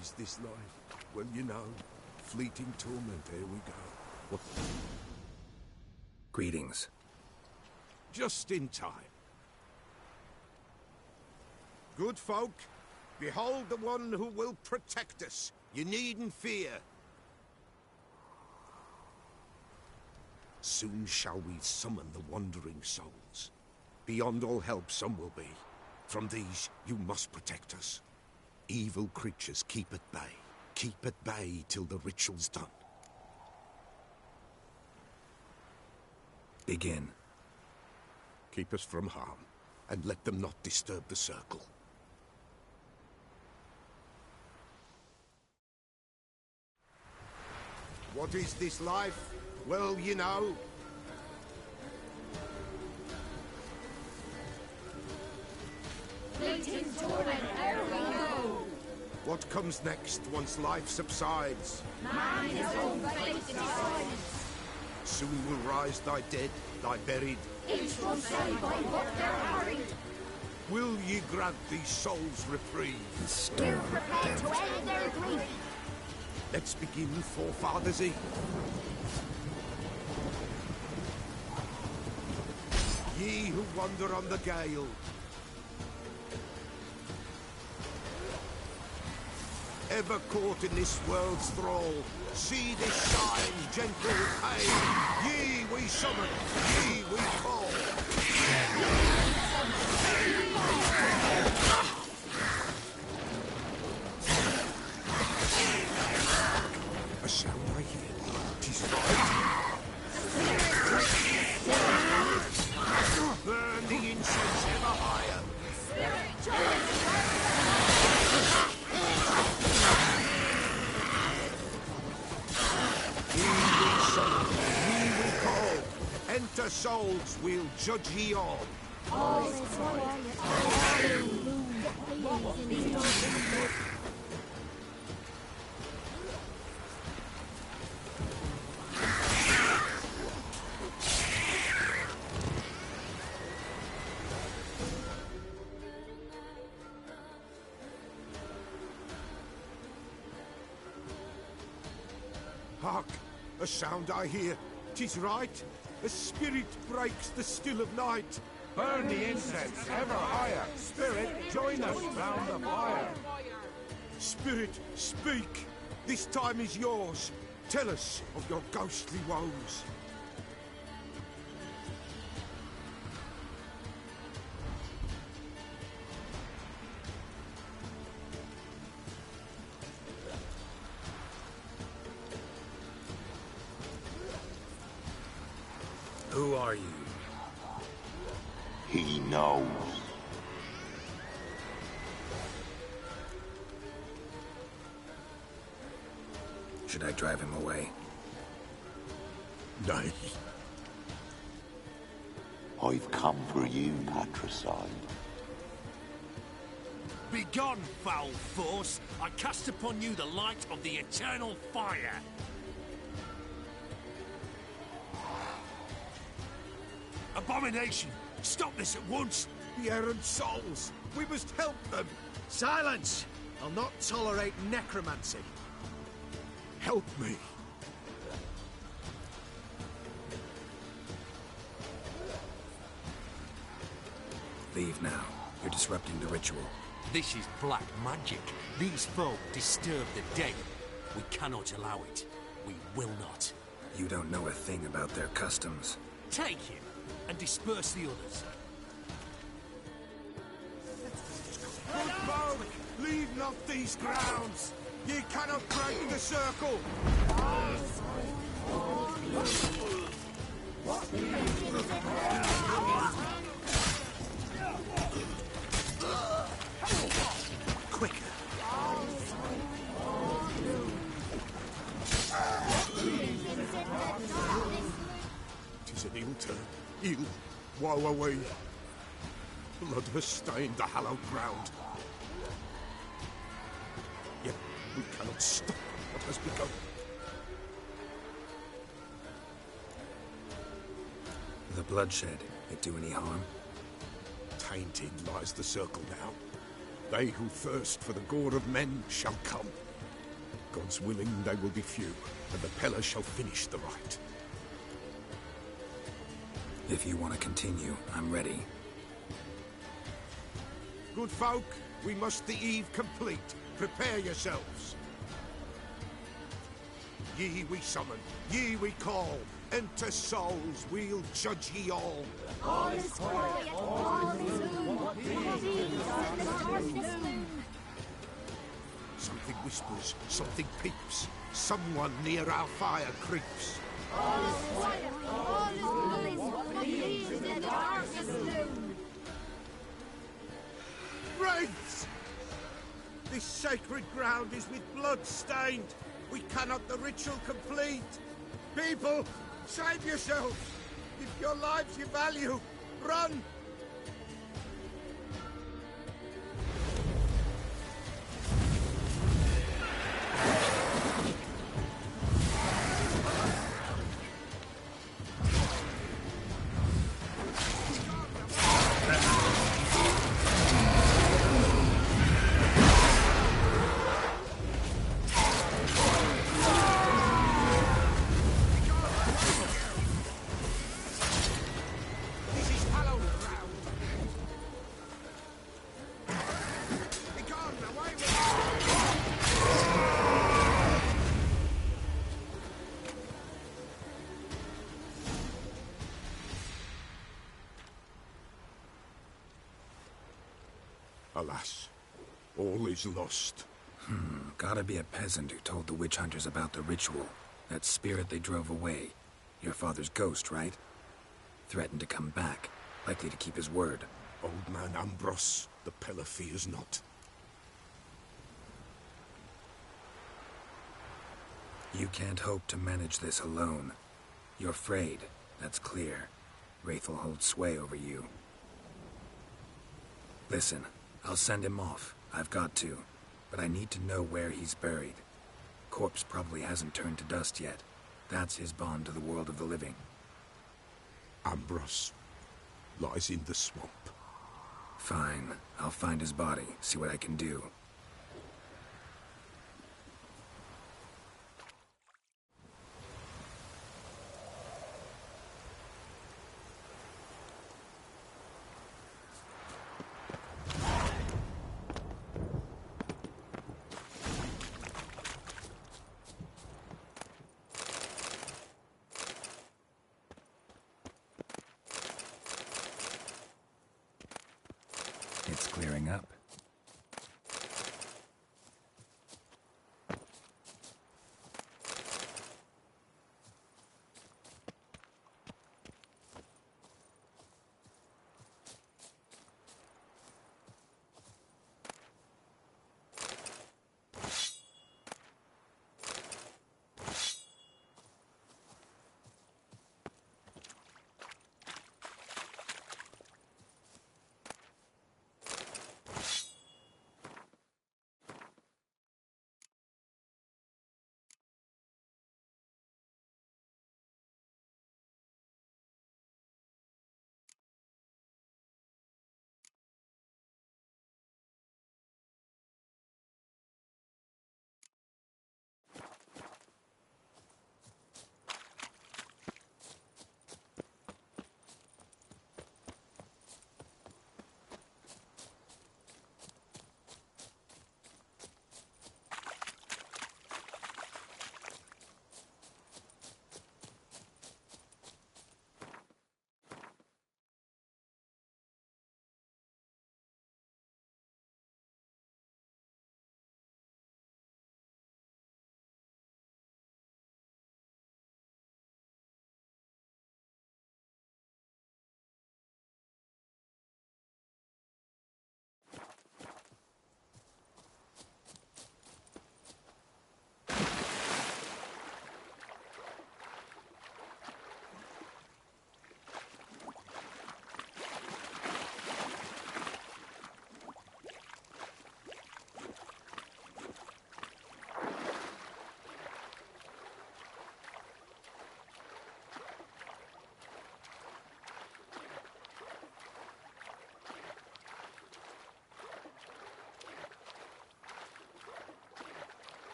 is this life? Well, you know, fleeting torment, here we go. What? Greetings. Just in time. Good folk, behold the one who will protect us. You needn't fear. Soon shall we summon the wandering souls. Beyond all help some will be. From these you must protect us. Evil creatures keep at bay. Keep at bay till the ritual's done. Begin. Keep us from harm, and let them not disturb the circle. What is this life? Well, you know. Fleeting torment, there we go. What comes next once life subsides? Man is all fate decides. Soon will rise thy dead, thy buried. Each will say by what they're hurried. Will ye grant these souls reprieve? We're prepared to end their grief. Let's begin Forefathers' Eve. Ye who wander on the gale, ever caught in this world's thrall, see this sign, gentle pain. Ye we summon, ye we call. A sound I hear, 'tis right. Burn the incense ever higher. Spirit, join Ye we call. Enter souls, we'll judge ye all. all is Hark! A sound I hear. 'Tis right. A spirit breaks the still of night. Burn the incense ever higher. Spirit, join us round the fire. Spirit, speak. This time is yours. Tell us of your ghostly woes. Who are you? He knows. Should I drive him away? Nay. I've come for you, patricide. Begone, foul force! I cast upon you the light of the eternal fire! Abomination! Stop this at once! The errant souls! We must help them! Silence! I'll not tolerate necromancy. Help me! Leave now. You're disrupting the ritual. This is black magic. These folk disturb the dead. We cannot allow it. We will not. You don't know a thing about their customs. Take him and disperse the others. Good folk, leave not these grounds! Ye cannot break the circle! Quicker! Tis an ill turn. Ill. Woe away. Blood has stained the hallowed ground. Yet we cannot stop what has begun. The bloodshed, it do any harm? Tainted lies the circle now. They who thirst for the gore of men shall come. God's willing, they will be few, and the Pillars shall finish the rite. If you want to continue, I'm ready. Good folk, we must the eve complete. Prepare yourselves. Ye we summon, ye we call. Enter souls, we'll judge ye all. All is quiet, all is gloom. What in the darkness loom? Something whispers, something peeps. Someone near our fire creeps. All is quiet, all is gloom. What in the darkness loom? Wraiths! This sacred ground is with blood stained. We cannot the ritual complete. People, save yourselves. If your lives you value, run! Alas, all is lost. Gotta be a peasant who told the witch hunters about the ritual. That spirit they drove away. Your father's ghost, right? Threatened to come back. Likely to keep his word. Old man Ambrose, the Pillar fears not. You can't hope to manage this alone. You're afraid, that's clear. Wraith will hold sway over you. Listen, I'll send him off. I've got to. But I need to know where he's buried. Corpse probably hasn't turned to dust yet. That's his bond to the world of the living. Ambrose lies in the swamp. Fine. I'll find his body, see what I can do. It's clearing up.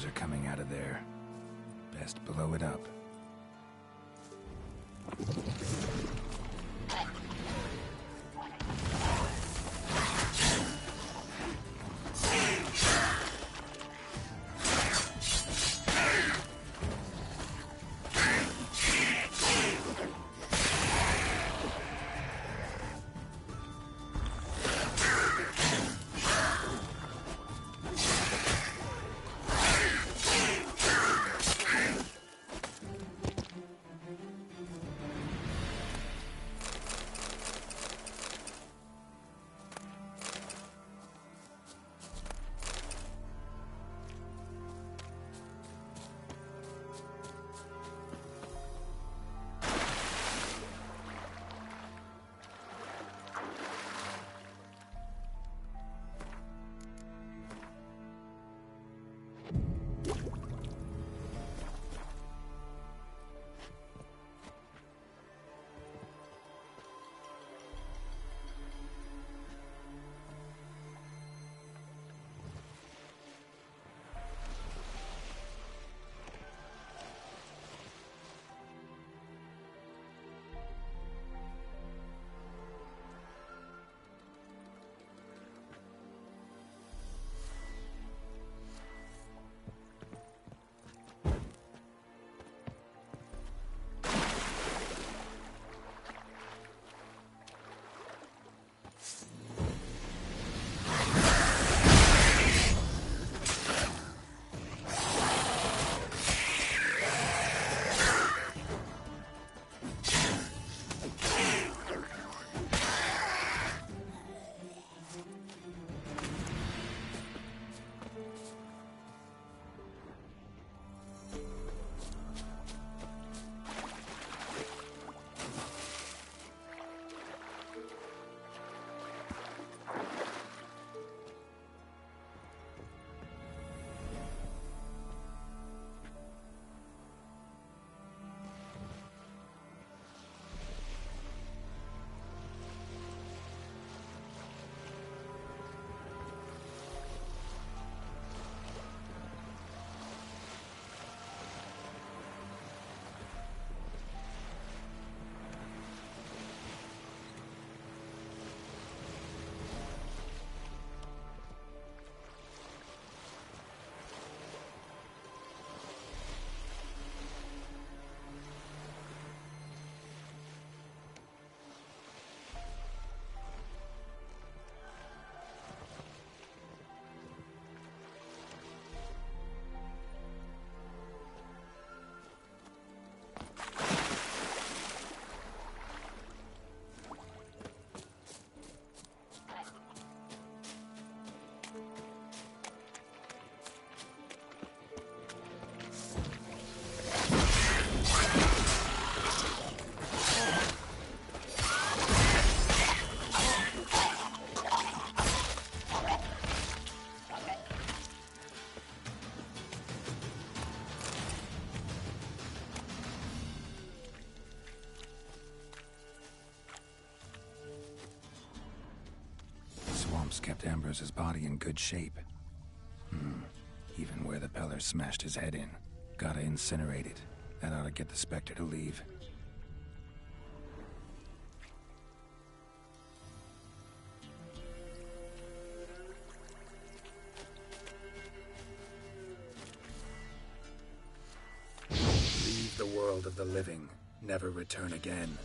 are coming out of there. Best blow it up. Kept Ambrose's body in good shape. Even where the Peller smashed his head in. Gotta incinerate it. That ought to get the Spectre to leave. Leave the world of the living. Never return again.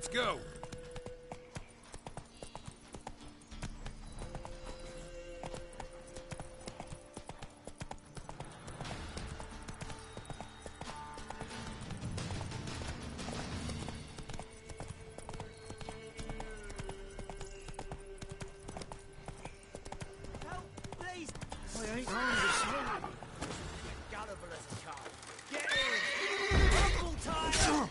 Let's go. Please! I ain't on this morning. Gulliver as a car. Get in! Double time!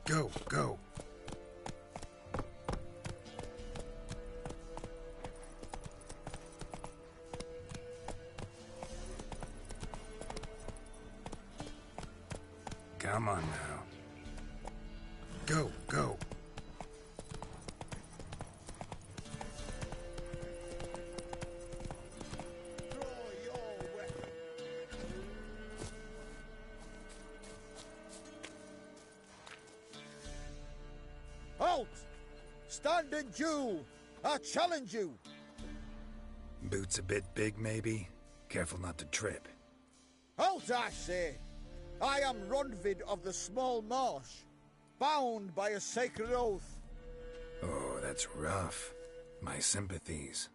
Go, go. Come on now. Go, go. Halt! Stand and do! I challenge you! Boots a bit big, maybe? Careful not to trip. Halt, I say! I am Ronvid of the Small Marsh, bound by a sacred oath. Oh, that's rough. My sympathies.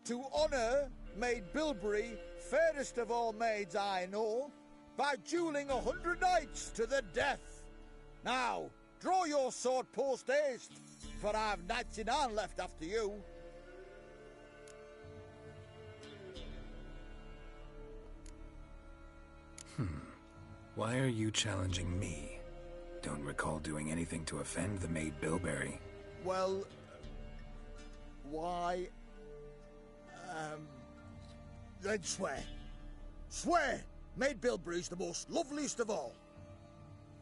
To honour Maid Bilberry, fairest of all maids I know, by duelling 100 knights to the death. Now, draw your sword post haste, for I've 99 left after you. Why are you challenging me? Don't recall doing anything to offend the Maid Bilberry. Well, why? Then swear. Swear! Maid Bilberry's the most loveliest of all.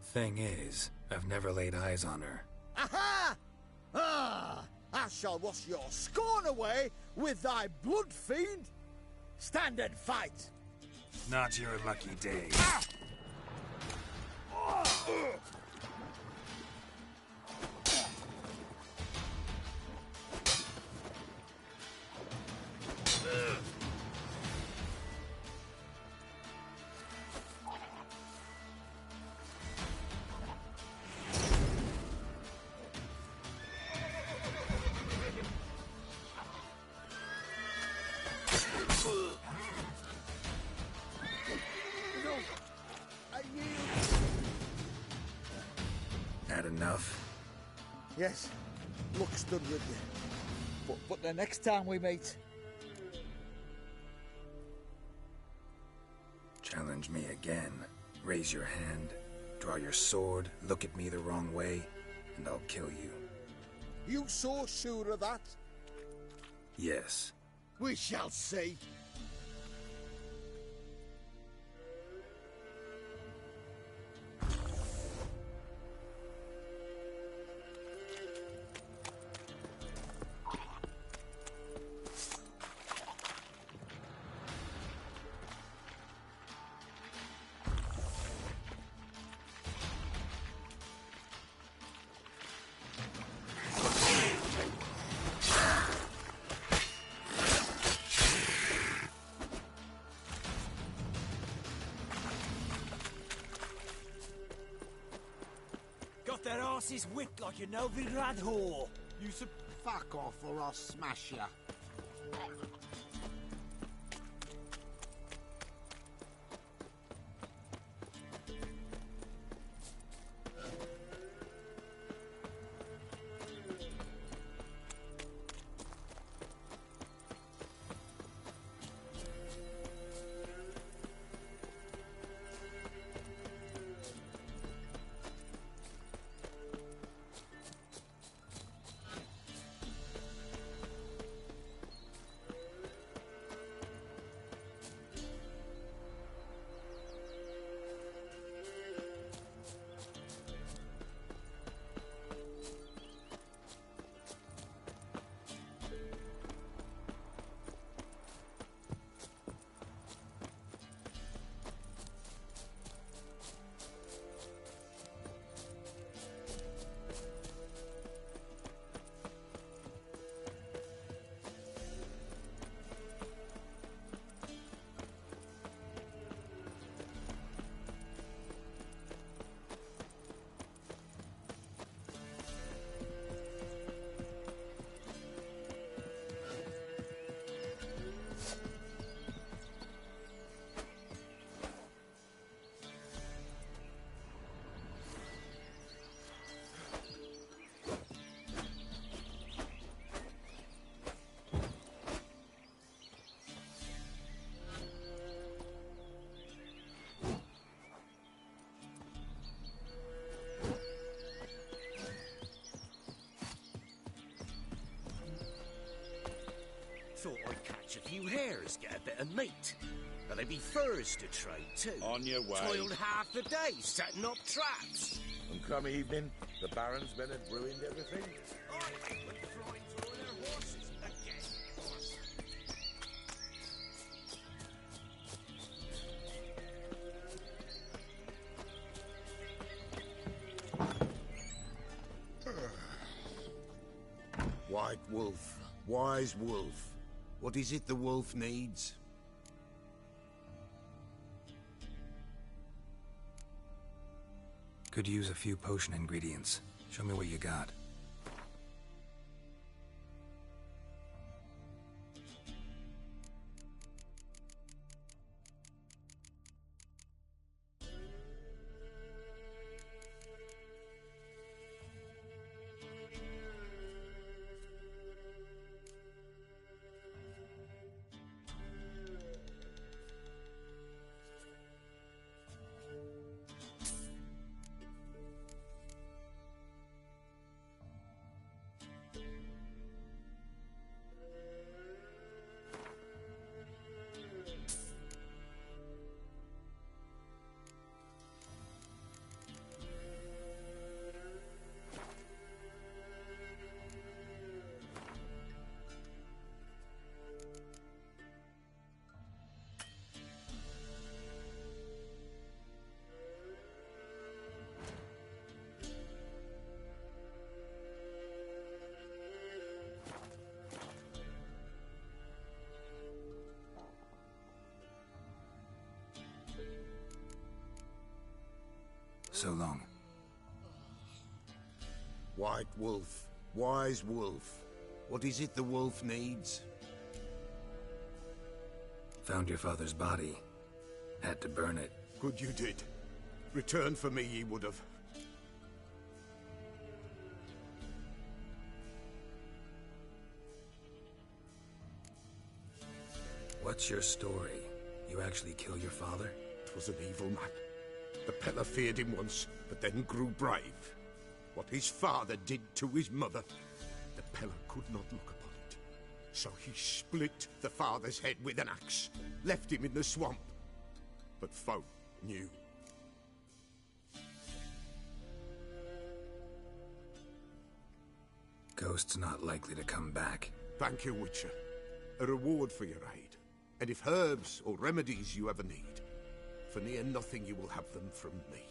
Thing is, I've never laid eyes on her. Aha! Ah! I shall wash your scorn away with thy blood, fiend. Stand and fight. Not your lucky day. Ah! Had enough? Yes, luck's done with you. But the next time we meet... Challenge me again. Raise your hand, draw your sword, look at me the wrong way, and I'll kill you. You so sure of that? Yes. We shall see. Got their asses whipped like a Novigrad whore. You should fuck off or I'll smash ya. Thought I'd catch a few hares, get a bit of meat. But there'd be furs to trade too. On your way. Toiled half the day setting up traps. And come evening, the Baron's men had ruined everything. I think we're flying to all their horses again. White wolf, wise wolf. What is it the wolf needs? Could use a few potion ingredients. Show me what you got. So long. White wolf, wise wolf. What is it the wolf needs? Found your father's body. Had to burn it. Good you did. Return for me ye would have. What's your story? You actually kill your father? 'Twas an evil man. The Peller feared him once, but then grew brave. What his father did to his mother, the Peller could not look upon it. So he split the father's head with an axe, left him in the swamp. But folk knew. Ghost's not likely to come back. Thank you, Witcher. A reward for your aid. And if herbs or remedies you ever need, for near nothing you will have them from me.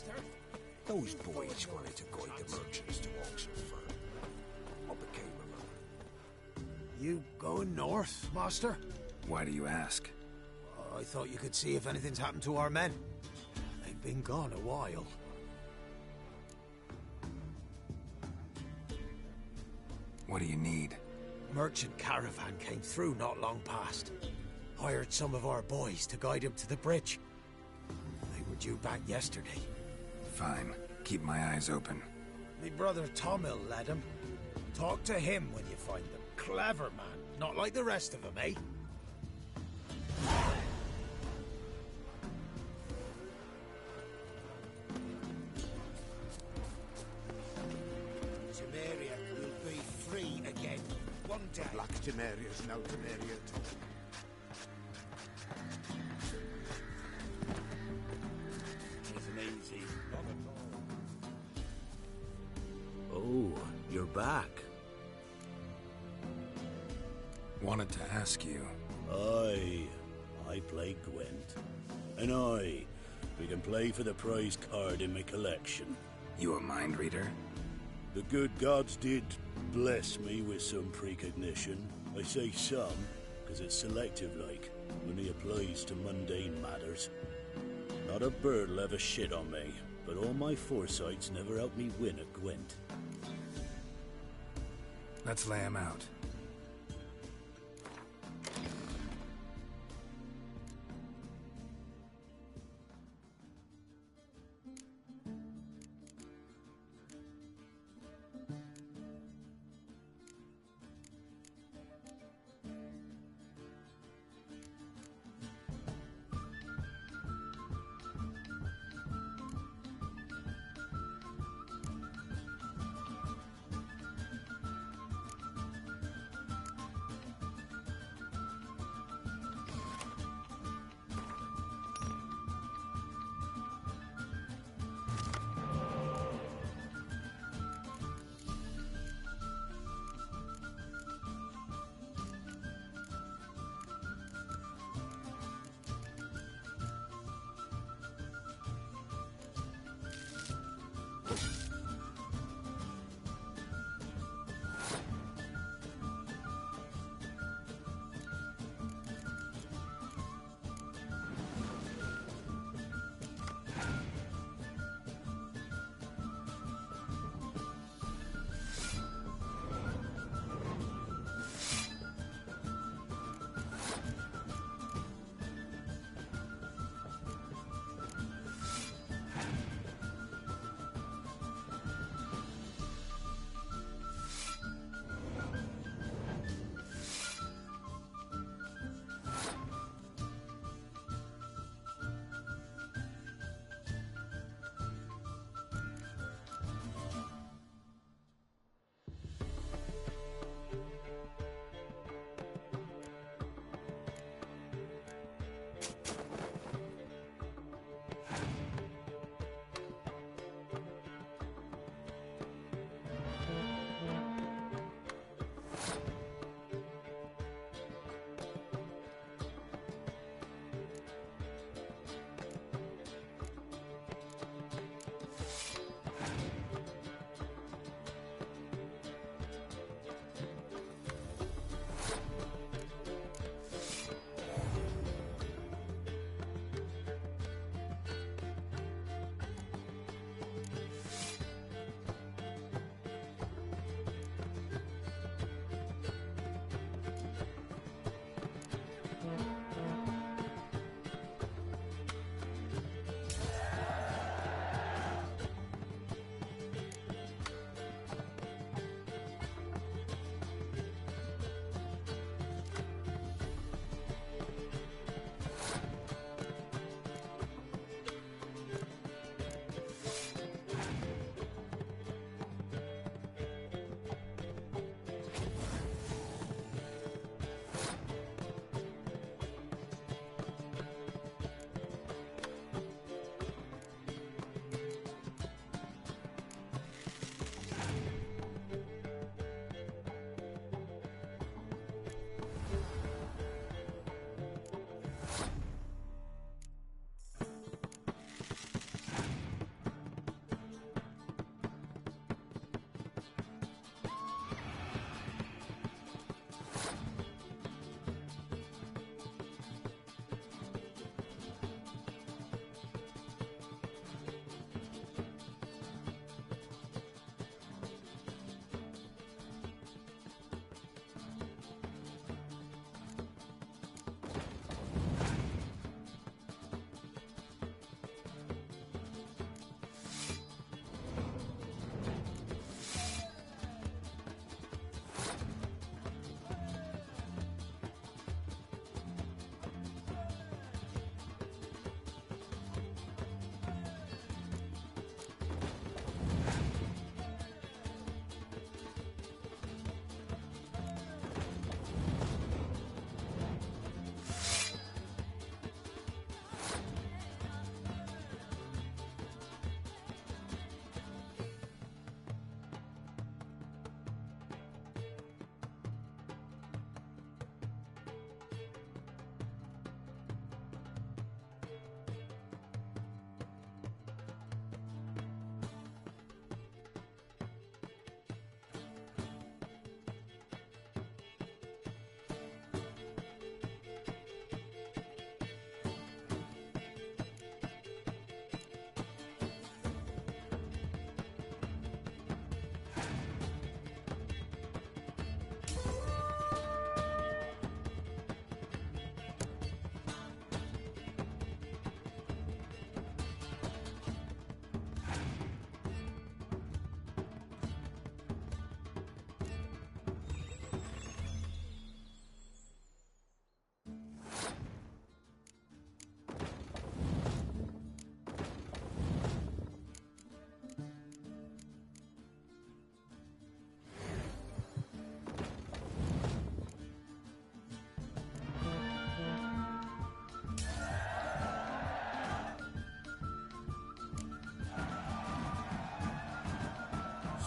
master. Those boys wanted to guide the merchants to Oxenford. What became of them? You going north, master? Why do you ask? I thought you could see if anything's happened to our men. They've been gone a while. What do you need? Merchant caravan came through not long past. Hired some of our boys to guide him to the bridge. They were due back yesterday. Fine. Keep my eyes open. Me brother Tomil led him. Talk to him when you find them. Clever man. Not like the rest of them, eh? Temeria will be free again. One day. Black Temeria's no Temeria. Isn't easy. Not at all. Oh, you're back. Wanted to ask you. I play Gwent. And we can play for the prize card in my collection. You a mind reader? The good gods did bless me with some precognition. I say some, because it's selective like, only applies to mundane matters. Not a bird'll ever shit on me, but all my foresights never helped me win a Gwent. Let's lay him out.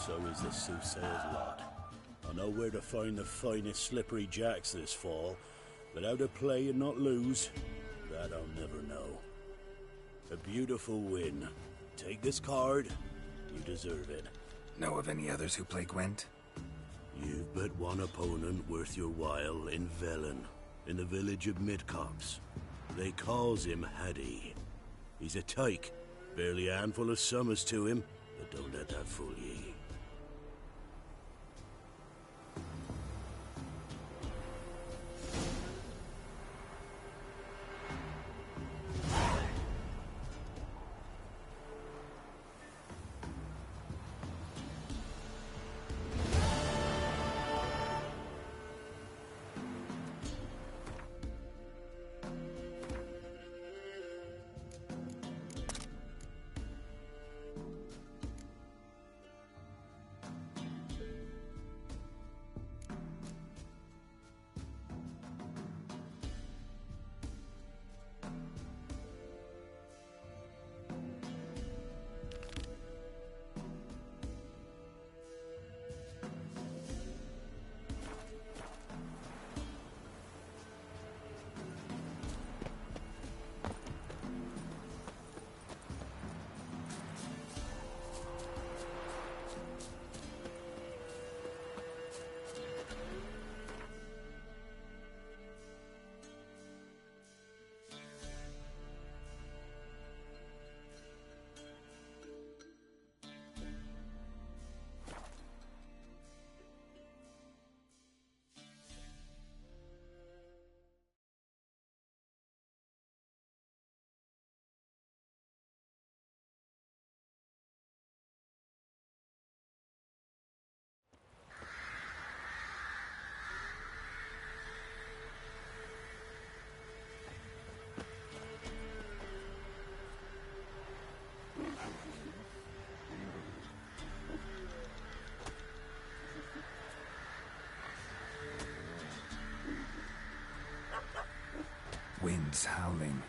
So is the soothsayer's lot. I know where to find the finest slippery jacks this fall, but how to play and not lose, that I'll never know. A beautiful win. Take this card. You deserve it. Know of any others who play Gwent? You've but one opponent worth your while in Velen, in the village of Midcops. They calls him Haddy. He's a tyke. Barely a handful of summers to him, but don't let that fool ye. Winds howling.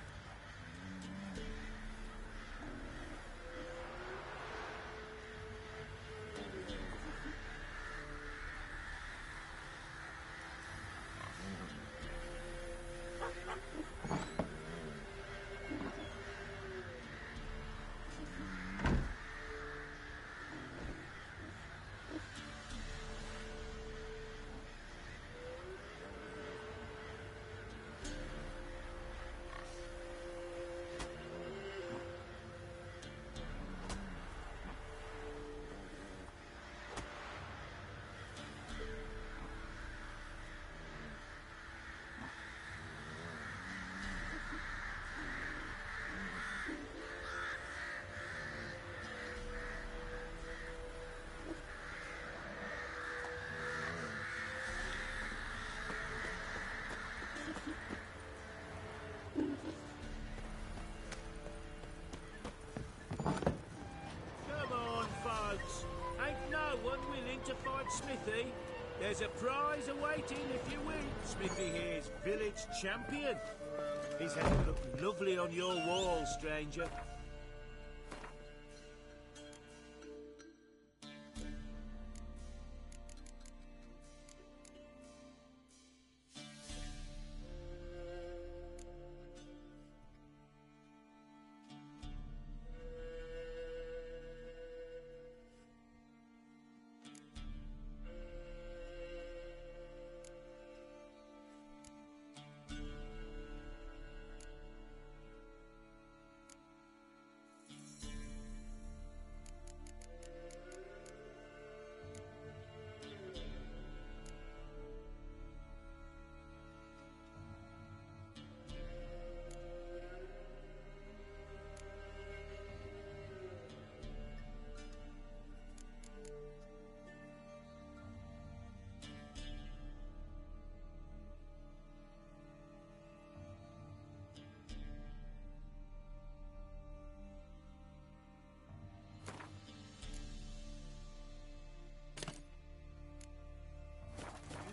To find Smithy. There's a prize awaiting if you win. Smithy here's village champion. His head will look lovely on your wall, stranger.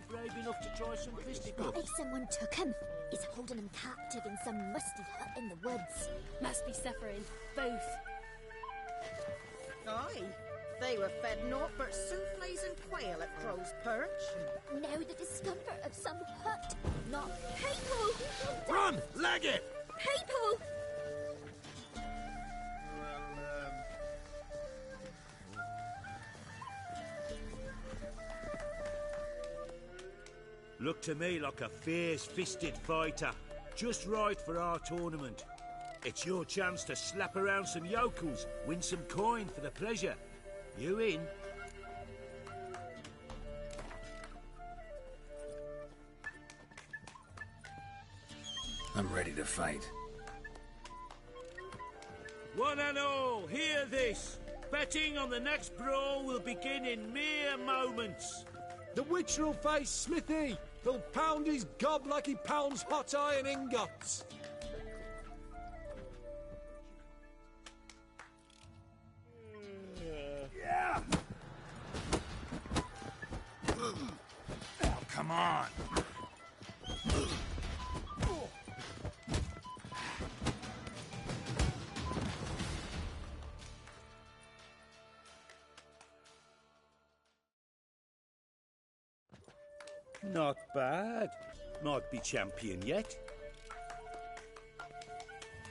Brave enough to try some fisticuffs? If someone took him, he's holding him captive in some musty hut in the woods. Must be suffering, both. Aye, they were fed naught but souffles and quail at Crow's Perch. Know the discomfort of some hut, not people! Run! Leg it! People! Look to me like a fierce-fisted fighter. Just right for our tournament. It's your chance to slap around some yokels, win some coin for the pleasure. You in? I'm ready to fight. One and all, hear this. Betting on the next brawl will begin in mere moments. The witcher'll face Smithy. He'll pound his gob like he pounds hot iron ingots. Yeah. Oh, come on. Not bad. Might be champion yet.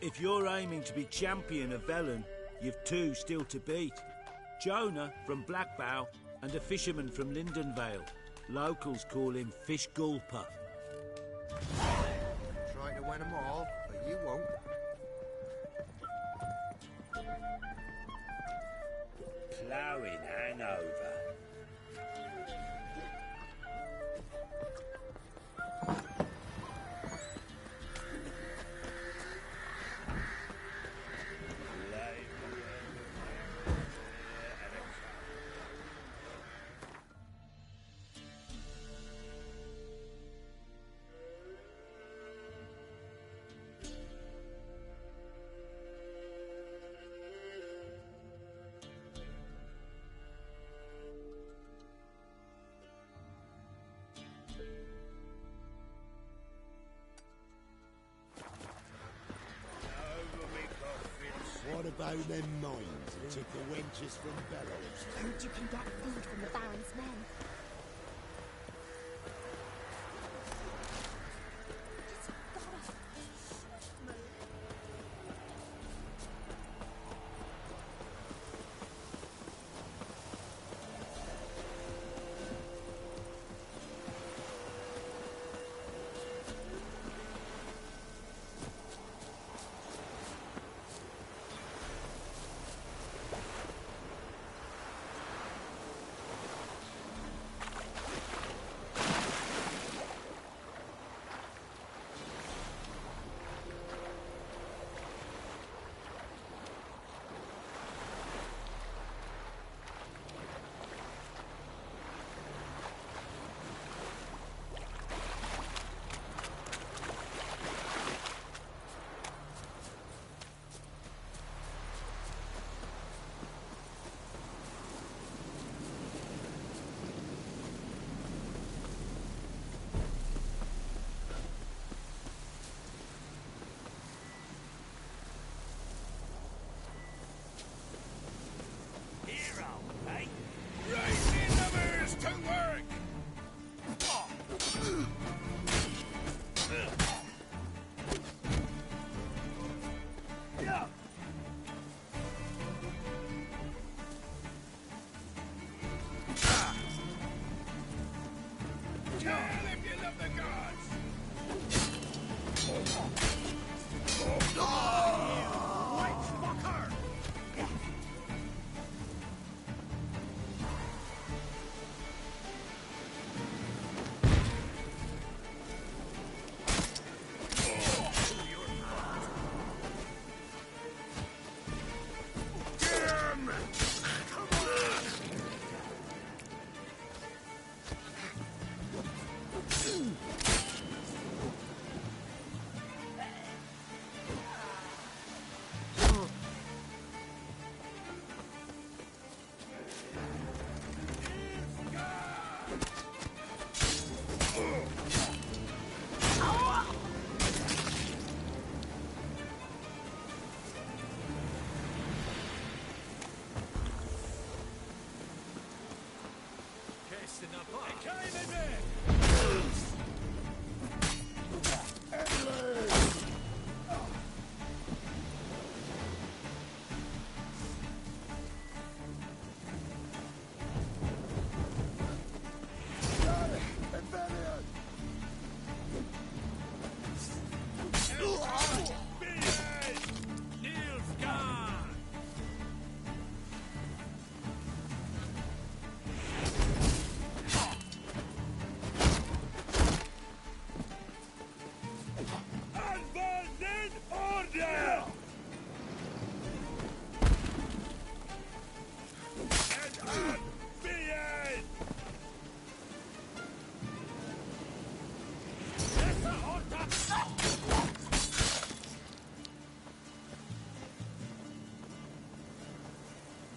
If you're aiming to be champion of Velen, you've two still to beat. Jonah from Blackbow and a fisherman from Lindenvale. Locals call him Fish Gulper. Try to win them all, but you won't. Ploughing Hanover. What about them mines that took the wenches from Bellows? Heard you can get food from the Baron's men.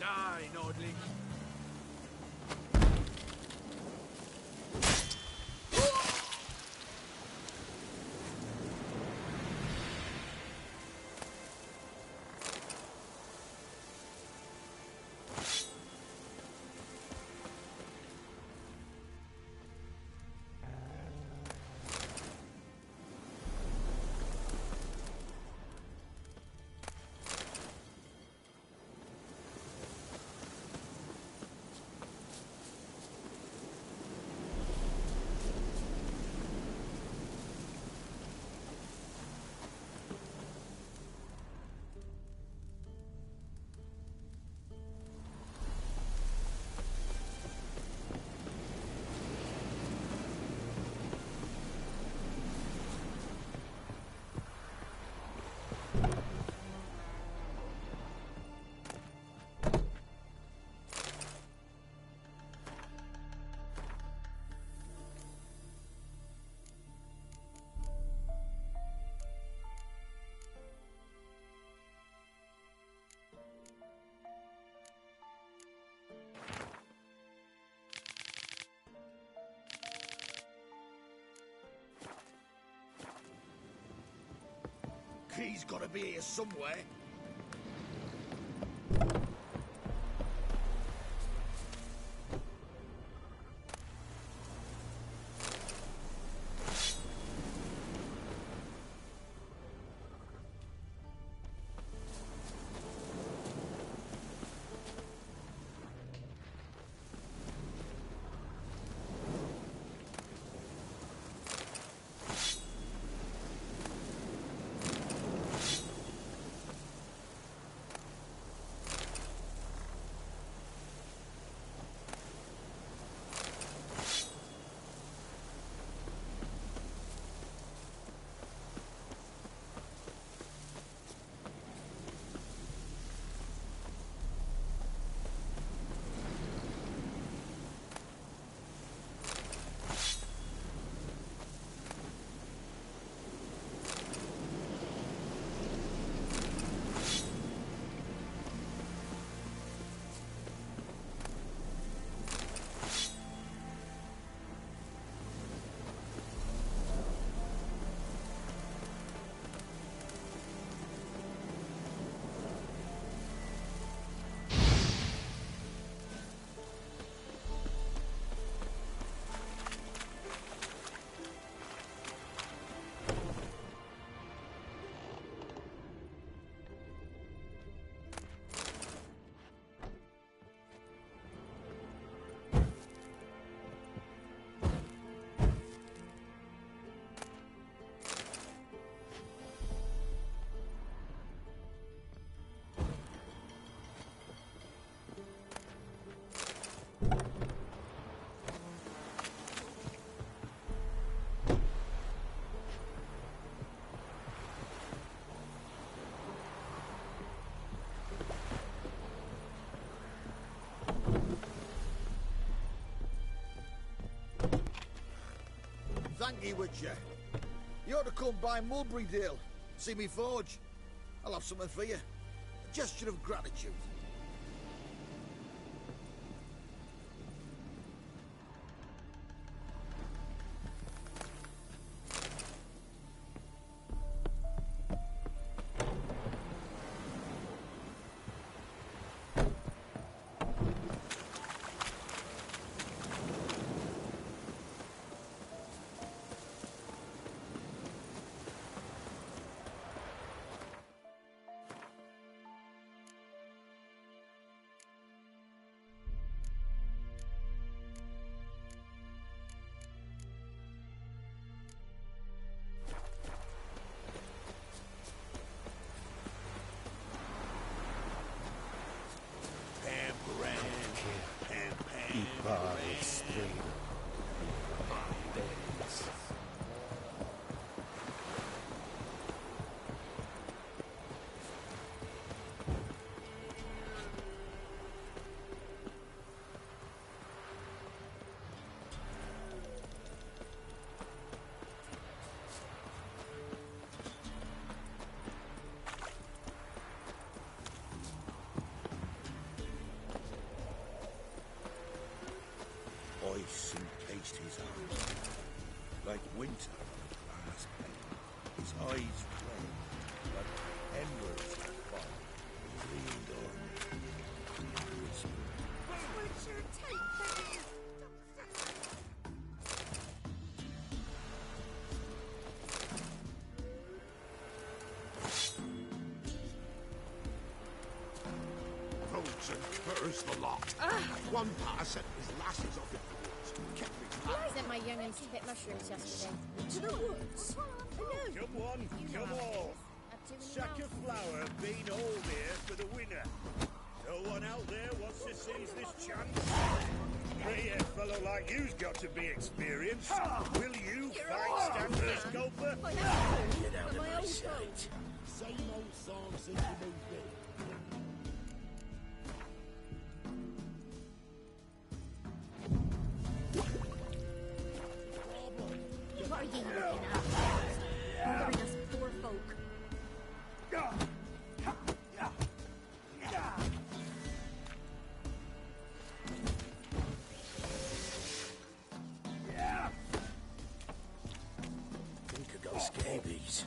Die, Nordling. Key's gotta be here somewhere. Thank ye, Witcher. You ought to come by Mulberrydale, see me forge. I'll have something for you. A gesture of gratitude. kiss encased his eyes, like winter on glass pane. His eyes flamed like embers of fire. He leaned on me and whispered, Richard, take these! Roads and furs the lot. One parson, his lasses off in the woods. Kept me I sent my young'uns to pick mushrooms yesterday. To the woods? come on, come on. Sack of flour been all here for the winner. No one out there wants to seize this chance. Hey, a fellow like you's got to be experienced. Will you fight Stanley Sculper? Get out of my sight. Same old song since you moved in. What are you looking at? Bothering us poor folk. We could go scabies.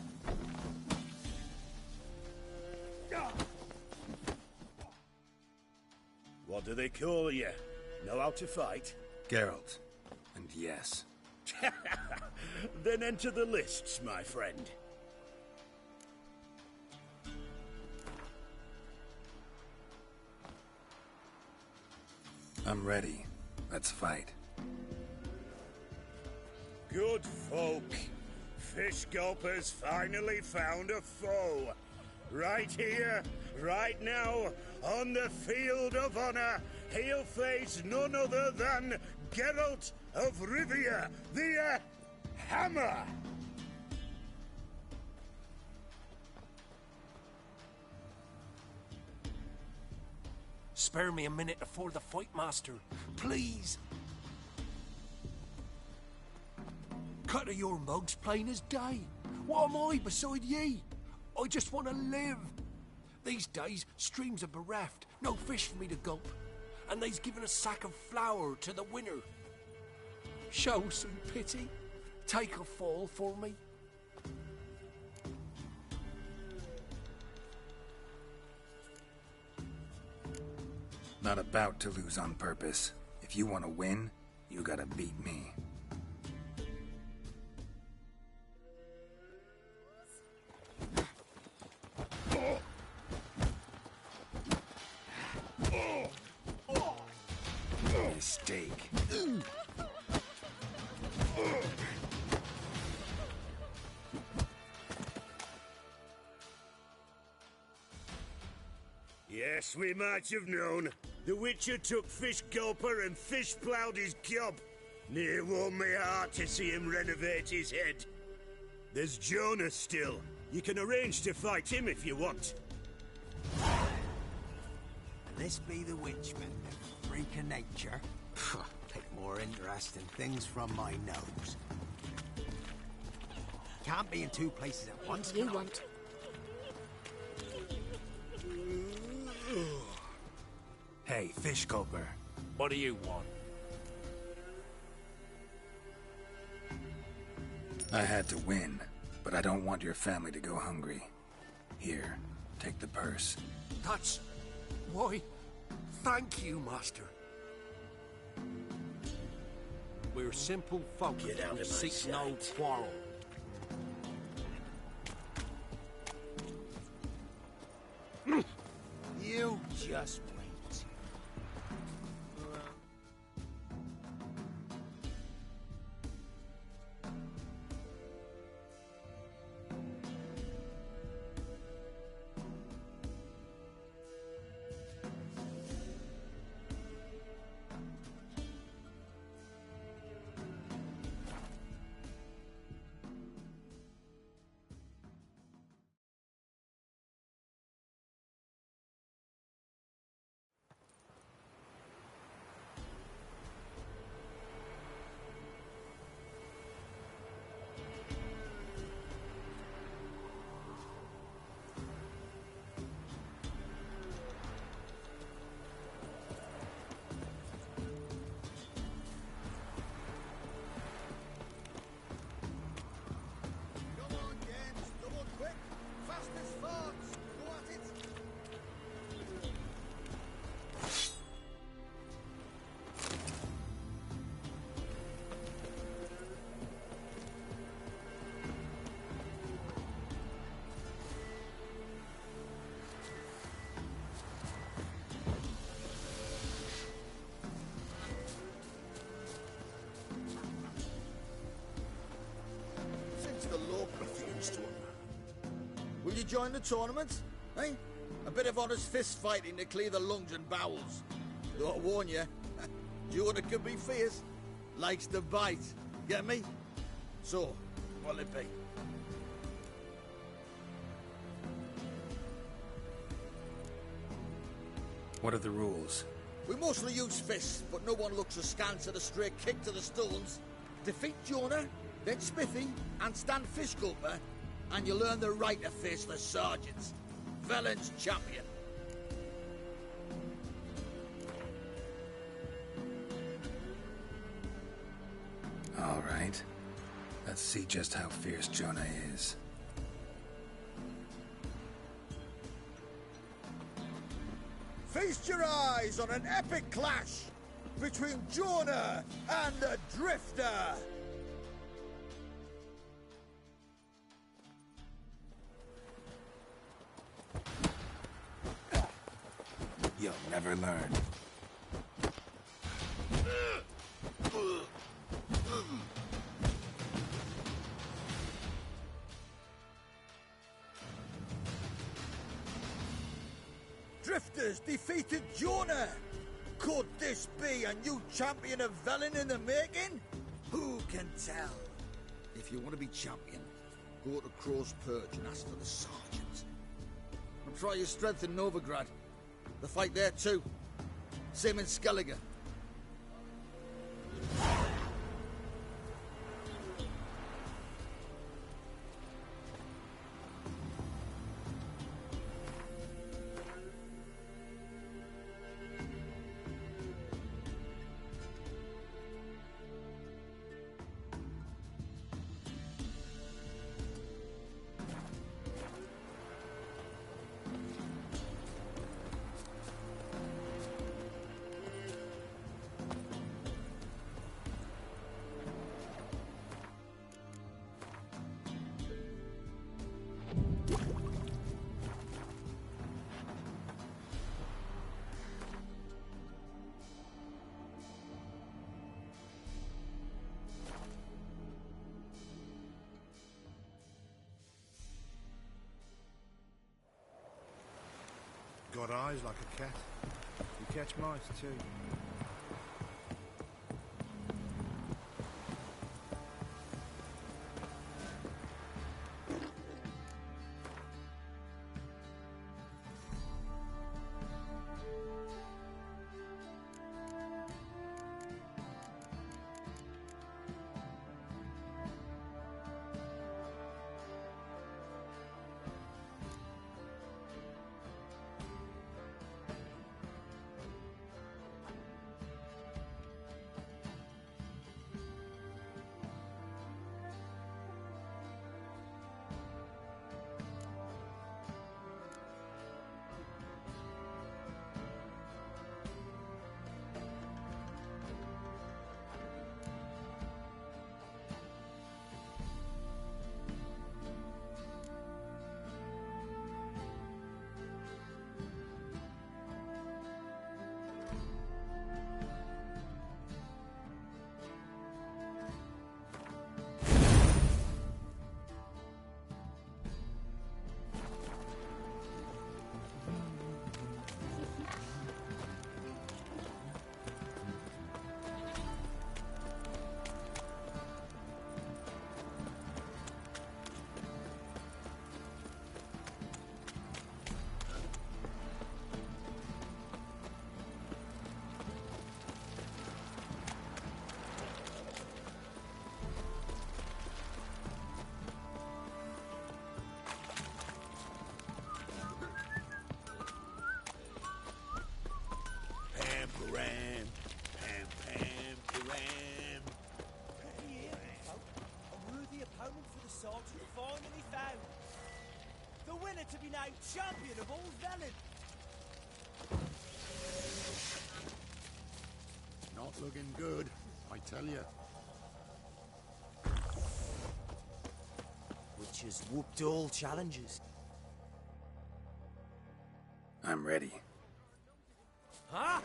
What do they call you? Know how to fight? Geralt. And yes. Then enter the lists, my friend. I'm ready. Let's fight. Good folk. Fish Gulper's finally found a foe. Right here, right now, on the field of honor, he'll face none other than Geralt of Rivia, the Hammer. Spare me a minute before the fight, master. Please. Cut of your mugs plain as day. What am I beside ye? I just want to live. These days, streams are bereft. No fish for me to gulp. And they's given a sack of flour to the winner. Show some pity. Take a fall for me. Not about to lose on purpose. If you want to win, you gotta beat me. Mistake. Yes, we might have known. The Witcher took Fish Gulper and fish ploughed his gob. Near warmed me heart to see him renovate his head. There's Jonas still. You can arrange to fight him if you want. And this be the witchman, the freak of nature. Take more interest in things from my nose. Can't be in two places at once. What do you want? Hey, Fish Gulper. What do you want? I had to win, but I don't want your family to go hungry. Here, take the purse. That's... why, thank you, master. We're simple folk Get out who of my seek no sight. quarrel. You just join the tournament? Eh? A bit of honest fist fighting to clear the lungs and bowels. Though I warn you, Jonah can be fierce. Likes to bite. Get me? So, what'll it be? What are the rules? We mostly use fists, but no one looks askance at a straight kick to the stones. Defeat Jonah, then Smithy, and stand fish gulper, and you'll earn the right to face the sergeants. Velen's champion. All right. Let's see just how fierce Jonah is. Feast your eyes on an epic clash between Jonah and the Drifter. You'll never learn. Drifters defeated Jonah. Could this be a new champion of Velen in the making? Who can tell? If you want to be champion, go to Crow's Perch and ask for the sergeant. And try your strength in Novigrad. The fight there too. Same in Skellige. Got eyes like a cat. You catch mice too. To be named champion of all Velen. Not looking good, I tell you. Which has whooped all challenges. I'm ready. Huh?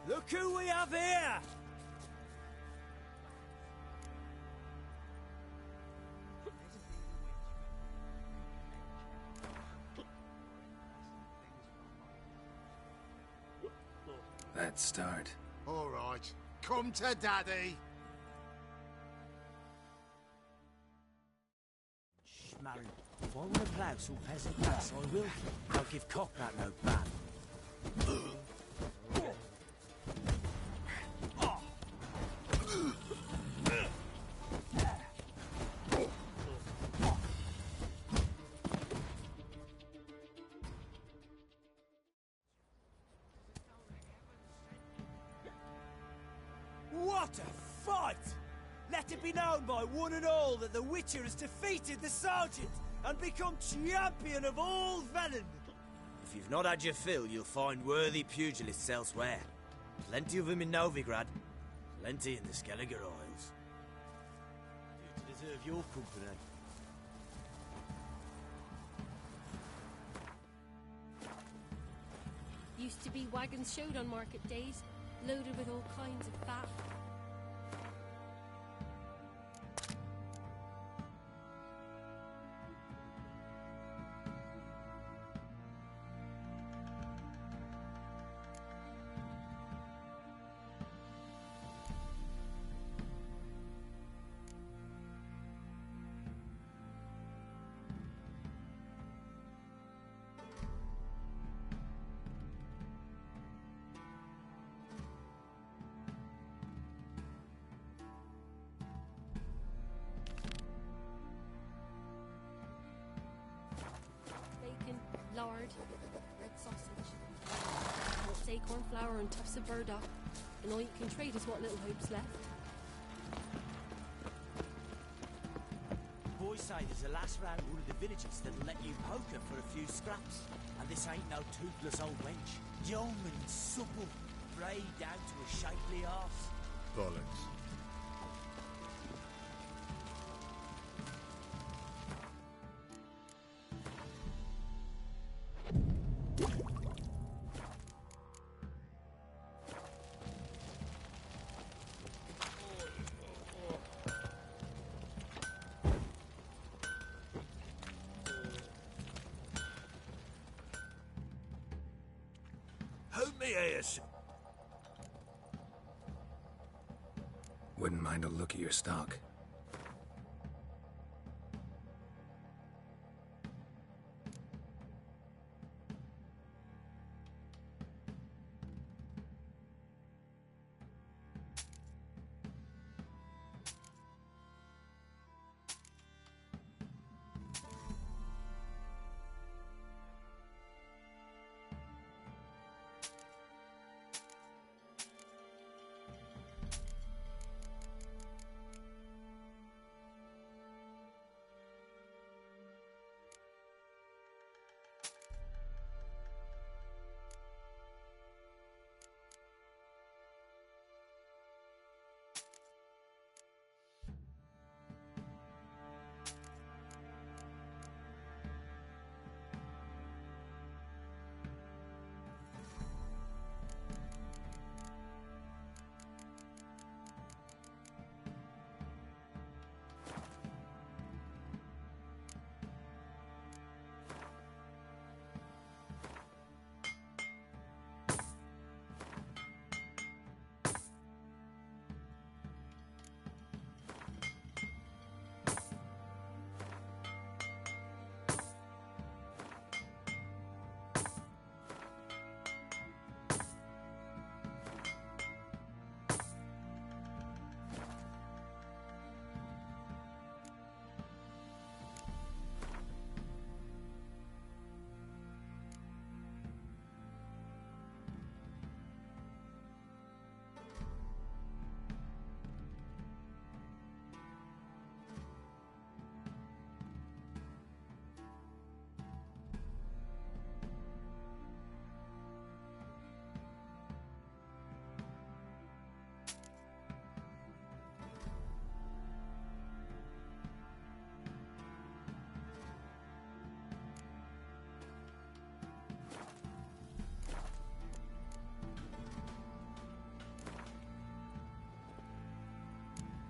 Look who we have here! that start. All right, come to Daddy. Murray, if I want to plough some peasant grass, I will. I'll give Cocknut no ban. What a fight! Let it be known by one and all that the Witcher has defeated the Sergeant and become champion of all Velen. If you've not had your fill, you'll find worthy pugilists elsewhere. Plenty of them in Novigrad, plenty in the Skelliger Isles. You to deserve your company. Used to be wagons showed on market days, loaded with all kinds of fat. Bacon, lard, red sausage, let's say corn flour and tufts of burdock, and all you can trade is what little hope's left. Boys say there's a lass round one of the villages that'll let you poker for a few scraps. And this ain't no toothless old wench. Young and supple, frayed down to a shapely arse. Bollocks. Hold me ass. Wouldn't mind a look at your stock.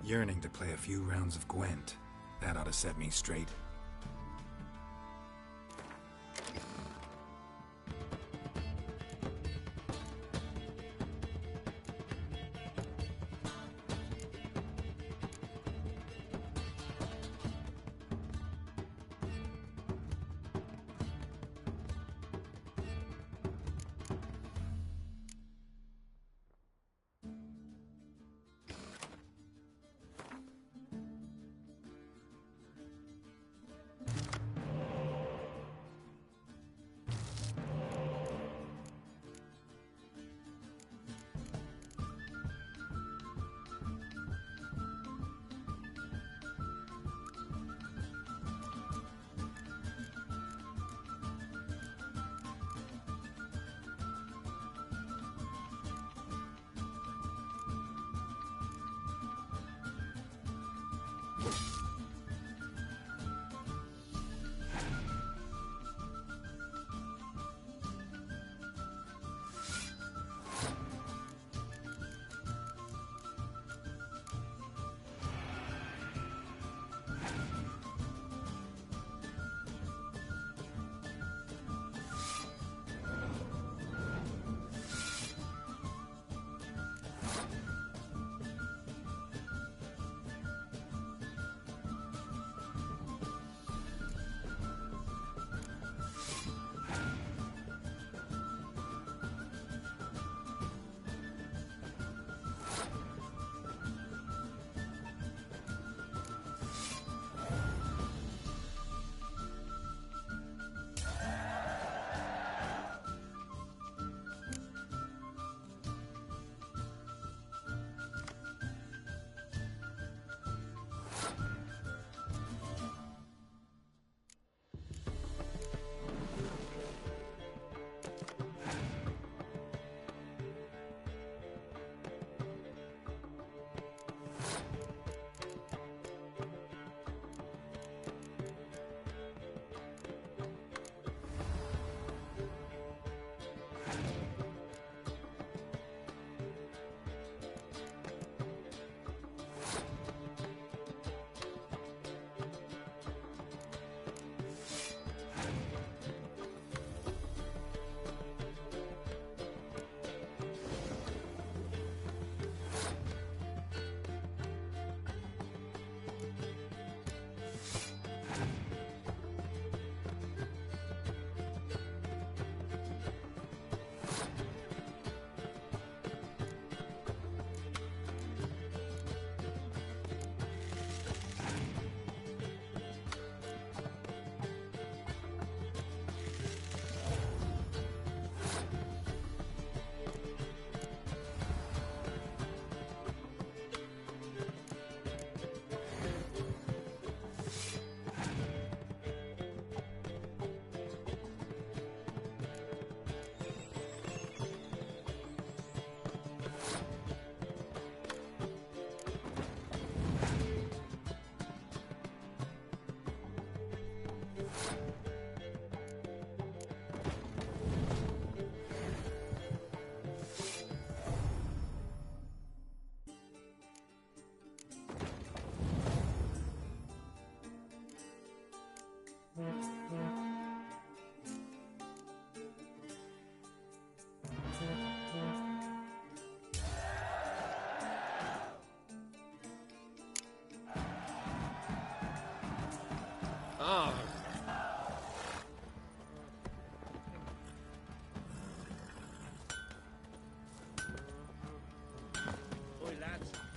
Yearning to play a few rounds of Gwent. That ought to set me straight.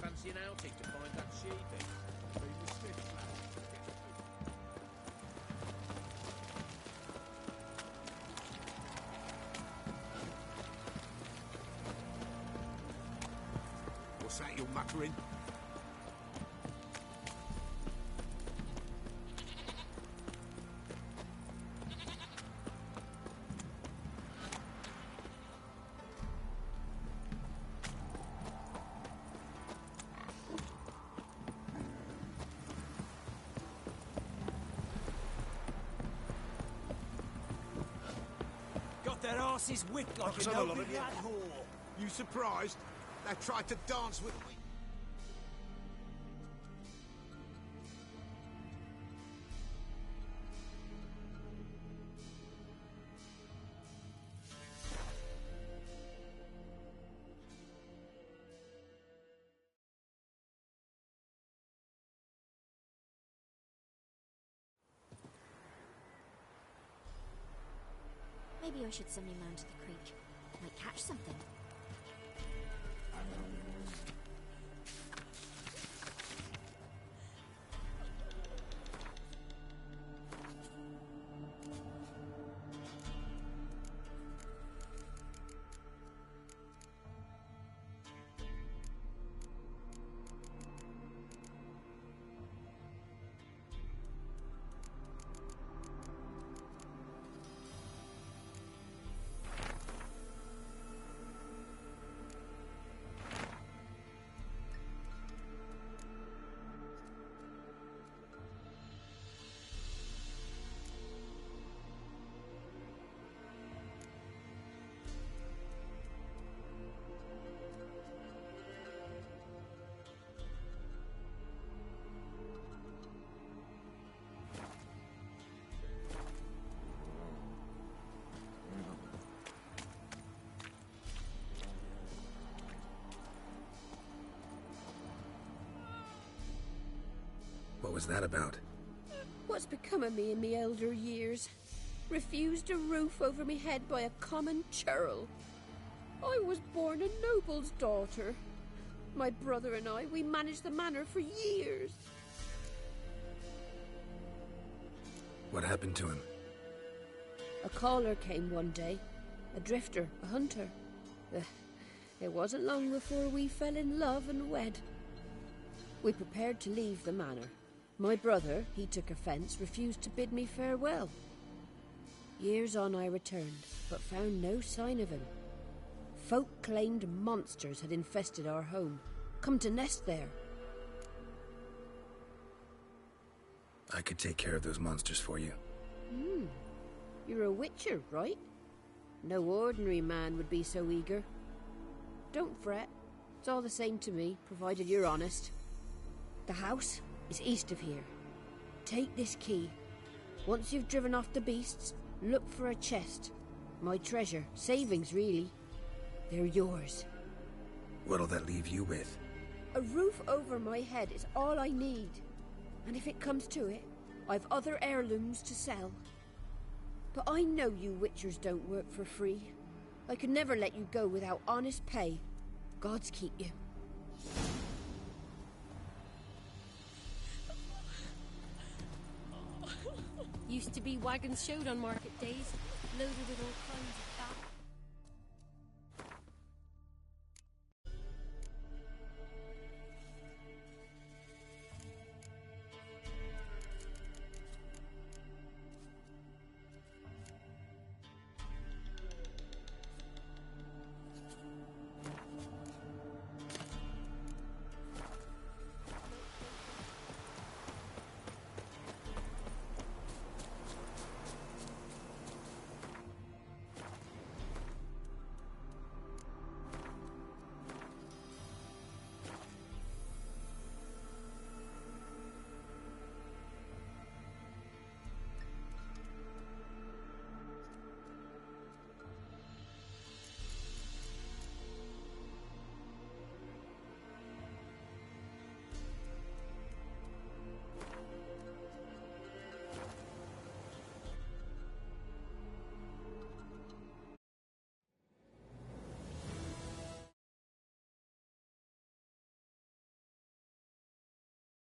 Fancy an outing to find that sheep? What's that you're muttering? Their asses whipped like an open lad whore. You surprised? They tried to dance with me. Maybe I should send him round to the creek. Might catch something. was that about? What's become of me in me elder years? Refused a roof over me head by a common churl. I was born a noble's daughter. My brother and I, we managed the manor for years. What happened to him? A caller came one day. A drifter, a hunter. It wasn't long before we fell in love and wed. We prepared to leave the manor. My brother, he took offence, refused to bid me farewell. Years on I returned, but found no sign of him. Folk claimed monsters had infested our home, come to nest there. I could take care of those monsters for you. You're a witcher, right? No ordinary man would be so eager. Don't fret. It's all the same to me, provided you're honest. The house is east of here. Take this key. Once you've driven off the beasts, look for a chest. My treasure. Savings, really. They're yours. What'll that leave you with? A roof over my head is all I need. And if it comes to it, I've other heirlooms to sell. But I know you witchers don't work for free. I could never let you go without honest pay. Gods keep you. Used to be wagons showed on market days, loaded with all kinds of